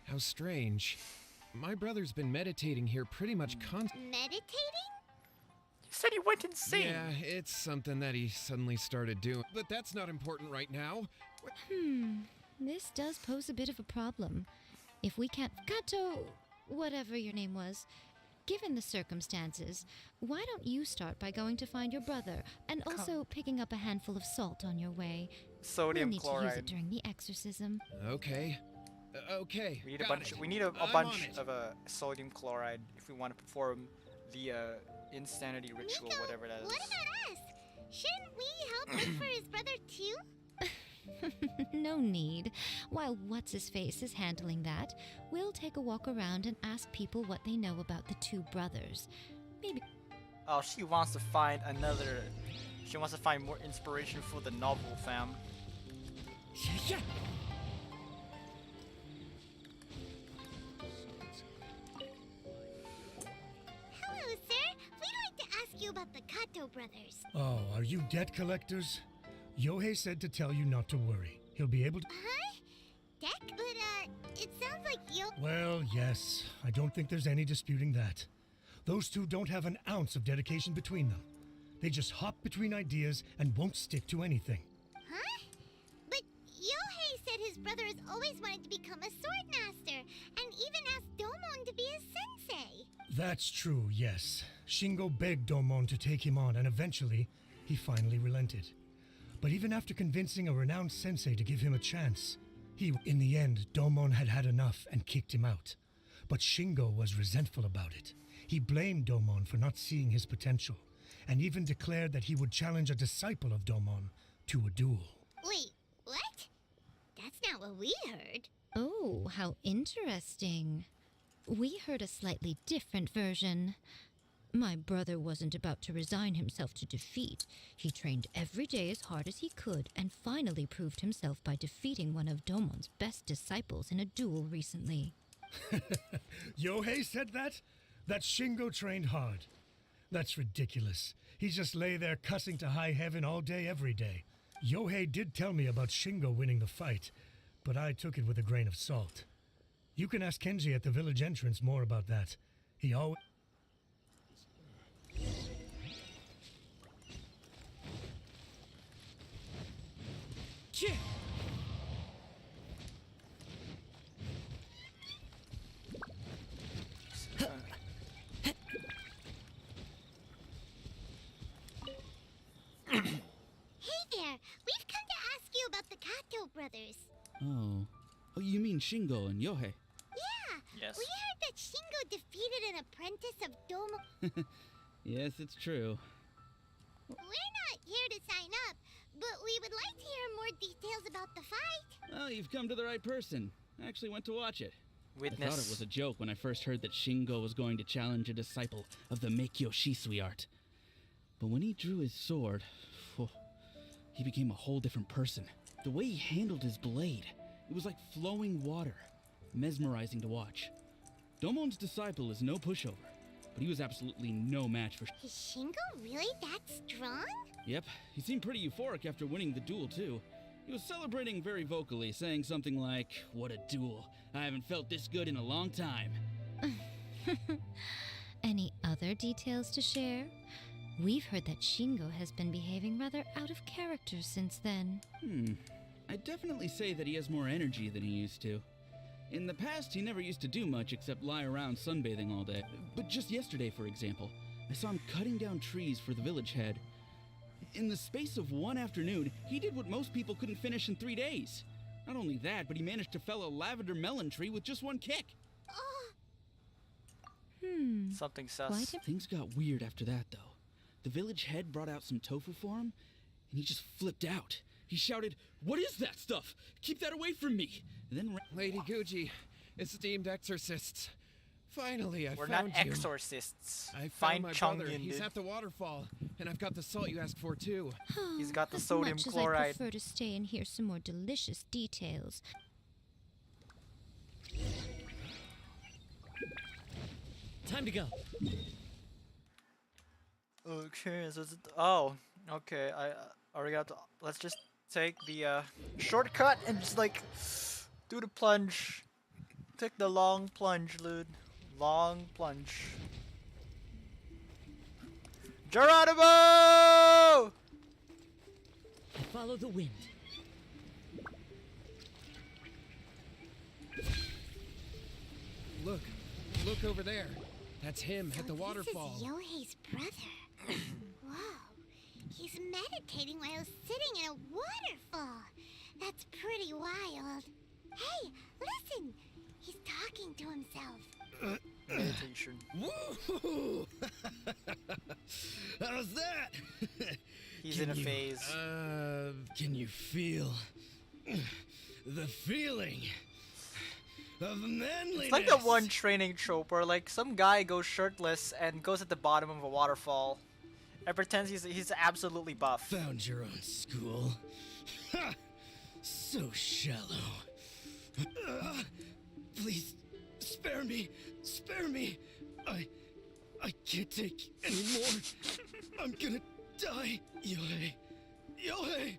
How strange. My brother's been meditating here pretty much Meditating? You said he went insane. Yeah, it's something that he suddenly started doing. But that's not important right now. This does pose a bit of a problem. If we can't... Kato, whatever your name was, given the circumstances, why don't you start by going to find your brother, and also picking up a handful of salt on your way? Sodium we'll need chloride. to use it during the exorcism. Okay. Okay. We need a bunch. We need a bunch of sodium chloride if we want to perform the insanity ritual, Miko, whatever that is. What about us? Shouldn't we help look for his brother too? No need. While What's-His-Face is handling that, we'll take a walk around and ask people what they know about the two brothers. Maybe... Oh, she wants to find another... She wants to find more inspiration for the novel, fam. Yeah. Hello, sir. We'd like to ask you about the Kato brothers. Oh, are you debt collectors? Yohei said to tell you not to worry. He'll be able to... Huh? Deck? But, it sounds like Well, yes. I don't think there's any disputing that. Those two don't have an ounce of dedication between them. They just hop between ideas and won't stick to anything. Huh? But Yohei said his brother has always wanted to become a sword master, and even asked Domon to be his sensei. That's true, yes. Shingo begged Domon to take him on, and eventually, he finally relented. But even after convincing a renowned sensei to give him a chance, in the end, Domon had had enough and kicked him out. But Shingo was resentful about it. He blamed Domon for not seeing his potential, and even declared that he would challenge a disciple of Domon to a duel. Wait, what? That's not what we heard. Oh, how interesting. We heard a slightly different version. My brother wasn't about to resign himself to defeat. He trained every day as hard as he could and finally proved himself by defeating one of Domon's best disciples in a duel recently. Yohei said that? That Shingo trained hard. That's ridiculous. He just lay there cussing to high heaven all day, every day. Yohei did tell me about Shingo winning the fight, but I took it with a grain of salt. You can ask Kenji at the village entrance more about that. He always... Yeah. Hey there, we've come to ask you about the Kato brothers. Oh, you mean Shingo and Yohei? Yeah. Yes. We heard that Shingo defeated an apprentice of Domo. Yes, it's true. We're not here to sign up, but we would like to hear more details about the fight. Well, you've come to the right person. I actually went to watch it. Witness. I thought it was a joke when I first heard that Shingo was going to challenge a disciple of the Meikyo Shisui art. But when he drew his sword, he became a whole different person. The way he handled his blade, it was like flowing water. Mesmerizing to watch. Domon's disciple is no pushover, but he was absolutely no match for... Is Shingo really that strong? Yep, he seemed pretty euphoric after winning the duel, too. He was celebrating very vocally, saying something like, "What a duel. I haven't felt this good in a long time." Any other details to share? We've heard that Shingo has been behaving rather out of character since then. I'd definitely say that he has more energy than he used to. In the past, he never used to do much except lie around sunbathing all day. But just yesterday, for example, I saw him cutting down trees for the village head. In the space of one afternoon, he did what most people couldn't finish in 3 days. Not only that, but he managed to fell a lavender melon tree with just one kick. Something sus. Things got weird after that, though. The village head brought out some tofu for him, and he just flipped out. He shouted, "What is that stuff? Keep that away from me!" And then Lady Guji, esteemed exorcists. Finally, I We're found not you. exorcists. I Find found my Chung brother. Yin, He's dude. at the waterfall, and I've got the salt you asked for too. He's got the as sodium much chloride. As I prefer to stay and hear some more delicious details. Time to go. Okay, so okay. I already got. Let's just take the shortcut and just like do the plunge. Take the long plunge, dude. Long plunge. Geronimo! Follow the wind. Look over there. That's him at the waterfall. This is Yohei's brother. Whoa. He's meditating while sitting in a waterfall. That's pretty wild. Hey, listen. He's talking to himself. Meditation. Woo! How's that? He's in a phase. Can you feel the feeling of manliness? It's like the one training trope where like some guy goes shirtless and goes at the bottom of a waterfall and pretends he's absolutely buff. Found your own school. Ha! So shallow. Please, spare me. Spare me. I can't take any more. I'm gonna die. Yohei. Yohei!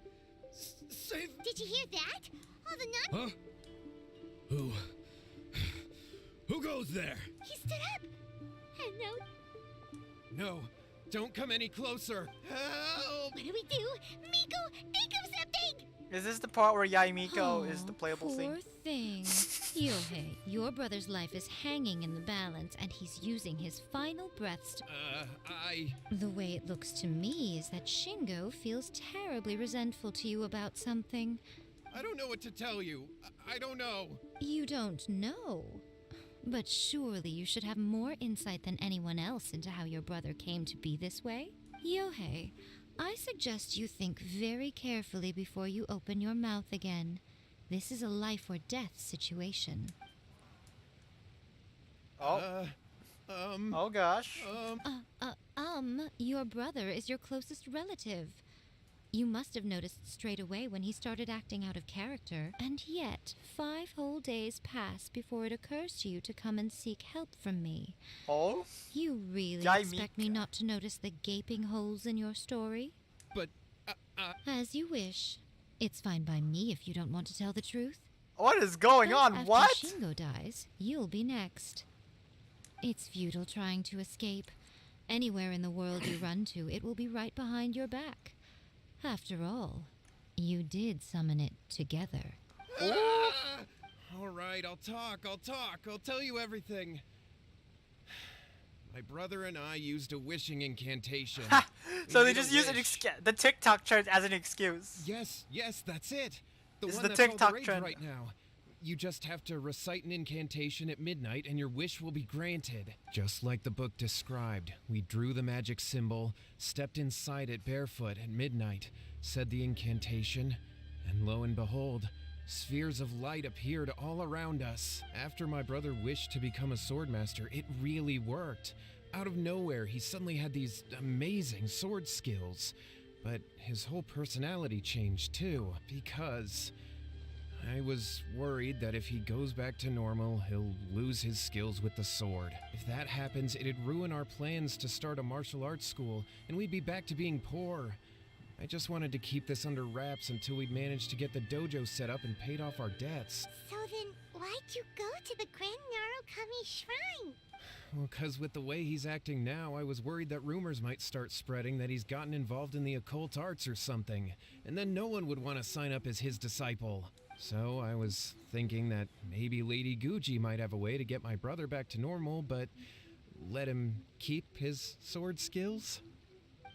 Save... Did you hear that? All the non- Huh? Who goes there? He stood up. And now, No, don't come any closer. Help! what do we do? Miko, think of something! Is this the part where YAE MIKO is the playable Poor thing? thing. Yohei, your brother's life is hanging in the balance, and he's using his final breaths to... The way it looks to me is that Shingo feels terribly resentful to you about something. I don't know what to tell you. I don't know. You don't know. But surely you should have more insight than anyone else into how your brother came to be this way. Yohei, I suggest you think very carefully before you open your mouth again. This is a life or death situation. Oh. Oh gosh. Your brother is your closest relative. You must have noticed straight away when he started acting out of character, and yet 5 whole days pass before it occurs to you to come and seek help from me. Oh? You really YAE expect me not to notice the gaping holes in your story? But, As you wish. It's fine by me if you don't want to tell the truth. What is going But on? after What? Shingo dies, you'll be next. It's futile trying to escape. Anywhere in the world you run to, it will be right behind your back. After all, you did summon it together. All right, I'll talk. I'll tell you everything. My brother and I used a wishing incantation. So they just use the TikTok trend as an excuse. Yes, that's it. The This is one the that's all TikTok rage trend. right now. You just have to recite an incantation at midnight and your wish will be granted. Just like the book described, we drew the magic symbol, stepped inside it barefoot at midnight, said the incantation, and lo and behold, spheres of light appeared all around us. After my brother wished to become a swordmaster, it really worked. Out of nowhere, he suddenly had these amazing sword skills. But his whole personality changed too, because I was worried that if he goes back to normal, he'll lose his skills with the sword. If that happens, it'd ruin our plans to start a martial arts school, and we'd be back to being poor. I just wanted to keep this under wraps until we'd managed to get the dojo set up and paid off our debts. So then, why'd you go to the Grand Narukami Shrine? Well, 'cause with the way he's acting now, I was worried that rumors might start spreading that he's gotten involved in the occult arts or something, and then no one would want to sign up as his disciple. So I was thinking that maybe Lady Guji might have a way to get my brother back to normal, but let him keep his sword skills?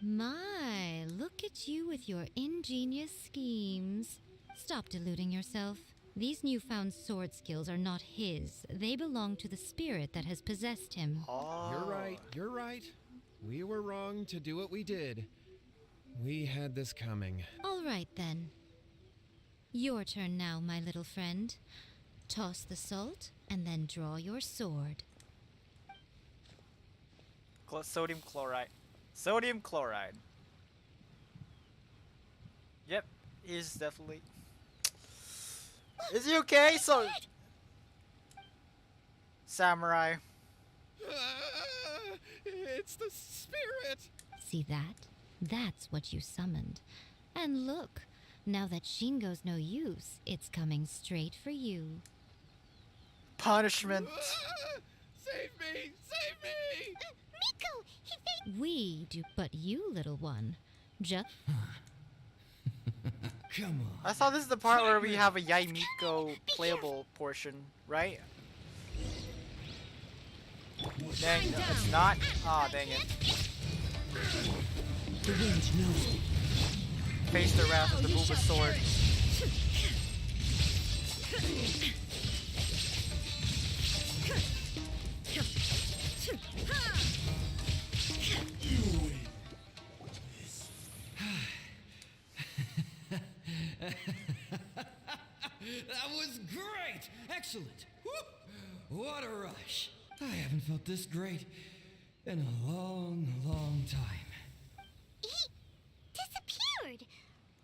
My, look at you with your ingenious schemes. Stop deluding yourself. These newfound sword skills are not his. They belong to the spirit that has possessed him. You're right. We were wrong to do what we did. We had this coming. All right, then. Your turn now, my little friend. Toss the salt, and then draw your sword. Sodium chloride. Sodium chloride. Yep, he's definitely... Is he okay? So... Samurai. It's the spirit! See that? That's what you summoned. And look, now that Shingo's no use, it's coming straight for you. Punishment. Save me! Save me! Miko! We do, but you, little one, just... Come on. I thought this is the part where we have a YAE MIKO playable portion, right? Dang, no, it's not? Aw, dang it. The wind knows me. Face the wrath of the Booba sword. That was great! Excellent! Woo! What a rush! I haven't felt this great in a long, long time. He disappeared,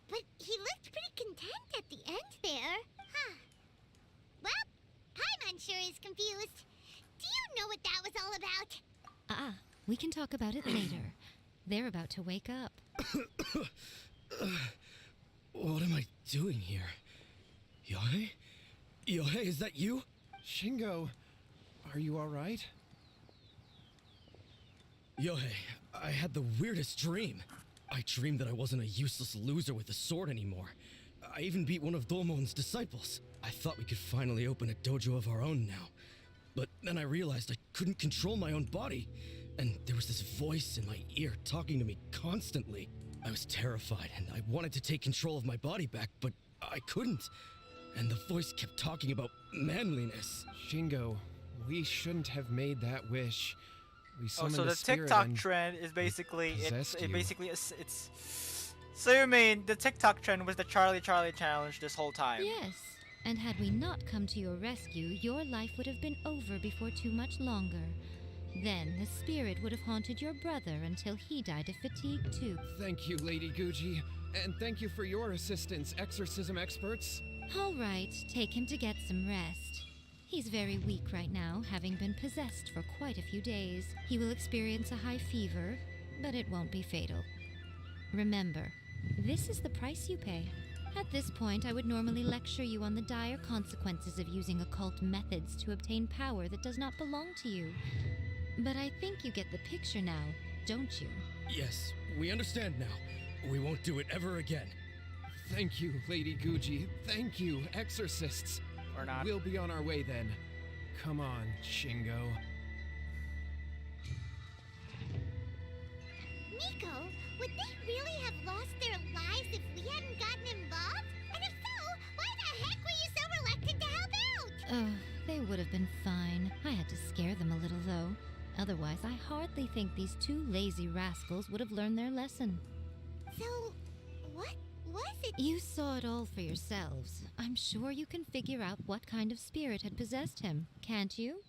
but he looked pretty content at the end there. Huh. Well, Paimon sure is confused. Do you know what that was all about? We can talk about it later. They're about to wake up. What am I doing here? YAE? YAE, is that you? Shingo, are you alright? YAE, I had the weirdest dream. I dreamed that I wasn't a useless loser with a sword anymore. I even beat one of Domon's disciples. I thought we could finally open a dojo of our own now. But then I realized I couldn't control my own body. And there was this voice in my ear talking to me constantly. I was terrified and I wanted to take control of my body back, but I couldn't. And the voice kept talking about manliness. Shingo, we shouldn't have made that wish. We summoned so the spirit TikTok and trend is basically you. it's so you mean the TikTok trend was the Charlie challenge this whole time? Yes, and had we not come to your rescue, your life would have been over before too much longer. Then the spirit would have haunted your brother until he died of fatigue too. Thank you, Lady Guji. And thank you for your assistance, exorcism experts. All right, take him to get some rest. He's very weak right now, having been possessed for quite a few days. He will experience a high fever, but it won't be fatal. Remember, this is the price you pay. At this point, I would normally lecture you on the dire consequences of using occult methods to obtain power that does not belong to you. But I think you get the picture now, don't you? Yes, we understand now. We won't do it ever again. Thank you, Lady Guji. Thank you, exorcists. Or not. We'll be on our way then. Come on, Shingo. Miko, would they really have lost their lives if we hadn't gotten involved? And if so, why the heck were you so reluctant to help out? Oh, they would have been fine. I had to scare them a little, though. Otherwise, I hardly think these two lazy rascals would have learned their lesson. So, what was it? You saw it all for yourselves. I'm sure you can figure out what kind of spirit had possessed him, can't you?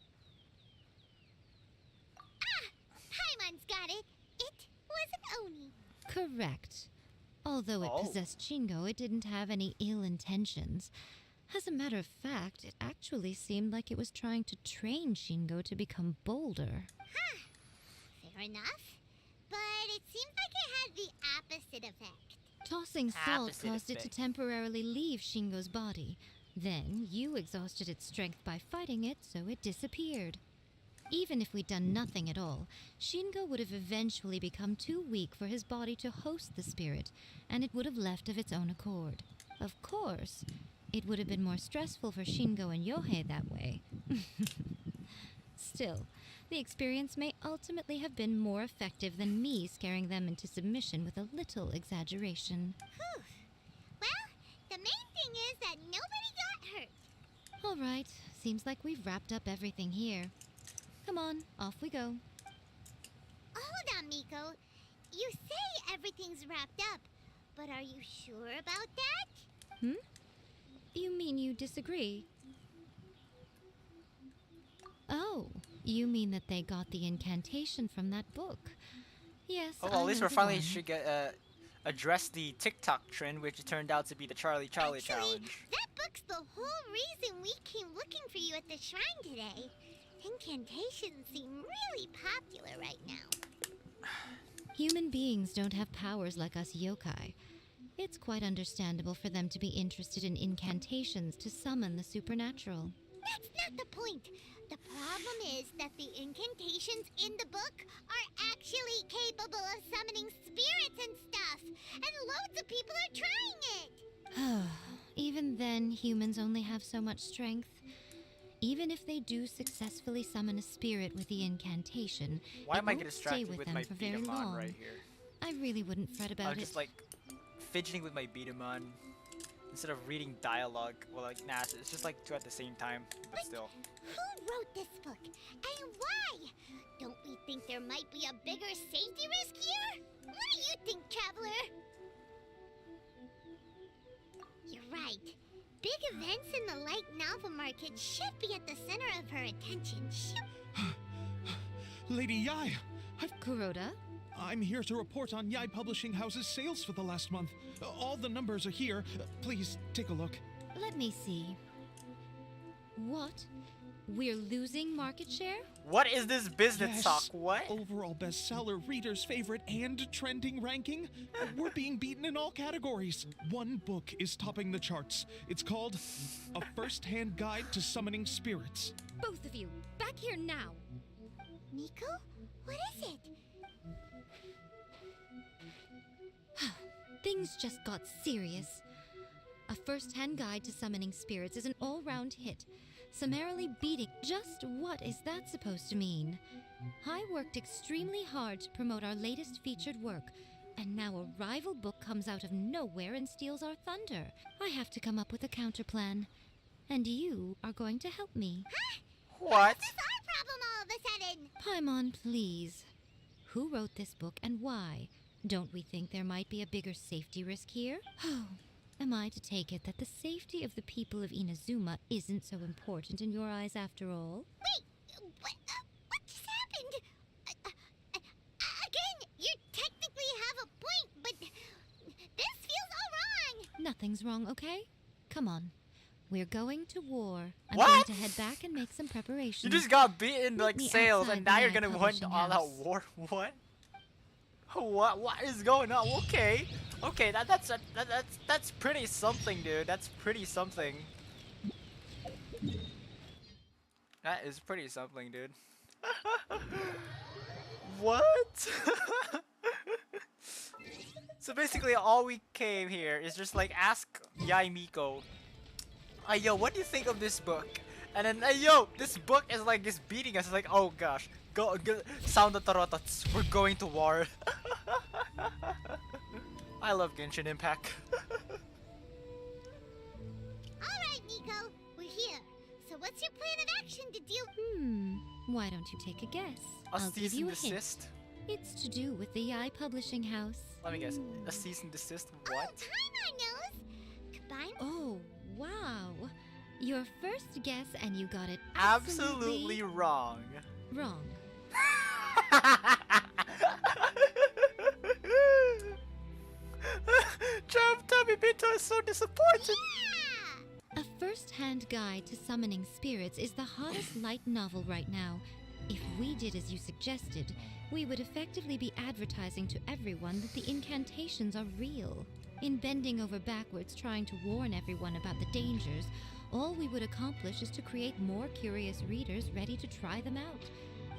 Paimon's got it. It was an Oni. Correct. Although it possessed Shingo, it didn't have any ill intentions. As a matter of fact, it actually seemed like it was trying to train Shingo to become bolder. Fair enough. But it seemed like it had the opposite effect. Tossing salt Opposite caused it to effect. temporarily leave Shingo's body. Then you exhausted its strength by fighting it, so it disappeared. Even if we'd done nothing at all, Shingo would have eventually become too weak for his body to host the spirit, and it would have left of its own accord. Of course, it would have been more stressful for Shingo and YOHEI that way. Still, the experience may ultimately have been more effective than me scaring them into submission with a little exaggeration. Whew. Well, the main thing is that nobody got hurt. All right, seems like we've wrapped up everything here. Come on, off we go. Hold on, Miko. You say everything's wrapped up, but are you sure about that? You mean you disagree? Oh, you mean that they got the incantation from that book? Yes, Oh, well, I at least know we're the finally one. should get address the TikTok trend, which turned out to be the Charlie Actually, challenge. that book's the whole reason we came looking for you at the shrine today. Incantations seem really popular right now. Human beings don't have powers like us yokai. It's quite understandable for them to be interested in incantations to summon the supernatural. That's not the point. The problem is that the incantations in the book are actually capable of summoning spirits and stuff, and loads of people are trying it. Even then, humans only have so much strength. Even if they do successfully summon a spirit with the incantation, Why it am I won't getting stay distracted with with them my for very beat 'em on long. right here? I really wouldn't fret about I'm just like fidgeting with my beat-em-on instead of reading dialogue. Well, like, nah, it's just like two at the same time, but still. Who wrote this book, and why? Don't we think there might be a bigger safety risk here? What do you think, Traveler? You're right. Big events in the light novel market should be at the center of her attention. Lady YAE, Kuroda? I'm here to report on YAE Publishing House's sales for the last month. All the numbers are here. Please take a look. Let me see. What? We're losing market share? What is this business Yes. talk? What? Overall bestseller, readers' favorite, and trending ranking. We're being beaten in all categories. One book is topping the charts. It's called A First-Hand Guide to Summoning Spirits. Both of you, back here now! Miko? What is it? Things just got serious. A first-hand guide to summoning spirits is an all-round hit, summarily beating. Just what is that supposed to mean? I worked extremely hard to promote our latest featured work, and now a rival book comes out of nowhere and steals our thunder. I have to come up with a counterplan, and you are going to help me. What? This is our problem all of a sudden. Paimon, please. Who wrote this book and why? Don't we think there might be a bigger safety risk here? Oh, am I to take it that the safety of the people of Inazuma isn't so important in your eyes after all? Wait, what just happened? Again, you technically have a point, but this feels all wrong. Nothing's wrong, okay? Come on. We're going to war. I'm What? going to head back and make some preparations. You just got beaten Meet like me sales, outside and the now you're YAE gonna win Publishing all out House. war. What? What is going on? Okay, okay, that's pretty something, dude. That's pretty something. That is pretty something, dude. What? So basically, all we came here is just like ask YAE MIKO, "Hey yo, what do you think of this book?" And then, "Hey yo, this book is like just beating us." Like, oh gosh, go sound the tarotats. We're going to war. I love Genshin Impact. Alright, Miko, we're here. So what's your plan of action to deal... Why don't you take a guess? A I'll give cease you and a hint. desist? It's to do with the YAE Publishing House. Let me guess. A cease and desist? What? Paimon knows. Combine... Oh, wow. Your first guess and you got it Absolutely wrong. wrong. Tummy Bito is so disappointed. A first-hand guide to summoning spirits is the hottest light novel right now. If we did as you suggested, we would effectively be advertising to everyone that the incantations are real. In bending over backwards trying to warn everyone about the dangers, all we would accomplish is to create more curious readers ready to try them out.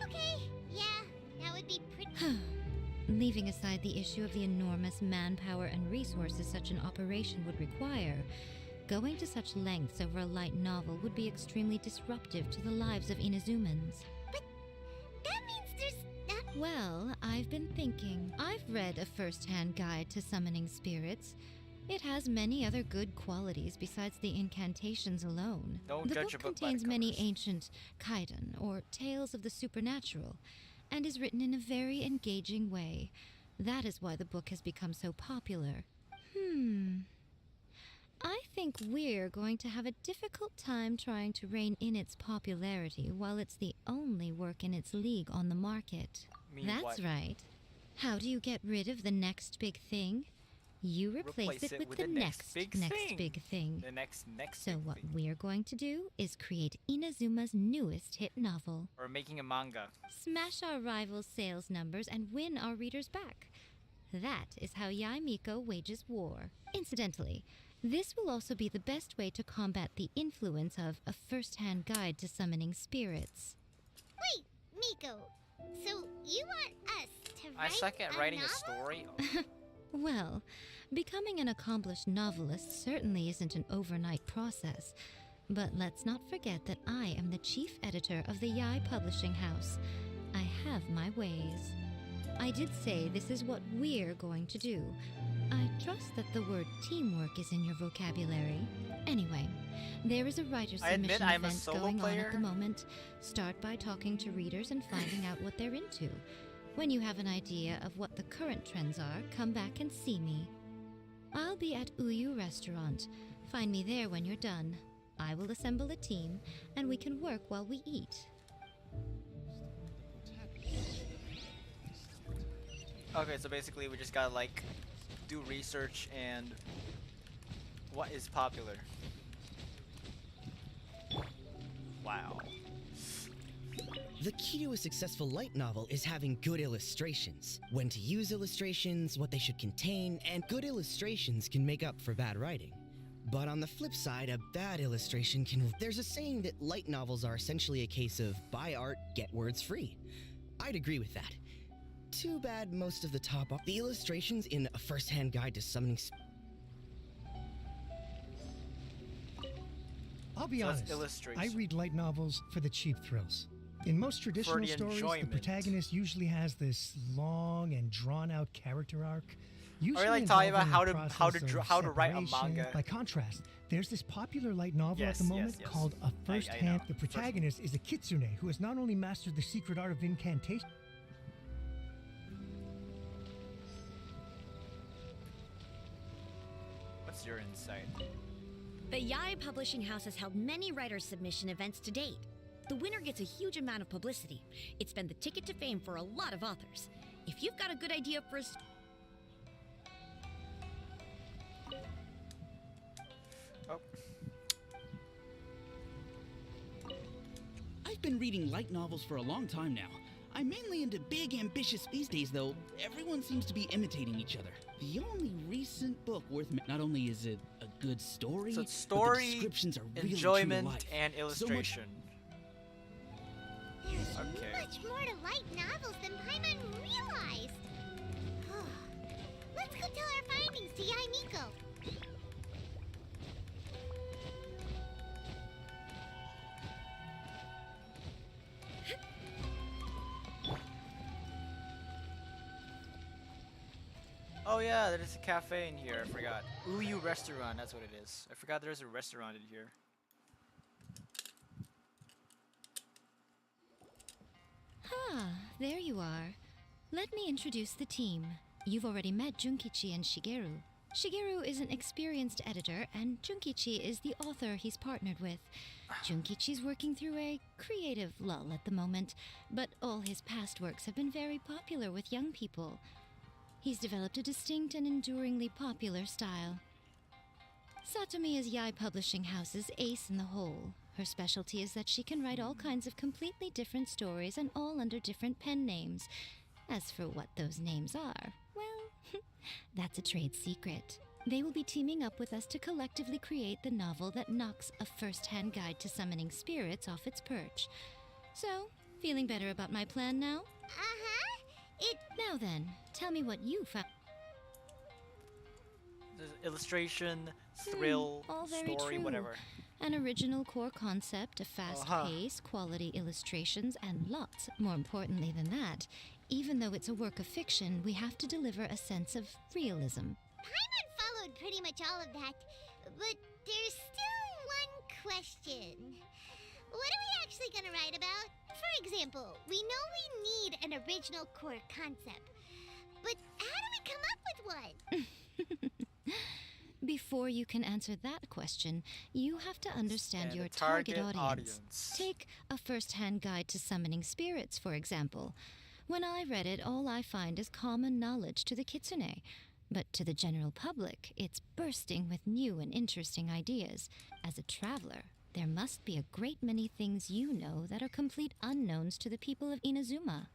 Okay, yeah, that would be pretty. Leaving aside the issue of the enormous manpower and resources such an operation would require, going to such lengths over a light novel would be extremely disruptive to the lives of Inazumans. But that means there's not. Well, I've been thinking. I've read a first-hand guide to summoning spirits. It has many other good qualities besides the incantations alone. Don't the judge book a book by the contains many covers. ancient kaiden, or tales of the supernatural, and is written in a very engaging way. That is why the book has become so popular. I think we're going to have a difficult time trying to rein in its popularity while it's the only work in its league on the market. Mean That's what? right. How do you get rid of the next big thing? You replace it with the next big thing. The next So big what thing. we're going to do is create Inazuma's newest hit novel. Or making a manga. Smash our rivals' sales numbers and win our readers back. That is how YAE MIKO wages war. Incidentally, this will also be the best way to combat the influence of a first-hand guide to summoning spirits. Wait, Miko. So you want us to I write suck at a writing a novel? story. Well, becoming an accomplished novelist certainly isn't an overnight process. But let's not forget that I am the chief editor of the YAE Publishing House. I have my ways. I did say this is what we're going to do. I trust that the word teamwork is in your vocabulary. Anyway, there is a writer I admit submission I'm a event solo going on player. at the moment. Start by talking to readers and finding out what they're into. When you have an idea of what the current trends are, come back and see me. I'll be at Uyu Restaurant. Find me there when you're done. I will assemble a team, and we can work while we eat. Okay, so basically we just gotta like do research and what is popular. Wow. The key to a successful light novel is having good illustrations. When to use illustrations, what they should contain, and good illustrations can make up for bad writing. But on the flip side, a bad illustration can... There's a saying that light novels are essentially a case of buy art, get words free. I'd agree with that. Too bad most of the the illustrations in A First-Hand Guide to Summoning... I'll be So that's honest, I illustration. read light novels for the cheap thrills. In most traditional the stories, enjoyment. the protagonist usually has this long and drawn-out character arc. Usually like talking about involving how a to process of how to write a separation. manga. By contrast, there's this popular light novel at the Yes, moment yes. called A First I Hand. know. The protagonist is a kitsune who has not only mastered the secret art of incantation. What's your insight? The YAE Publishing House has held many writers' submission events to date. The winner gets a huge amount of publicity. It's been the ticket to fame for a lot of authors. If you've got a good idea for a Oh. I've been reading light novels for a long time now. I'm mainly into big, ambitious. These days, though, everyone seems to be imitating each other. The only recent book worth not only is it a good story, So but it's story, the descriptions are really enjoyment, true to life. and So much illustration. There's Okay. much more to light novels than Paimon realized. Let's go tell our findings to YAE MIKO. Oh yeah, there's a cafe in here. I forgot. Uyu Restaurant. That's what it is. I forgot there's a restaurant in here. Ah, there you are. Let me introduce the team. You've already met Junkichi and Shigeru. Shigeru is an experienced editor, and Junkichi is the author he's partnered with. Junkichi's working through a creative lull at the moment, but all his past works have been very popular with young people. He's developed a distinct and enduringly popular style. Satomi is YAE Publishing House's ace in the hole. Her specialty is that she can write all kinds of completely different stories and all under different pen names. As for what those names are, well, that's a trade secret. They will be teaming up with us to collectively create the novel that knocks a first-hand guide to summoning spirits off its perch. So, feeling better about my plan now? Now then, tell me what you found. There's illustration, thrill, all very story, true. whatever. An original core concept, a fast pace, quality illustrations, and lots, more importantly than that, even though it's a work of fiction, we have to deliver a sense of realism. Paimon followed pretty much all of that, but there's still one question. What are we actually gonna write about? For example, we know we need an original core concept, but how do we come up with one? Before you can answer that question, you have to understand And your the target audience. Take a first-hand guide to summoning spirits, for example. When I read it, all I find is common knowledge to the kitsune. But to the general public, it's bursting with new and interesting ideas. As a traveler, there must be a great many things you know that are complete unknowns to the people of Inazuma.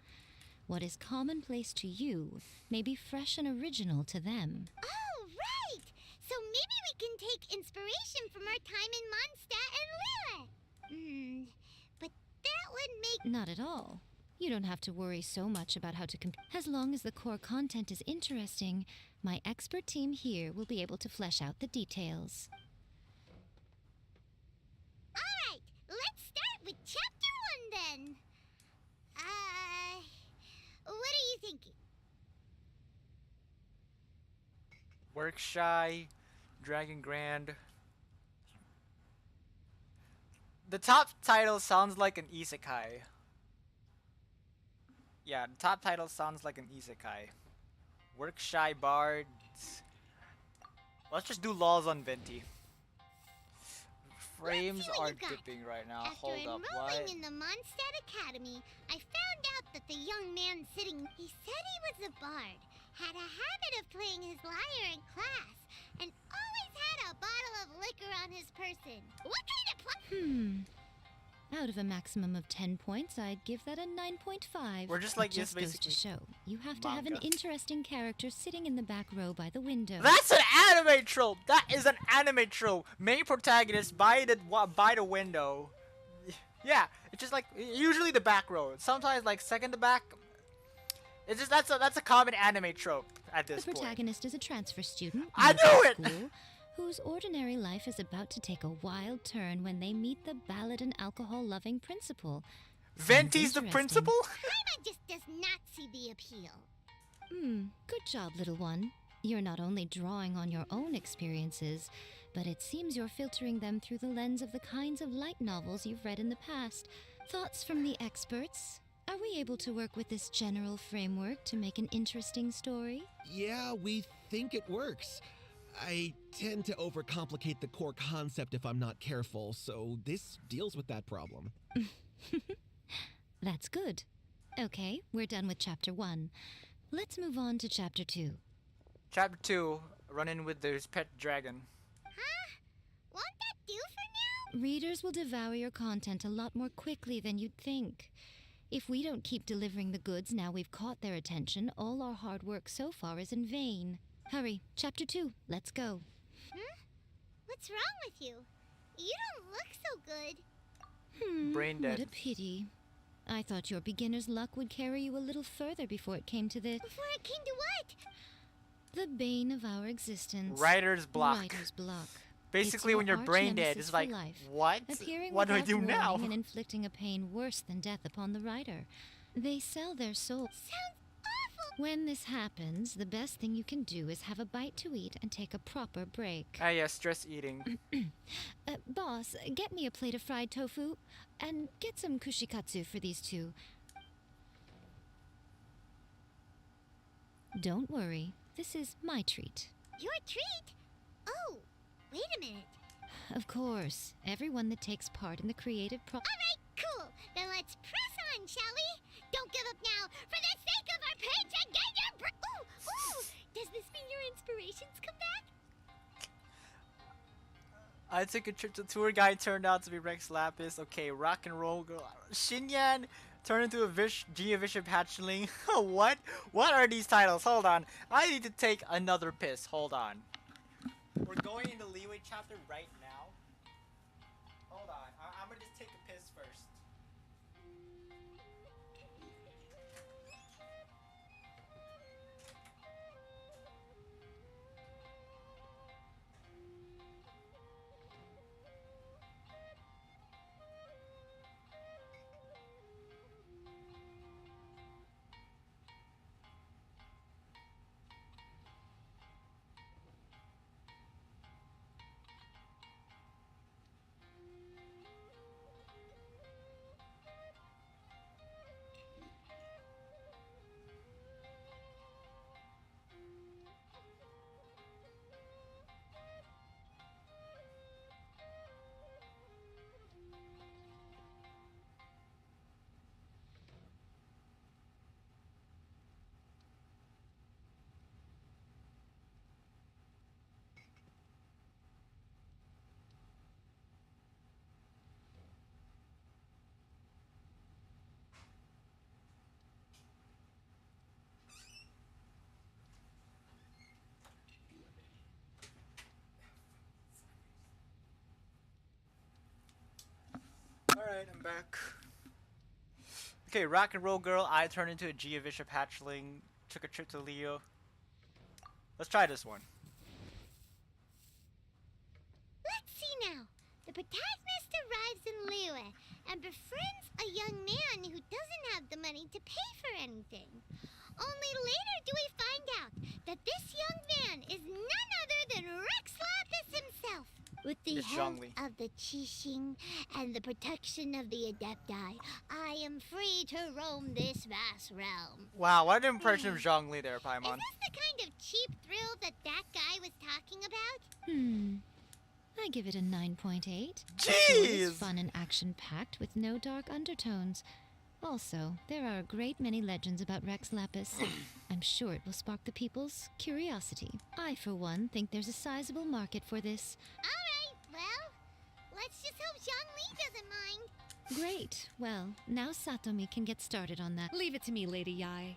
What is commonplace to you may be fresh and original to them. Oh, right! So maybe we can take inspiration from our time in Mondstadt and Lilith. But that would make... Not at all. You don't have to worry so much about how to as long as the core content is interesting, my expert team here will be able to flesh out the details. Alright, let's start with chapter 1 then. What are you thinking? Work Shy, Dragon Grand. The top title sounds like an isekai. Yeah, the top title sounds like an isekai. Work Shy Bards. Let's just do laws on Venti. Frames are dipping right now. Hold up, what? After enrolling in the Mondstadt Academy, I found out that the young man sitting... He said he was a bard, had a habit of playing his lyre in class, and always had a bottle of liquor on his person. What kind of Out of a maximum of 10 points, I'd give that a 9.5. We're just like it just goes to show. You have to have an interesting character sitting in the back row by the window. That's an anime trope! That is an anime trope! Main protagonist by the window. Yeah, it's just like, usually the back row. Sometimes like second to back. It's just, that's a common anime trope at this point. The protagonist is a transfer student. I knew it! School, whose ordinary life is about to take a wild turn when they meet the ballad and alcohol-loving principal. Venti's the principal? Paimon just does not see the appeal. Good job, little one. You're not only drawing on your own experiences, but it seems you're filtering them through the lens of the kinds of light novels you've read in the past. Thoughts from the experts? Are we able to work with this general framework to make an interesting story? Yeah, we think it works. I tend to overcomplicate the core concept if I'm not careful, so this deals with that problem. That's good. Okay, we're done with Chapter 1. Let's move on to Chapter 2. Chapter 2, run in with his pet dragon. Won't that do for now? Readers will devour your content a lot more quickly than you'd think. If we don't keep delivering the goods now we've caught their attention, all our hard work so far is in vain. Hurry, Chapter 2, let's go. What's wrong with you? You don't look so good. Brain dead. What a pity. I thought your beginner's luck would carry you a little further before it came to this. Before it came to what? The bane of our existence. Writer's block. Writer's block. Basically, It's when your you're brain arch dead, nemesis it's like, for life. what? Appearing What do I without do now? warning and inflicting a pain worse than death upon the writer. They sell their soul. Sounds awful. When this happens, the best thing you can do is have a bite to eat and take a proper break. Ah, yeah, stress eating. Boss, get me a plate of fried tofu, and get some kushikatsu for these two. Don't worry, this is my treat. Your treat? Oh, wait a minute. Of course, everyone that takes part in the creative Alright, cool. Then let's press on, shall we? Don't give up now. For the sake of our paycheck, get your ooh! Does this mean your inspirations come back? I took a trip to tour guide, turned out to be Rex Lapis. Okay, rock and roll girl. Shinyan turned into a Gia Bishop hatchling. What? What are these titles? Hold on. I need to take another piss. Hold on. We're going into Leeway chapter right now. Hold on, I'm gonna just take a piss first. Alright, I'm back. Okay, Rock and Roll Girl, I turned into a Geovisha hatchling, took a trip to Leo. Let's try this one. Let's see now. The protagonist arrives in Liyue and befriends a young man who doesn't have the money to pay for anything. Only later do we find out that this young man is none other than Rex Lapis himself. With the It's help Zhongli. of the Qixing and the protection of the Adepti, I am free to roam this vast realm. Wow, what an impression of Zhongli there, Paimon. Is this the kind of cheap thrill that guy was talking about? I give it a 9.8. It Jeez! is fun and action-packed with no dark undertones. Also, there are a great many legends about Rex Lapis. I'm sure it will spark the people's curiosity. I, for one, think there's a sizable market for this. Alright, well, let's just hope Zhongli doesn't mind. Great. Well, now Satomi can get started on that. Leave it to me, Lady YAE.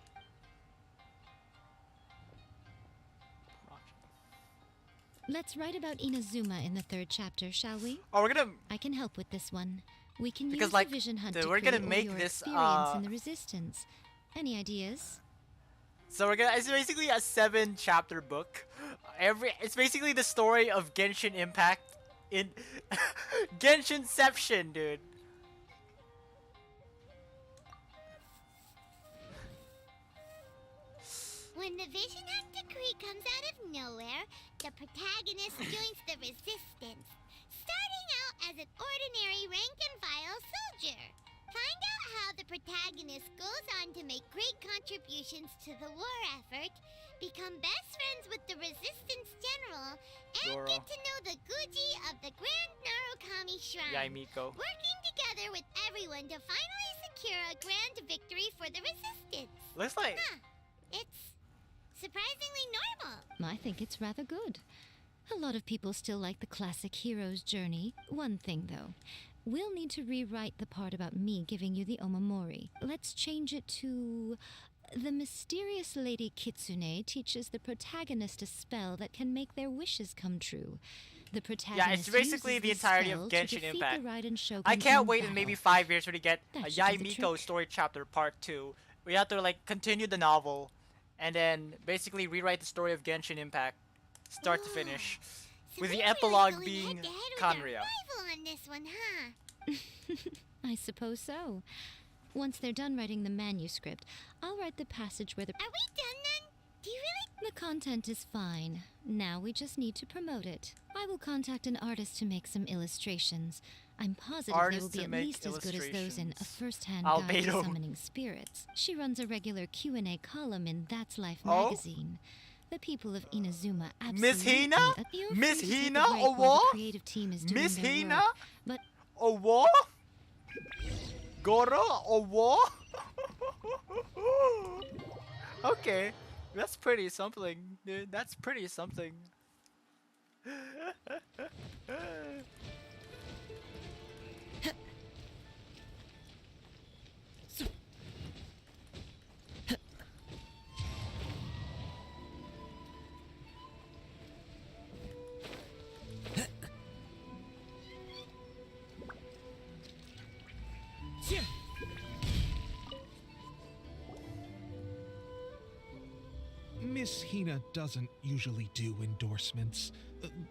Let's write about Inazuma in the 3rd chapter, shall we? Oh, we're gonna... I can help with this one. We can Because, use like, the vision hunt we're gonna decree or make your this, experience in the resistance. Any ideas? So it's basically a 7-chapter book. It's basically the story of Genshin Impact in Genshinception, dude. When the Vision Hunt decree comes out of nowhere, the protagonist joins the resistance, starting out as an ordinary rank-and-file soldier. Find out how the protagonist goes on to make great contributions to the war effort, become best friends with the resistance general, and Doro. get to know the Guji of the Grand Narukami Shrine. YAE MIKO. Working together with everyone to finally secure a grand victory for the resistance. Looks like... Huh. It's surprisingly normal. I think it's rather good. A lot of people still like the classic hero's journey. One thing, though. We'll need to rewrite the part about me giving you the Omamori. Let's change it to... The mysterious Lady Kitsune teaches the protagonist a spell that can make their wishes come true. The protagonist Yeah, it's basically uses the this entirety of spell to Genshin defeat Impact. the Raiden Shogun I can't in wait in battle. maybe 5 years when we get a That should YAE do the MIKO trick. story chapter part 2. We have to like continue the novel and then basically rewrite the story of Genshin Impact, start to finish, with the epilogue being Kanria. Rival on this one, huh? I suppose so. Once they're done writing the manuscript, I'll write the passage where the... Are we done then? Do you really? The content is fine. Now we just need to promote it. I will contact an artist to make some illustrations. I'm positive they will Artists be to at make least as good as those in A First-Hand Illustrations. Guide to Albedo. Summoning Spirits. She runs a regular Q&A column in That's Life Oh? magazine. The people of Inazuma absolutely... Miss Hina? You're Miss free to take a Hina? break Or while what? the creative team is doing Miss their Hina? work, but Or what? Goro? Or what? Okay, that's pretty something, dude. That's pretty something. Miss Hina doesn't usually do endorsements,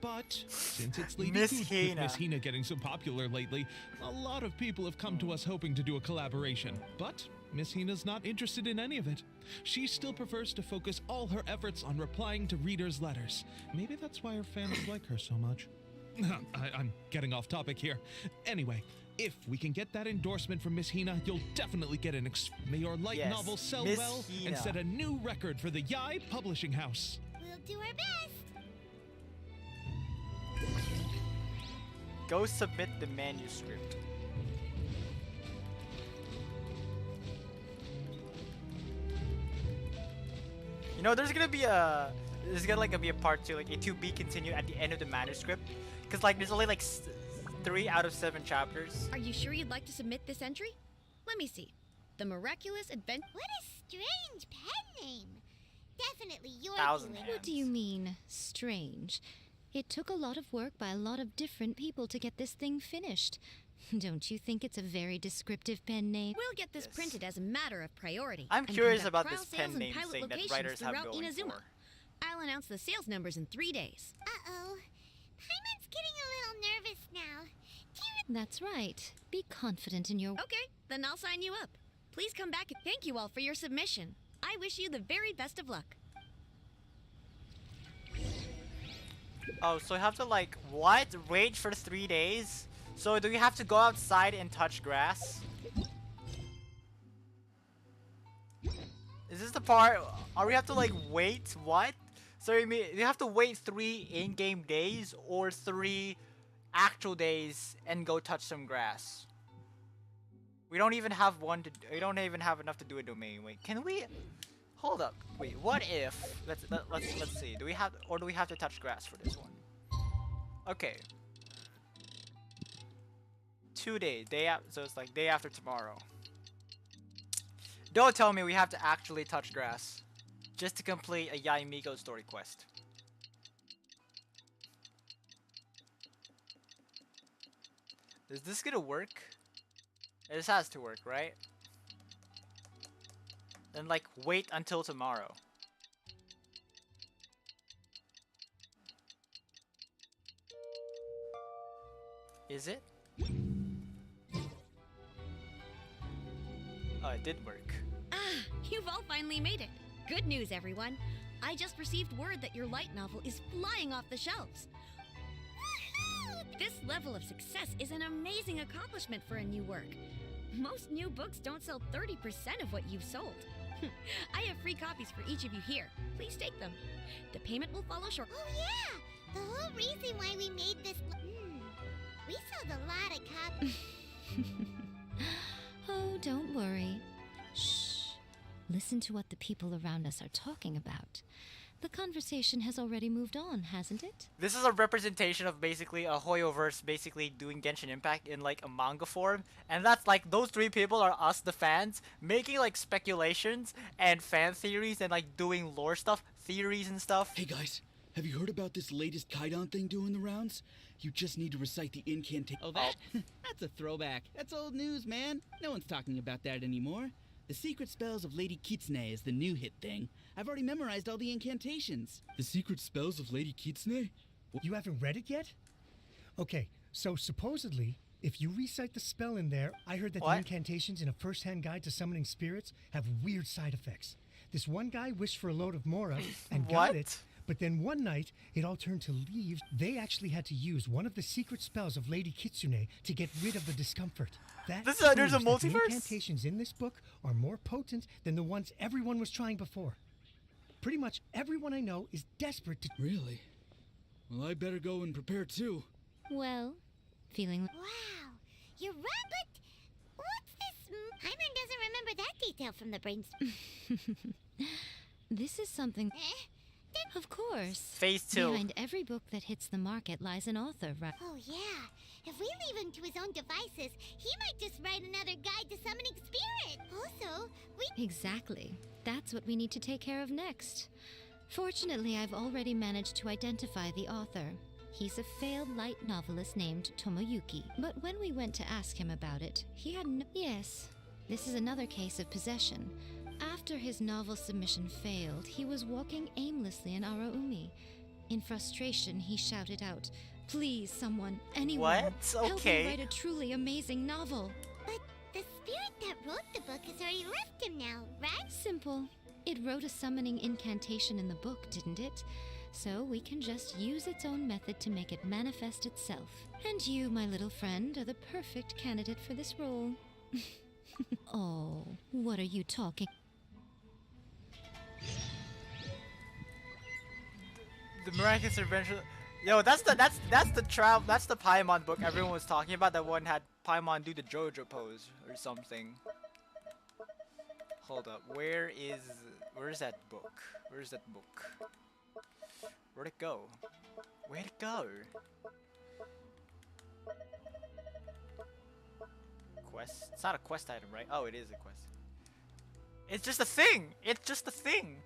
but since it's Lady Miss Coot, with Hina. Miss Hina getting so popular lately, a lot of people have come to us hoping to do a collaboration. But Miss Hina's not interested in any of it. She still prefers to focus all her efforts on replying to readers' letters. Maybe that's why her fans like her so much. I'm getting off topic here. Anyway, if we can get that endorsement from Miss Hina, you'll definitely get an may your light Yes, novel sell Miss well Hina. and set a new record for the YAE publishing house. We'll do our best. Go submit the manuscript. You know, there's gonna be a part 2, like a to be continued at the end of the manuscript, because like there's only like 3 out of 7 chapters. Are you sure you'd like to submit this entry? Let me see. The Miraculous Adventure. What a strange pen name. Definitely your Thousand doing. What do you mean, strange? It took a lot of work by a lot of different people to get this thing finished. Don't you think it's a very descriptive pen name? We'll get this printed as a matter of priority. I'm and curious conduct about trial this pen sales and name pilot thing that locations writers have throughout going Inazuma. for. I'll announce the sales numbers in 3 days. Uh-oh. Paimon's getting a little nervous now. That's right. Be confident in your... Okay, then I'll sign you up. Please come back and thank you all for your submission. I wish you the very best of luck. Oh, so you have to like, what? Wait for 3 days? So do you have to go outside and touch grass? Is this the part, or we have to like wait, what? So you mean, you have to wait 3 in-game days or 3 actual days and go touch some grass? We don't even have we don't even have enough to do a domain. Wait, can we? Hold up. Wait, what if? Let's see. Do we have to touch grass for this one? Okay. 2 days. So it's like day after tomorrow. Don't tell me we have to actually touch grass just to complete a YAE MIKO story quest. Is this gonna work? This has to work, right? Then like wait until tomorrow. Is it? Oh, it did work. Ah, you've all finally made it. Good news, everyone. I just received word that your light novel is flying off the shelves. This level of success is an amazing accomplishment for a new work. Most new books don't sell 30% of what you've sold. I have free copies for each of you here. Please take them. The payment will follow shortly. Oh yeah! The whole reason why we made this... We sold a lot of copies. Oh, don't worry. Shh. Listen to what the people around us are talking about. The conversation has already moved on, hasn't it? This is a representation of basically a Hoyoverse basically doing Genshin Impact in like a manga form. And that's like, those 3 people are us, the fans, making like speculations and fan theories and like doing lore stuff, theories and stuff. Hey guys, have you heard about this latest Kaidan thing doing the rounds? You just need to recite the incantation. Oh, that? That's a throwback. That's old news, man. No one's talking about that anymore. The secret spells of Lady Kitsune is the new hit thing. I've already memorized all the incantations. The secret spells of Lady Kitsune? You haven't read it yet? Okay, so supposedly, if you recite the spell in there, I heard that the incantations in a first-hand guide to summoning spirits have weird side effects. This one guy wished for a load of Mora and got it, but then one night, it all turned to leaves. They actually had to use one of the secret spells of Lady Kitsune to get rid of the discomfort. There's a multiverse? The incantations in this book are more potent than the ones everyone was trying before. Pretty much everyone I know is desperate to... Really? Well, I better go and prepare too. Well, feeling... Wow, you're right, but what's this? Paimon doesn't remember that detail from the brains. This is something... Of course. Phase 2. Behind every book that hits the market lies an author, right? Oh yeah, if we leave him to his own devices, he might just write another guide to summoning spirit. Also, we... Exactly. That's what we need to take care of next. Fortunately, I've already managed to identify the author. He's a failed light novelist named Tomoyuki. But when we went to ask him about it, he had no— Yes, this is another case of possession. After his novel submission failed, he was walking aimlessly in Araumi. In frustration, he shouted out, "Please, someone, anyone, What? help Okay. me write a truly amazing novel." But the spirit that wrote the book has already left him now, right? Simple. It wrote a summoning incantation in the book, didn't it? So we can just use its own method to make it manifest itself. And you, my little friend, are the perfect candidate for this role. Oh, what are you talking? The miraculous adventure. Yo, that's the Paimon book everyone was talking about. That one had Paimon do the JoJo pose or something. Hold up, where's that book? Where's that book? Where'd it go? Where'd it go? Quest? It's not a quest item, right? Oh, it is a quest. It's just a thing! It's just a thing!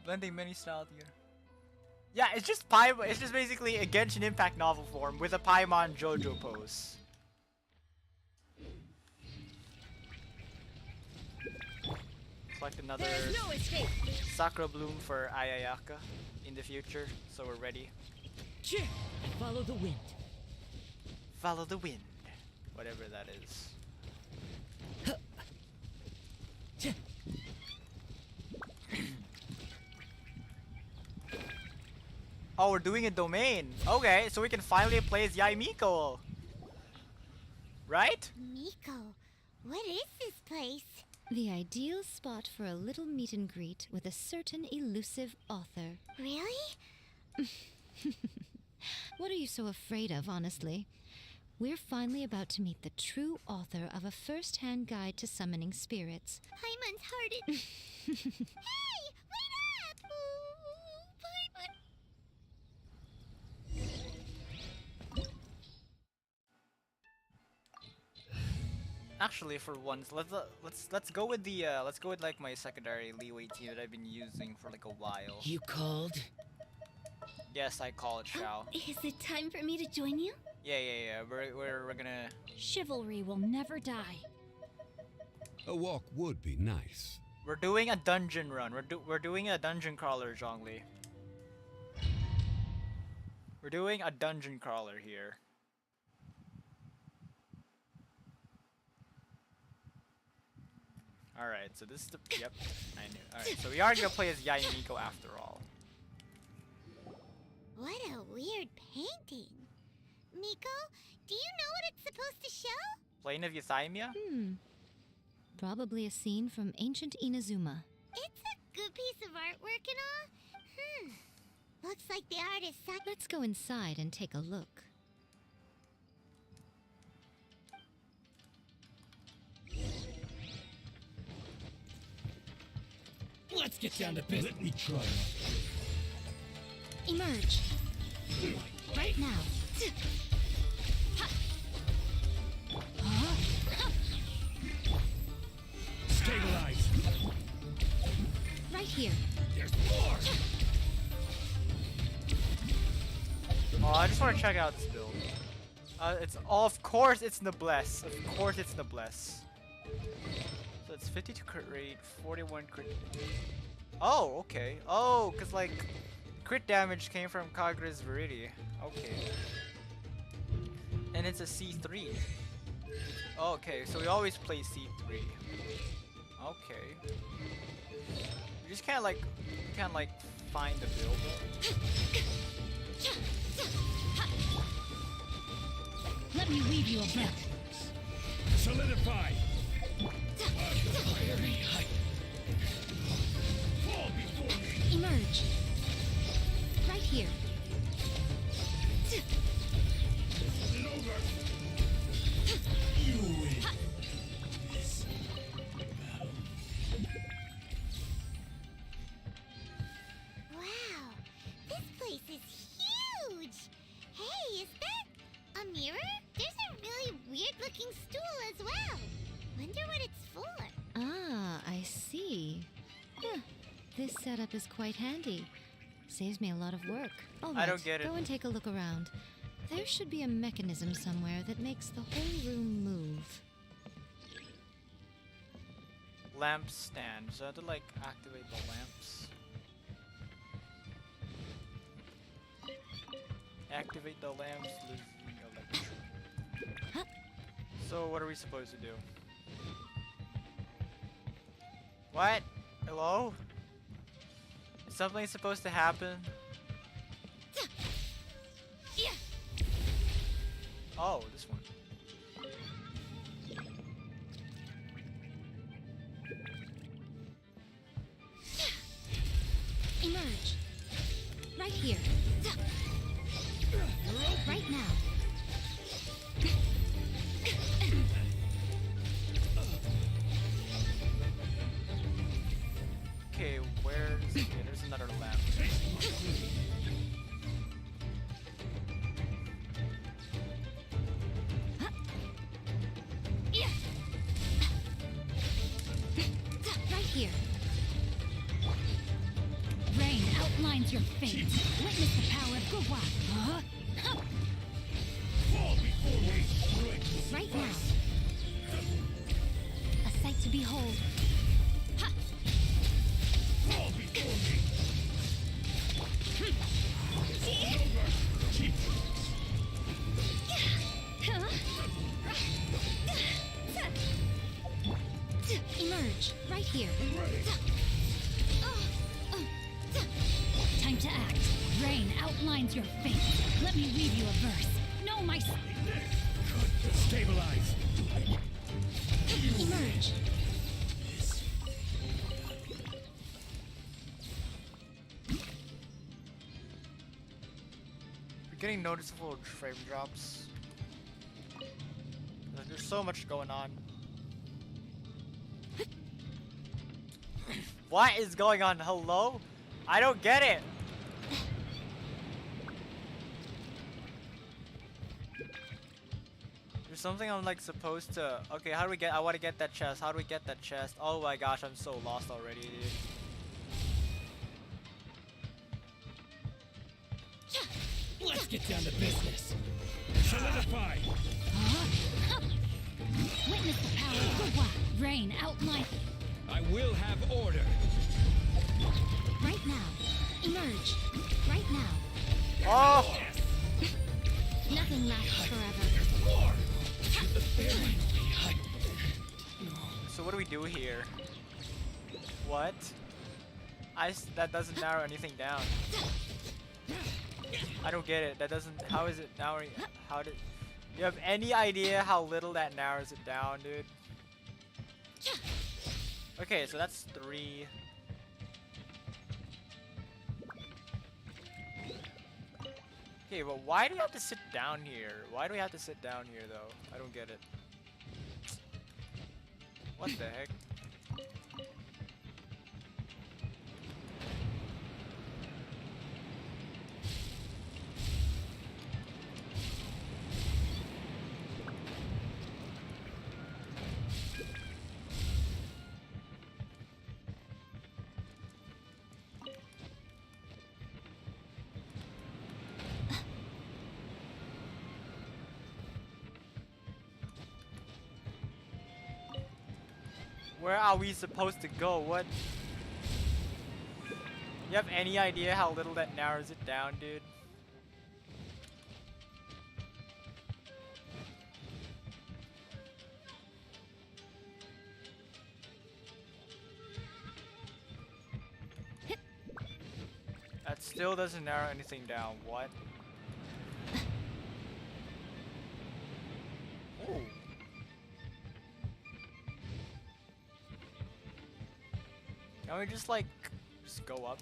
Blending many styles together. Yeah, it's just Paimon. It's just basically a Genshin Impact novel form with a Paimon JoJo pose. Select another Sakura Bloom for Ayayaka in the future, so we're ready. Follow the wind. Follow the wind. Whatever that is. Oh, we're doing a domain. Okay, so we can finally play as YAE MIKO. Right? Miko, what is this place? The ideal spot for a little meet and greet with a certain elusive author. Really? What are you so afraid of, honestly? We're finally about to meet the true author of a first-hand guide to summoning spirits. Paimon's hearted. Hey, wait up! Paimon. Actually, for once, let's go with the like my secondary leeway team that I've been using for like a while. You called? Yes, I called Shao. Is it time for me to join you? Yeah. We're gonna. Chivalry will never die. A walk would be nice. We're doing a dungeon run. We're doing a dungeon crawler, Zhongli. We're doing a dungeon crawler here. Alright, so this is the. Yep, I knew. Alright, so we are gonna play as YAE MIKO after all. What a weird painting. Miko, do you know what it's supposed to show? Plane of Euthymia? Probably a scene from ancient Inazuma. It's a good piece of artwork and all. Looks like the artist sucked. Let's go inside and take a look. Let's get down to business. Let me try. Emerge. Right now. Stabilize. Right here. There's more. Oh, I just want to check out this build. Of course it's Noblesse. Of course it's Noblesse. So it's 52 crit rate, 41 crit. Oh, okay. Oh, cause like crit damage came from Kagura's Viridi. Okay. And it's a C3. Okay, so we always play C3. Okay. We just can't like find the build. Let me weave you a web. Solidify. Fall before me. Emerge. Right here. Is it over? You win. This battle. Wow, this place is huge. Hey, is that a mirror? There's a really weird-looking stool as well. Wonder what it's for. Ah, I see. Huh. This setup is quite handy. Saves me a lot of work. All I right, don't get it. go and take a look around. There should be a mechanism somewhere that makes the whole room move. Lamp stand. So I have to like activate the lamps. Activate the lamps, losing electricity. So what are we supposed to do? What? Hello? Is something supposed to happen? Oh, this one. Emerge. Right here. Right now. Okay, where's... Okay, there's another lamp. Right here. Rain outlines your fate. Witness the power of Gurwa. Right now. A sight to behold. Emerge. Right here. Time to act. Rain outlines your fate. Let me read you a verse. No, my... Stabilize. Emerge. We're getting noticeable frame drops. There's so much going on. What is going on? Hello? I don't get it. There's something I'm like supposed to... Okay, how do we get... I want to get that chest. How do we get that chest? Oh my gosh, I'm so lost already, dude. Let's get down to business. Solidify. Witness the power of Gurwa. Rain outline. I will have order. Right now. Emerge. Right now. Oh! Nothing lasts forever. So what do we do here? What? That doesn't narrow anything down. I don't get it. That doesn't... How is it narrowing... How did... You have any idea how little that narrows it down, dude? Okay, so that's 3. Okay, but why do you have to sit down here? Why do we have to sit down here, though? I don't get it. What the heck? Where are we supposed to go? What? You have any idea how little that narrows it down, dude? That still doesn't narrow anything down. What? Ooh. Can we just like go up?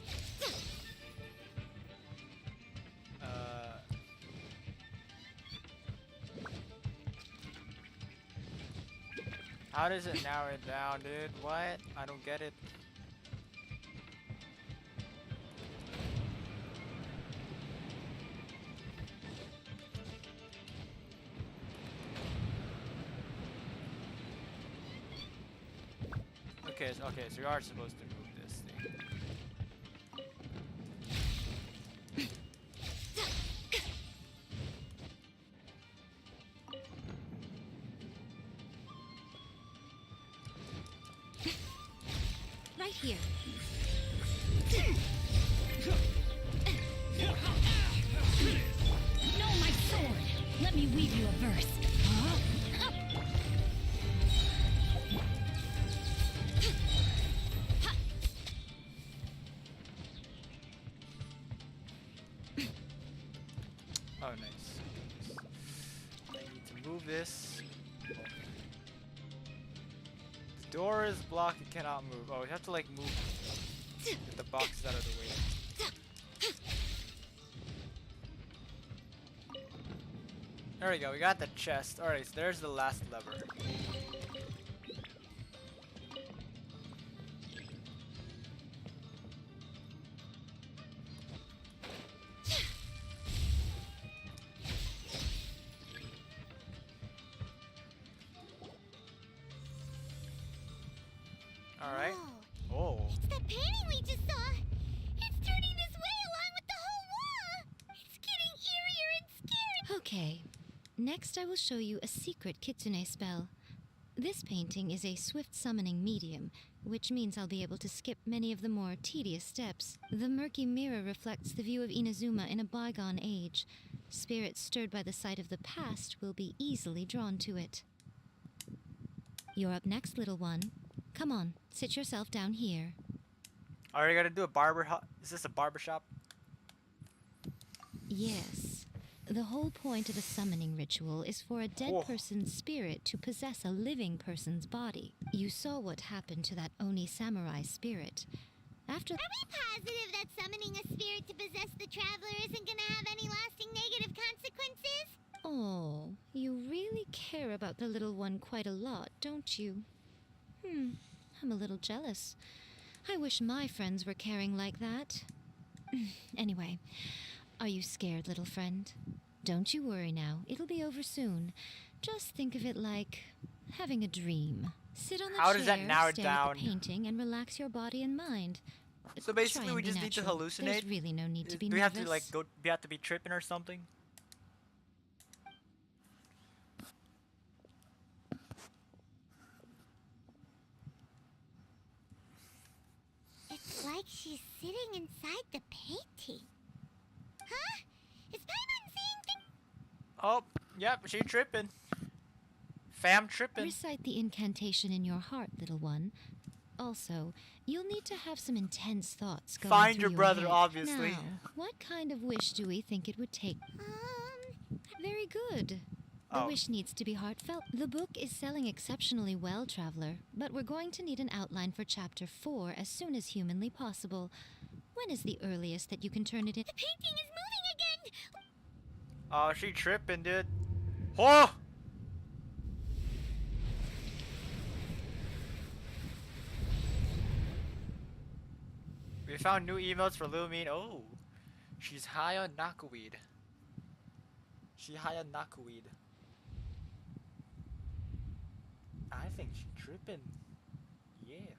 How does it narrow it down, dude? What? I don't get it. Okay, so we are supposed to move this thing. Right here. No, my sword! Let me weave you a verse. Huh? Oh, nice. I need to move this. The door is blocked, it cannot move. Oh, we have to like move. Get the boxes out of the way. There we go, we got the chest. Alright, so there's the last lever. Alright. Oh. It's that painting we just saw. It's turning this way along with the whole wall. It's getting eerier and scarier. Okay. Next, I will show you a secret kitsune spell. This painting is a swift summoning medium, which means I'll be able to skip many of the more tedious steps. The murky mirror reflects the view of Inazuma in a bygone age. Spirits stirred by the sight of the past will be easily drawn to it. You're up next, little one. Come on, sit yourself down here. Alright, gotta do a barber. Is this a barber shop? Yes. The whole point of a summoning ritual is for a dead person's spirit to possess a living person's body. You saw what happened to that Oni samurai spirit. After— Are we positive that summoning a spirit to possess the traveler isn't gonna have any lasting negative consequences? Oh, you really care about the little one quite a lot, don't you? I'm a little jealous. I wish my friends were caring like that. Anyway, are you scared, little friend? Don't you worry now. It'll be over soon. Just think of it like having a dream. Sit on the How does chair, that narrow it stare at down? the painting, and relax your body and mind. So Try basically, and we be just need to natural. hallucinate. There's really no need to be Do we have to nervous. like go? We have to be tripping or something? It's like she's sitting inside the painting. Huh? Is Paimon seeing things? Oh, yep, she tripping. Fam tripping. Recite the incantation in your heart, little one. Also, you'll need to have some intense thoughts going Find through your brother, head. obviously. Now, what kind of wish do we think it would take? Very good. The wish needs to be heartfelt. The book is selling exceptionally well, Traveler, but we're going to need an outline for Chapter 4 as soon as humanly possible. When is the earliest that you can turn it in? The painting is moving again! Oh, she tripping, dude. Oh! We found new emotes for Lumine. Oh, she's high on knockaweed. She high on knockaweed. I think she tripping. Yeah.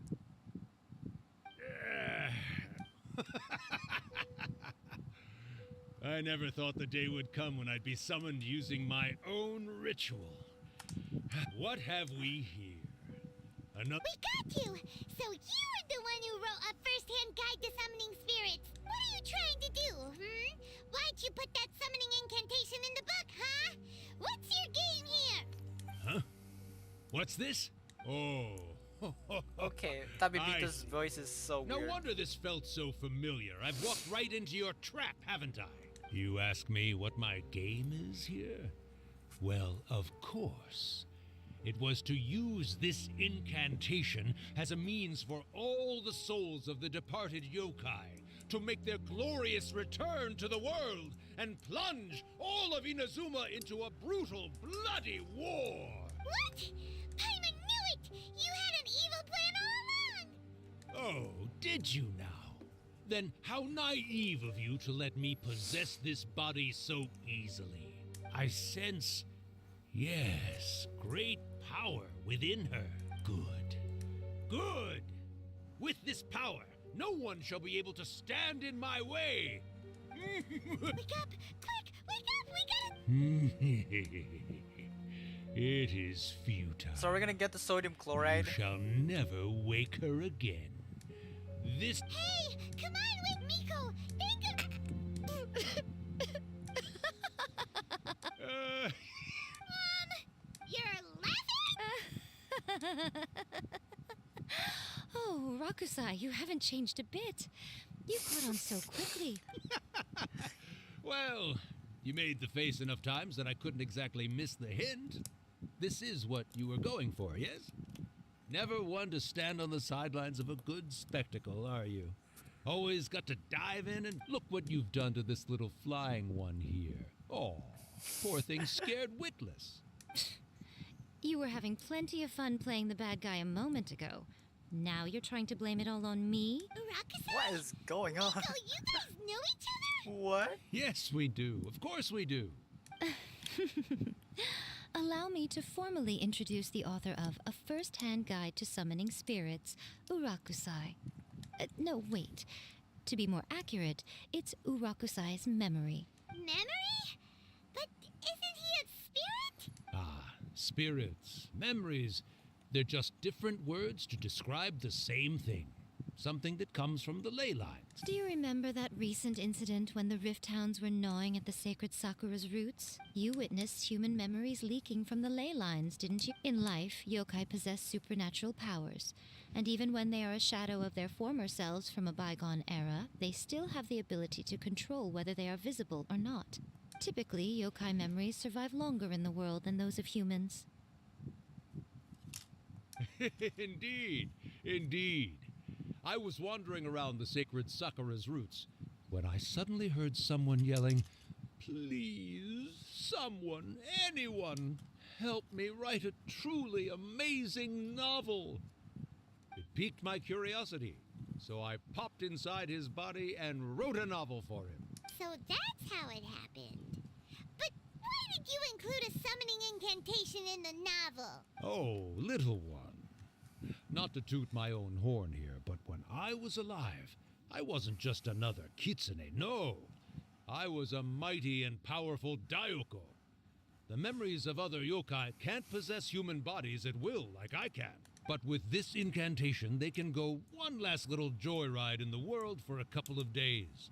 I never thought the day would come when I'd be summoned using my own ritual. What have we here? Another— We got you! So you're the one who wrote a first-hand guide to summoning spirits. What are you trying to do, Why'd you put that summoning incantation in the book, huh? What's your game here? Huh? What's this? Oh. Okay, Tabibito's voice is so No weird. wonder this felt so familiar. I've walked right into your trap, haven't I? You ask me what my game is here? Well, of course. It was to use this incantation as a means for all the souls of the departed yokai to make their glorious return to the world and plunge all of Inazuma into a brutal, bloody war. What? Paimon knew it! You had an evil plan all along! Oh, did you now? Then how naive of you to let me possess this body so easily. I sense, yes, great power within her. Good. Good! With this power, no one shall be able to stand in my way. Wake up! Quick! Wake up! We gotta— It is futile. So we're gonna get the sodium chloride. You shall never wake her again. This. Hey, come on with Miko! Think of... You're laughing? Oh, Rakusai, you haven't changed a bit. You caught on so quickly. Well, you made the face enough times that I couldn't exactly miss the hint. This is what you were going for, yes? Never one to stand on the sidelines of a good spectacle, are you? Always got to dive in, and look what you've done to this little flying one here. Oh, poor thing scared witless. You were having plenty of fun playing the bad guy a moment ago. Now you're trying to blame it all on me? Rakusai? What is going on? Miko, you guys know each other? What? Yes, we do. Of course we do. Allow me to formally introduce the author of A First-Hand Guide to Summoning Spirits, Urakusai. No, wait. To be more accurate, it's Urakusai's memory. Memory? But isn't he a spirit? Ah, spirits, memories. They're just different words to describe the same thing. Something that comes from the ley lines. Do you remember that recent incident when the Rift Hounds were gnawing at the sacred Sakura's roots? You witnessed human memories leaking from the ley lines, didn't you? In life, yokai possess supernatural powers. And even when they are a shadow of their former selves from a bygone era, they still have the ability to control whether they are visible or not. Typically, yokai memories survive longer in the world than those of humans. Indeed, indeed. I was wandering around the sacred Sakura's roots when I suddenly heard someone yelling, "Please, someone, anyone, help me write a truly amazing novel." It piqued my curiosity, so I popped inside his body and wrote a novel for him. So that's how it happened. But why did you include a summoning incantation in the novel? Oh, little one. Not to toot my own horn here, but when I was alive, I wasn't just another kitsune, no. I was a mighty and powerful Daiyoko. The memories of other yokai can't possess human bodies at will like I can. But with this incantation, they can go one last little joyride in the world for a couple of days.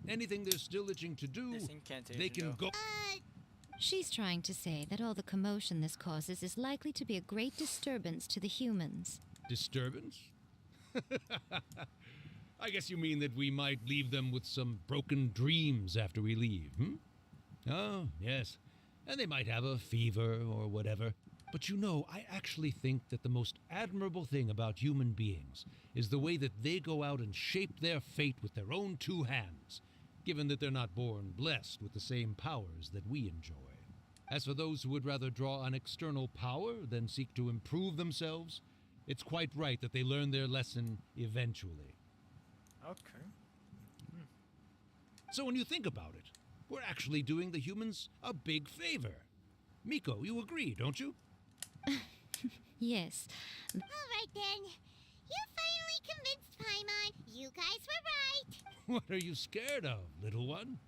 Anything they're still itching to do, they can go... She's trying to say that all the commotion this causes is likely to be a great disturbance to the humans. Disturbance? I guess you mean that we might leave them with some broken dreams after we leave, hmm? Oh, yes. And they might have a fever or whatever. But you know, I actually think that the most admirable thing about human beings is the way that they go out and shape their fate with their own two hands, given that they're not born blessed with the same powers that we enjoy. As for those who would rather draw on external power than seek to improve themselves, it's quite right that they learn their lesson eventually. Okay. So when you think about it, we're actually doing the humans a big favor. Miko, you agree, don't you? Yes. All right then. You finally convinced Paimon. You guys were right. What are you scared of, little one?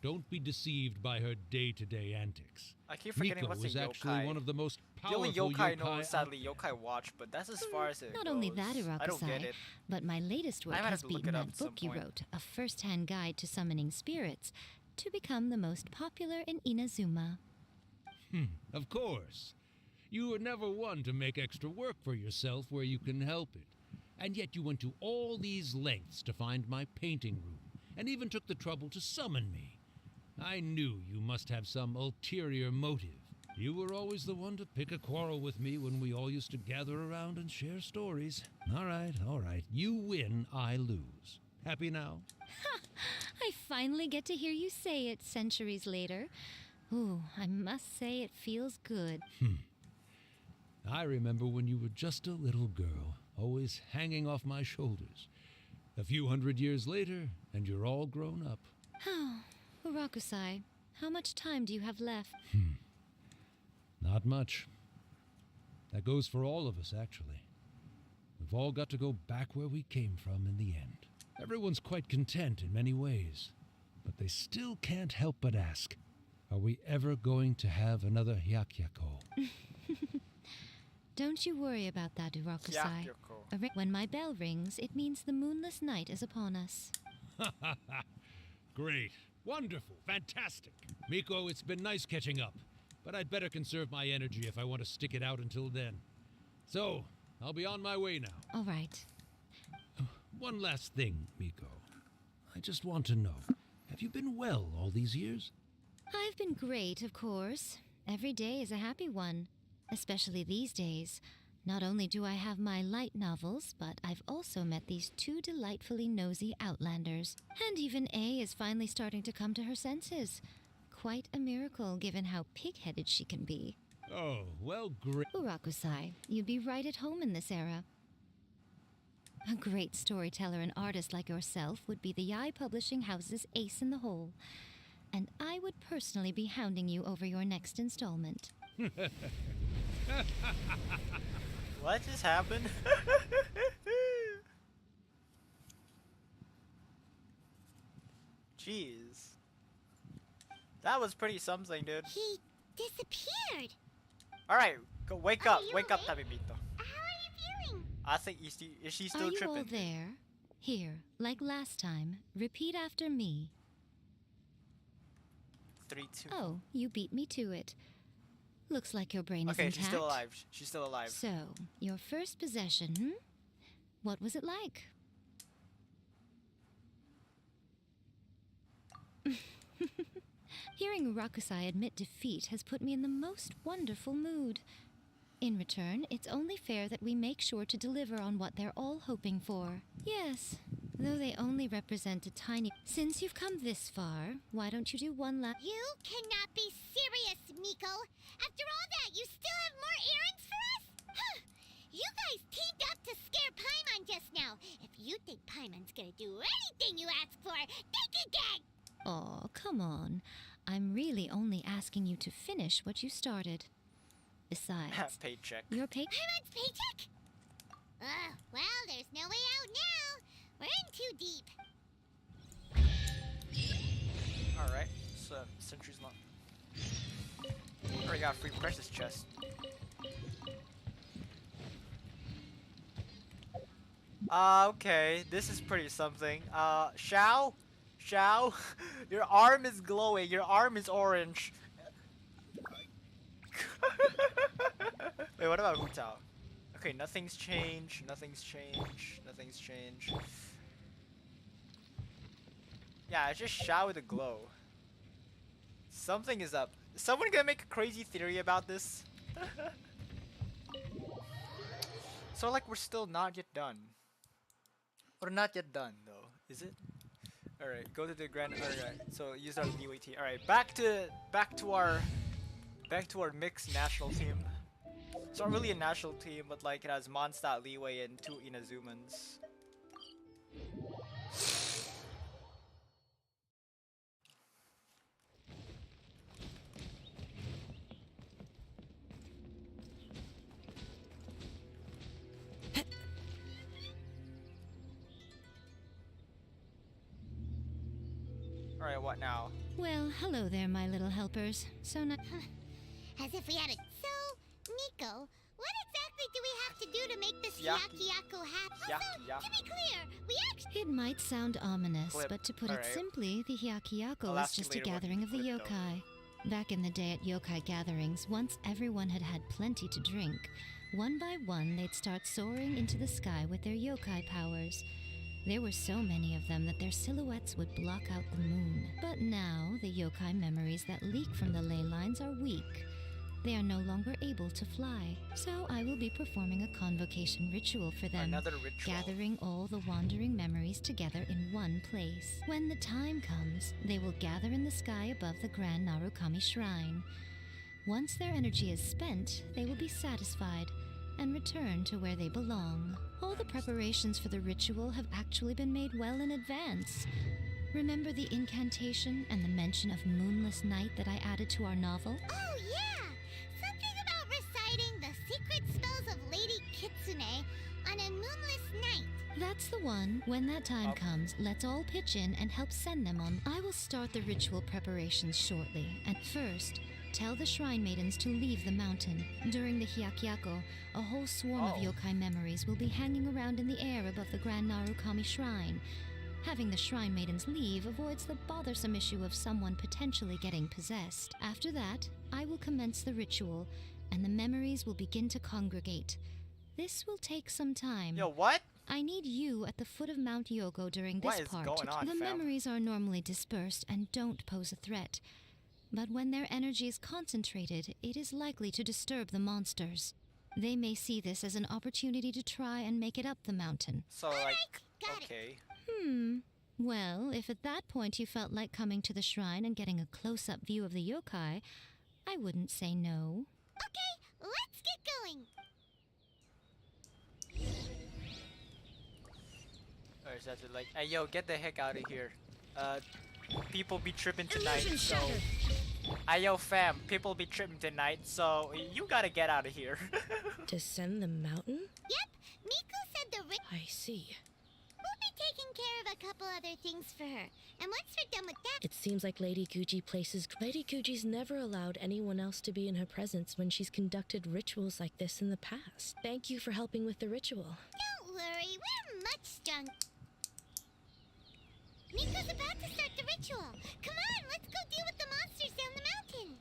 Don't be deceived by her day-to-day antics. I keep forgetting Miko what's a is actually yokai. one of the most The powerful only yokai I know yokai is sadly Yokai Watch, but that's as far as it Not goes. only that, I don't get Urakusai, it. but my latest work I might has have to look beaten it up that at some book you point. wrote, A First-Hand Guide to Summoning Spirits, to become the most popular in Inazuma. Of course. You were never one to make extra work for yourself where you can help it. And yet you went to all these lengths to find my painting room, and even took the trouble to summon me. I knew you must have some ulterior motive. You were always the one to pick a quarrel with me when we all used to gather around and share stories. All right. You win, I lose. Happy now? I finally get to hear you say it centuries later. Ooh, I must say it feels good. I remember when you were just a little girl, always hanging off my shoulders. A few hundred years later, and you're all grown up. Oh, Urakusai, how much time do you have left? Not much. That goes for all of us, actually. We've all got to go back where we came from in the end. Everyone's quite content in many ways, but they still can't help but ask, are we ever going to have another Hyakyako? Don't you worry about that, Urakusai. Yakyoko. When my bell rings, it means the moonless night is upon us. Great. Wonderful. Fantastic. Miko, it's been nice catching up, but I'd better conserve my energy if I want to stick it out until then. So, I'll be on my way now. All right. One last thing, Miko. I just want to know, have you been well all these years? I've been great, of course. Every day is a happy one, especially these days. Not only do I have my light novels, but I've also met these two delightfully nosy outlanders. And even A is finally starting to come to her senses. Quite a miracle, given how pig-headed she can be. Oh, well, great. Urakusai, you'd be right at home in this era. A great storyteller and artist like yourself would be the YAE Publishing House's ace in the hole. And I would personally be hounding you over your next installment. What just happened? Jeez. That was pretty something, dude. He disappeared. Alright, go wake up. Wake up, Tabimito. How are you feeling? I think is she still Are you tripping? all there? Here, like last time, repeat after me. 3, 2. Oh, you beat me to it. Looks like your brain is Okay, intact. she's still alive. She's still alive. So, your first possession, What was it like? Hearing Rakusai admit defeat has put me in the most wonderful mood. In return, it's only fair that we make sure to deliver on what they're all hoping for. Yes, though they only represent a tiny... Since you've come this far, why don't you do one last... You cannot be serious, Miko! After all that, you still have more errands for us? Huh. You guys teamed up to scare Paimon just now. If you think Paimon's gonna do anything you ask for, think again! Aw, come on. I'm really only asking you to finish what you started. Besides... Paycheck. Your pay... Paimon's paycheck? Well, there's no way out now. We're in too deep. Alright, so sentry's long. Already got a free precious chest. Okay, this is pretty something. Xiao? Xiao? Your arm is glowing, your arm is orange. Wait, what about Hu Tao? Okay, nothing's changed, nothing's changed, nothing's changed. Yeah, it's just Xiao with a glow. Something is up. Is someone gonna make a crazy theory about this? So like we're still not yet done. We're not yet done though, is it? Alright, go to the grand alright, so use our DWT. Alright, back to our mixed national team. It's not really a national team, but like it has Mondstadt, Leeway, and 2 Inazumans. Alright, what now? Well, hello there, my little helpers. So nice. As if we had it. So, Miko, what exactly do we have to do to make this Yakiako happen? Also, to be clear, we actually... It might sound ominous, Clip. but to put Alright. it simply, the Hyakyako I'll is ask you just a later what gathering of the clip, though. yokai. Back in the day at yokai gatherings, once everyone had had plenty to drink, one by one they'd start soaring into the sky with their yokai powers. There were so many of them that their silhouettes would block out the moon. But now, the yokai memories that leak from the ley lines are weak. They are no longer able to fly. So I will be performing a convocation ritual for them, Another ritual. gathering all the wandering memories together in one place. When the time comes, they will gather in the sky above the Grand Narukami Shrine. Once their energy is spent, they will be satisfied and return to where they belong. All the preparations for the ritual have actually been made well in advance. Remember the incantation and the mention of moonless night that I added to our novel? Oh, yeah! Something about reciting the secret spells of Lady Kitsune on a moonless night. That's the one. When that time comes, let's all pitch in and help send them on. I will start the ritual preparations shortly. And first, Tell the Shrine Maidens to leave the mountain. During the Hyakyako, a whole swarm of yokai memories will be hanging around in the air above the Grand Narukami Shrine. Having the Shrine Maidens leave avoids the bothersome issue of someone potentially getting possessed. After that, I will commence the ritual, and the memories will begin to congregate. This will take some time. Yo, what? I need you at the foot of Mount Yogo during this What is part. going on, the fam? memories are normally dispersed and don't pose a threat. But when their energy is concentrated, it is likely to disturb the monsters. They may see this as an opportunity to try and make it up the mountain. So, like, okay. Well, if at that point you felt like coming to the shrine and getting a close-up view of the yokai, I wouldn't say no. Okay, let's get going. Alright, so that's like, hey, yo, get the heck out of here. People be tripping tonight, Illusion so... shattered. Hey, yo, fam, people be tripping tonight, so you gotta get out of here. Descend the mountain? Yep, Miko said the I see. We'll be taking care of a couple other things for her. And once we're done with that... It seems like Lady Guji places... Lady Guji's never allowed anyone else to be in her presence when she's conducted rituals like this in the past. Thank you for helping with the ritual. Don't worry, we're much stronger. Miko's about to start the ritual. Come on, let's go deal with the monsters down the mountain.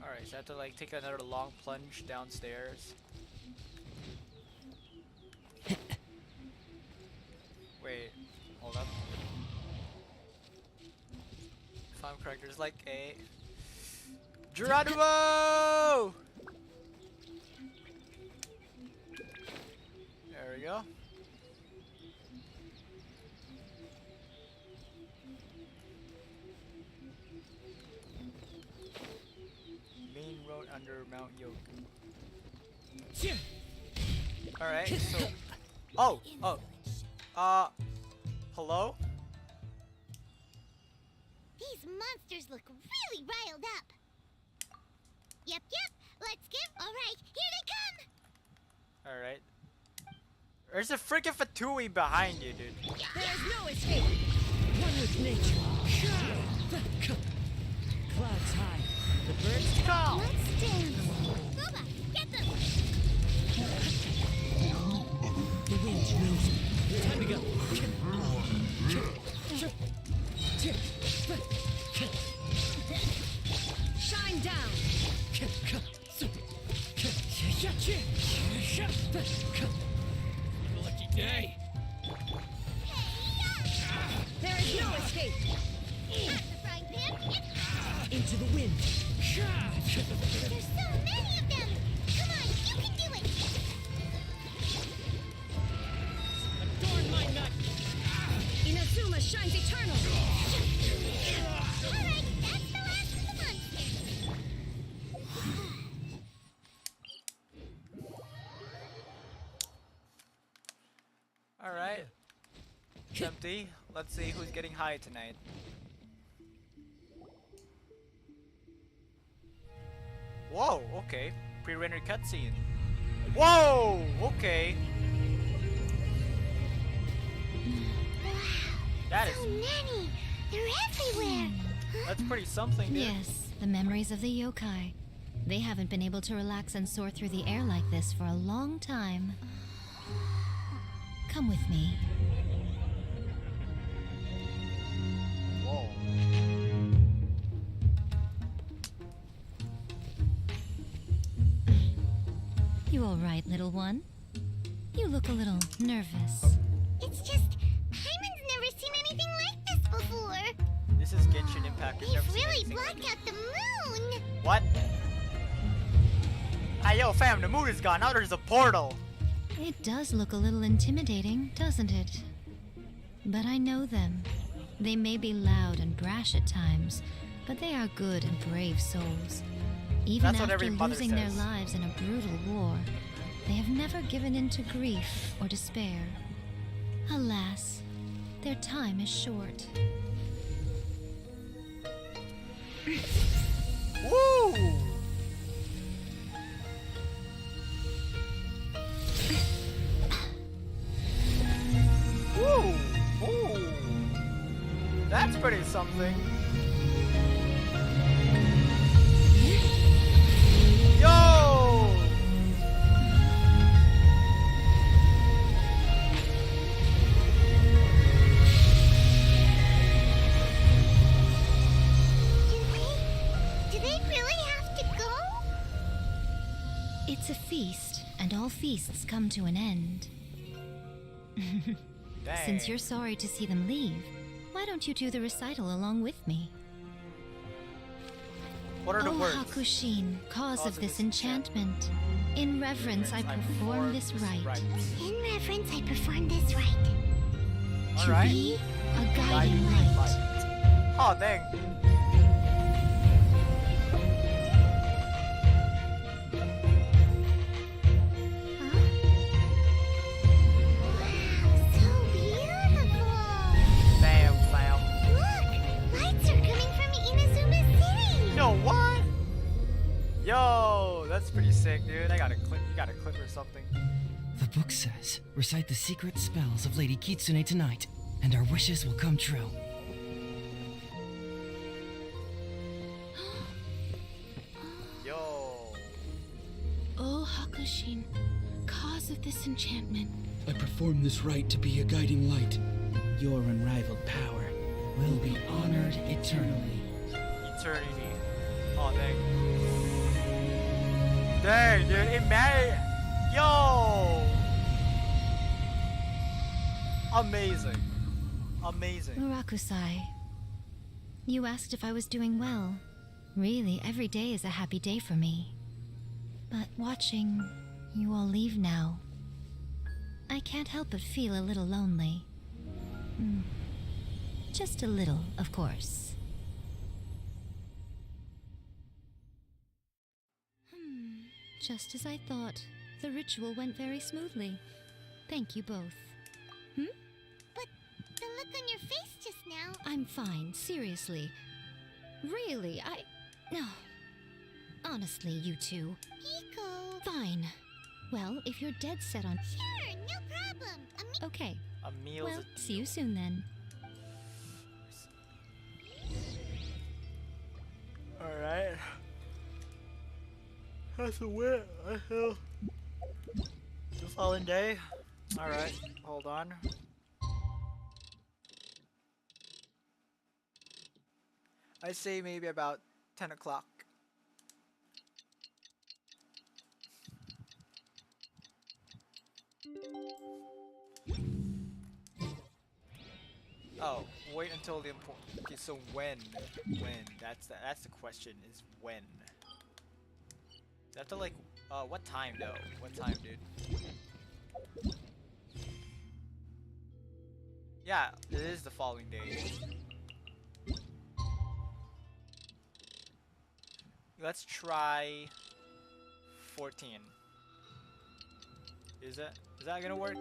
Alright, so I have to like take another long plunge downstairs. Wait, hold up. If I'm correct, there's like a... Geronimo! There we go. Main road under Mount Yoku. Alright, so... Oh! Hello? These monsters look really riled up. Yep, let's get... Alright, here they come! Alright. There's a freaking Fatui behind you, dude. There's no escape! One with nature. Clouds high. The birds call. Let's dance. Boba, get them! The wind's rose. Time to go. Shine down. Lucky day. There is no escape. At the frying pan. Into the wind. There's so many of them! Come on, you can do it! Adorn my nut. Inazuma shines eternal. Alright, that's the last of the monsters. Alright. It's empty. Let's see who's getting high tonight. Whoa, okay. Pre-rendered cutscene. Whoa, okay. That is... So many! They're everywhere! That's pretty something, dude. Yes, the memories of the yokai. They haven't been able to relax and soar through the air like this for a long time. Come with me. Whoa. You all right, little one? You look a little nervous. It's just, Hyman's never seen anything like this before. This is Genshin Impact. We've never They've seen really anything like blocked out the moon. What? Hey, yo, fam, the moon is gone. Now there's a portal. It does look a little intimidating, doesn't it? But I know them. They may be loud and brash at times, but they are good and brave souls. Even That's what after every mother losing their says. lives in a brutal war, they have never given in to grief or despair. Alas, their time is short. Woo! That's pretty something. Yo! Do they really have to go? It's a feast, and all feasts come to an end. Since you're sorry to see them leave, why don't you do the recital along with me? What are the words? Hakushin, cause of this enchantment. In reverence, I perform this rite. In reverence, I perform this rite. Alright. To be a guiding light. Oh, dang. What? Yo, that's pretty sick, dude. I gotta clip. You gotta clip or something. The book says, recite the secret spells of Lady Kitsune tonight, and our wishes will come true. Yo. Oh, Hakushin, cause of this enchantment. I perform this rite to be a guiding light. Your unrivaled power Will be honored eternally. Eternity. Oh, dang. Dang, dude. It may. Yo. Amazing. Amazing. Murakusai, you asked if I was doing well. Really, every day is a happy day for me. But watching you all leave now, I can't help but feel a little lonely. Just a little, of course. Just as I thought. The ritual went very smoothly. Thank you both. But the look on your face just now... I'm fine, seriously. Really, No. Honestly, you two. Miko! Fine. Well, if you're dead set on... Sure, no problem. Okay. A meal's Well, see you soon then. Alright. That's a win. The following day. Alright, hold on. I'd say maybe about 10 o'clock. Oh, wait until the important. Okay, so when? When? That's the question. Is when? You have to like. What time though? What time, dude? Yeah, it is the following day. Let's try 14. Is that gonna work?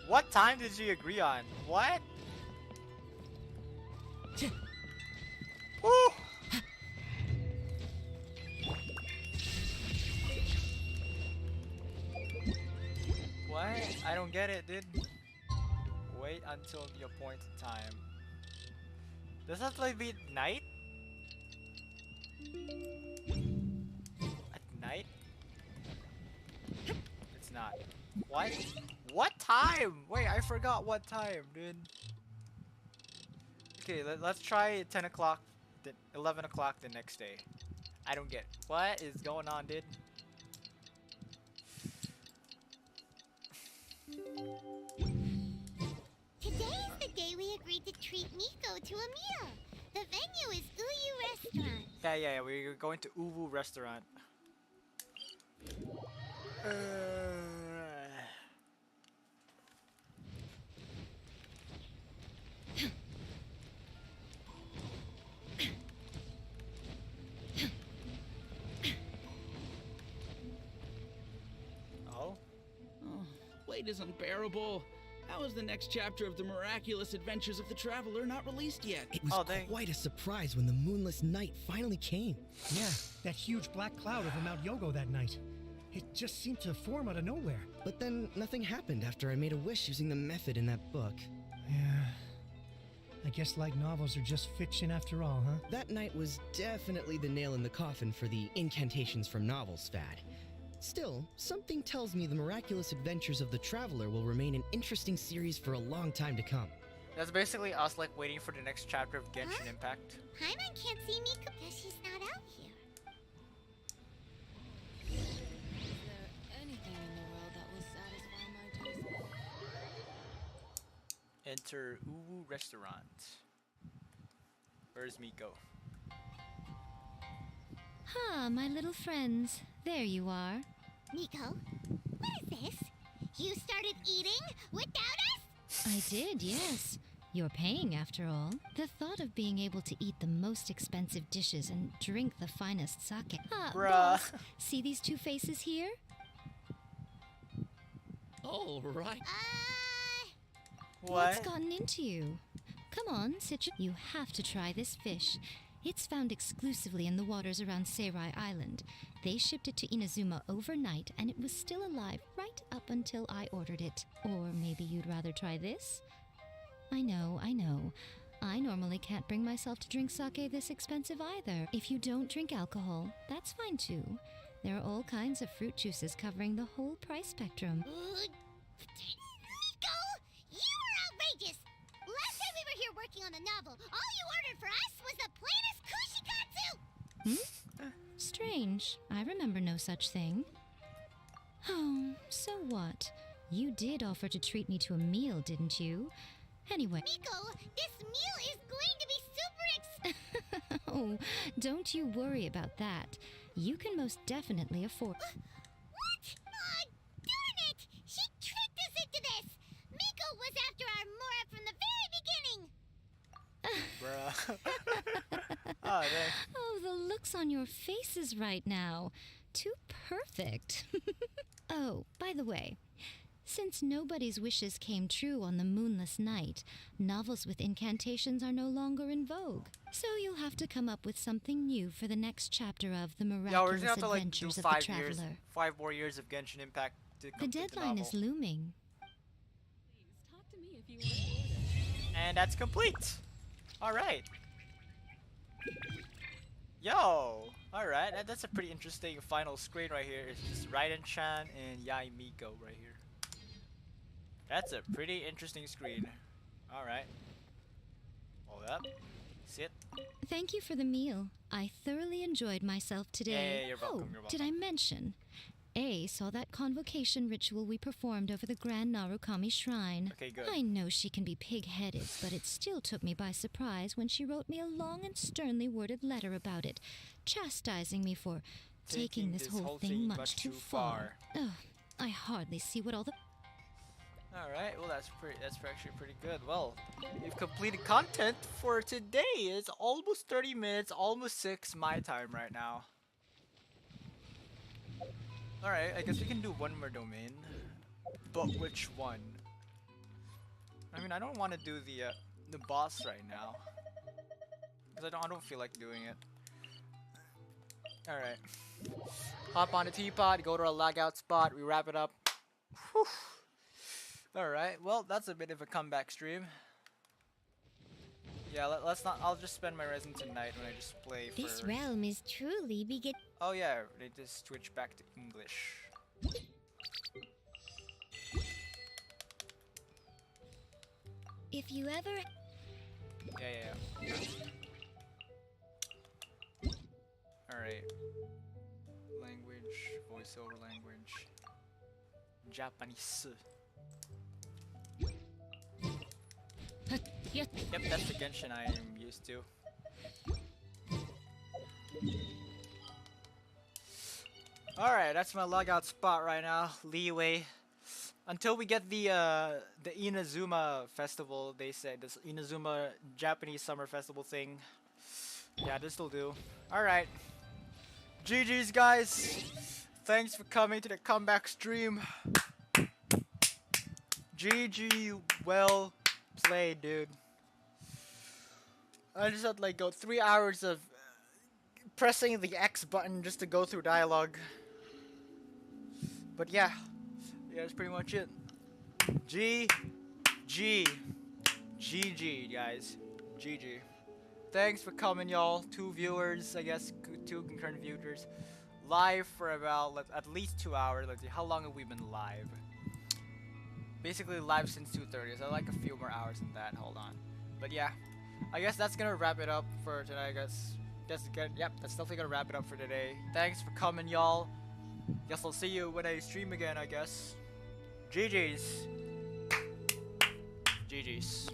What time did you agree on? What? Woo! What? I don't get it, dude. Wait until the appointed time. Does that like be night? At night? It's not. What? What time? Wait, I forgot what time, dude. Okay, let's try 10 o'clock, 11 o'clock the next day. I don't get what is going on, dude. Today is the day we agreed to treat Miko to a meal. The venue is Uyu Restaurant. Yeah, we're going to Uwu Restaurant. Wait is unbearable. How is the next chapter of the miraculous adventures of the traveler not released yet? It was quite a surprise when the moonless night finally came. Yeah, that huge black cloud over Mount Yogo that night. It just seemed to form out of nowhere. But then nothing happened after I made a wish using the method in that book. Yeah. I guess light novels are just fiction after all, huh? That night was definitely the nail in the coffin for the incantations from novels fad. Still, something tells me the miraculous adventures of the Traveler will remain an interesting series for a long time to come. That's basically us like waiting for the next chapter of Genshin Impact. Paimon can't see Miko because she's not out here. Is there anything in the world that will satisfy my taste? Enter Uwu Restaurant. Where's Miko? Ah, my little friends. There you are. Miko, what is this? You started eating without us? I did, yes. You're paying after all. The thought of being able to eat the most expensive dishes and drink the finest sake. Ah, Bruh. boss, see these two faces here? All right. What's gotten into you? Come on, Citra. You have to try this fish. It's found exclusively in the waters around Seirai Island. They shipped it to Inazuma overnight, and it was still alive right up until I ordered it. Or maybe you'd rather try this? I know. I normally can't bring myself to drink sake this expensive either. If you don't drink alcohol, that's fine too. There are all kinds of fruit juices covering the whole price spectrum. Miko, you are outrageous! Last time we were here working on the novel, all you ordered for us was the plainest kushikatsu! Strange. I remember no such thing. Oh, so what? You did offer to treat me to a meal, didn't you? Anyway. Miko, this meal is going to be super Oh, don't you worry about that. You can most definitely afford. What? Darn it! She tricked us into this! Miko was after our Mora from the very beginning! Bruh. Oh, dang. Oh, the looks on your faces right now. Too perfect. Oh, by the way, since nobody's wishes came true on the moonless night, novels with incantations are no longer in vogue. So you'll have to come up with something new for the next chapter of The Miraculous We're gonna have to like do Adventures of the 5 Traveler. years, 5 more years of Genshin Impact to The complete deadline the is novel. looming. And that's complete. All right. Yo. All right. That's a pretty interesting final screen right here. It's just Raiden-chan and YAE Miko right here. That's a pretty interesting screen. All right. Hold up. Sit. Thank you for the meal. I thoroughly enjoyed myself today. Hey, you're welcome, Oh, you're did I mention? A saw that convocation ritual we performed over the Grand Narukami Shrine. Okay, good. I know she can be pig-headed, but it still took me by surprise when she wrote me a long and sternly worded letter about it, chastising me for taking this whole thing much too far. Ugh, I hardly see what all the... All right. Well, that's actually pretty good. Well, we've completed content for today. It's almost 30 minutes, almost 6 my time right now. All right. I guess we can do one more domain, but which one? I mean, I don't want to do the boss right now because I don't feel like doing it. All right. Hop on the teapot, go to a logout spot, we wrap it up. Whew. Alright, well, that's a bit of a comeback stream. Yeah, let's not. I'll just spend my resin tonight when I just play for. This realm is truly begin. Oh, yeah, they just switch back to English. If you ever. Yeah. Alright. Language, voiceover language. Japanese. Yep, that's the Genshin I am used to. Alright, that's my logout spot right now. Leeway. Until we get the Inazuma festival, they said. This Inazuma Japanese summer festival thing. Yeah, this will do. Alright. GG's, guys. Thanks for coming to the comeback stream. GG, well played, dude. I just had like 3 hours of pressing the X button just to go through dialogue. But yeah, that's pretty much it. GG, guys. GG. Thanks for coming, y'all. 2 viewers, I guess, 2 concurrent viewers. Live for about at least 2 hours. Let's see, how long have we been live? Basically live since 2:30, so I like a few more hours than that. Hold on. But yeah, I guess that's gonna wrap it up for today. I guess that's good. Yep, that's definitely gonna wrap it up for today. Thanks for coming, y'all. Guess I'll see you when I stream again, I guess. GG's. GG's.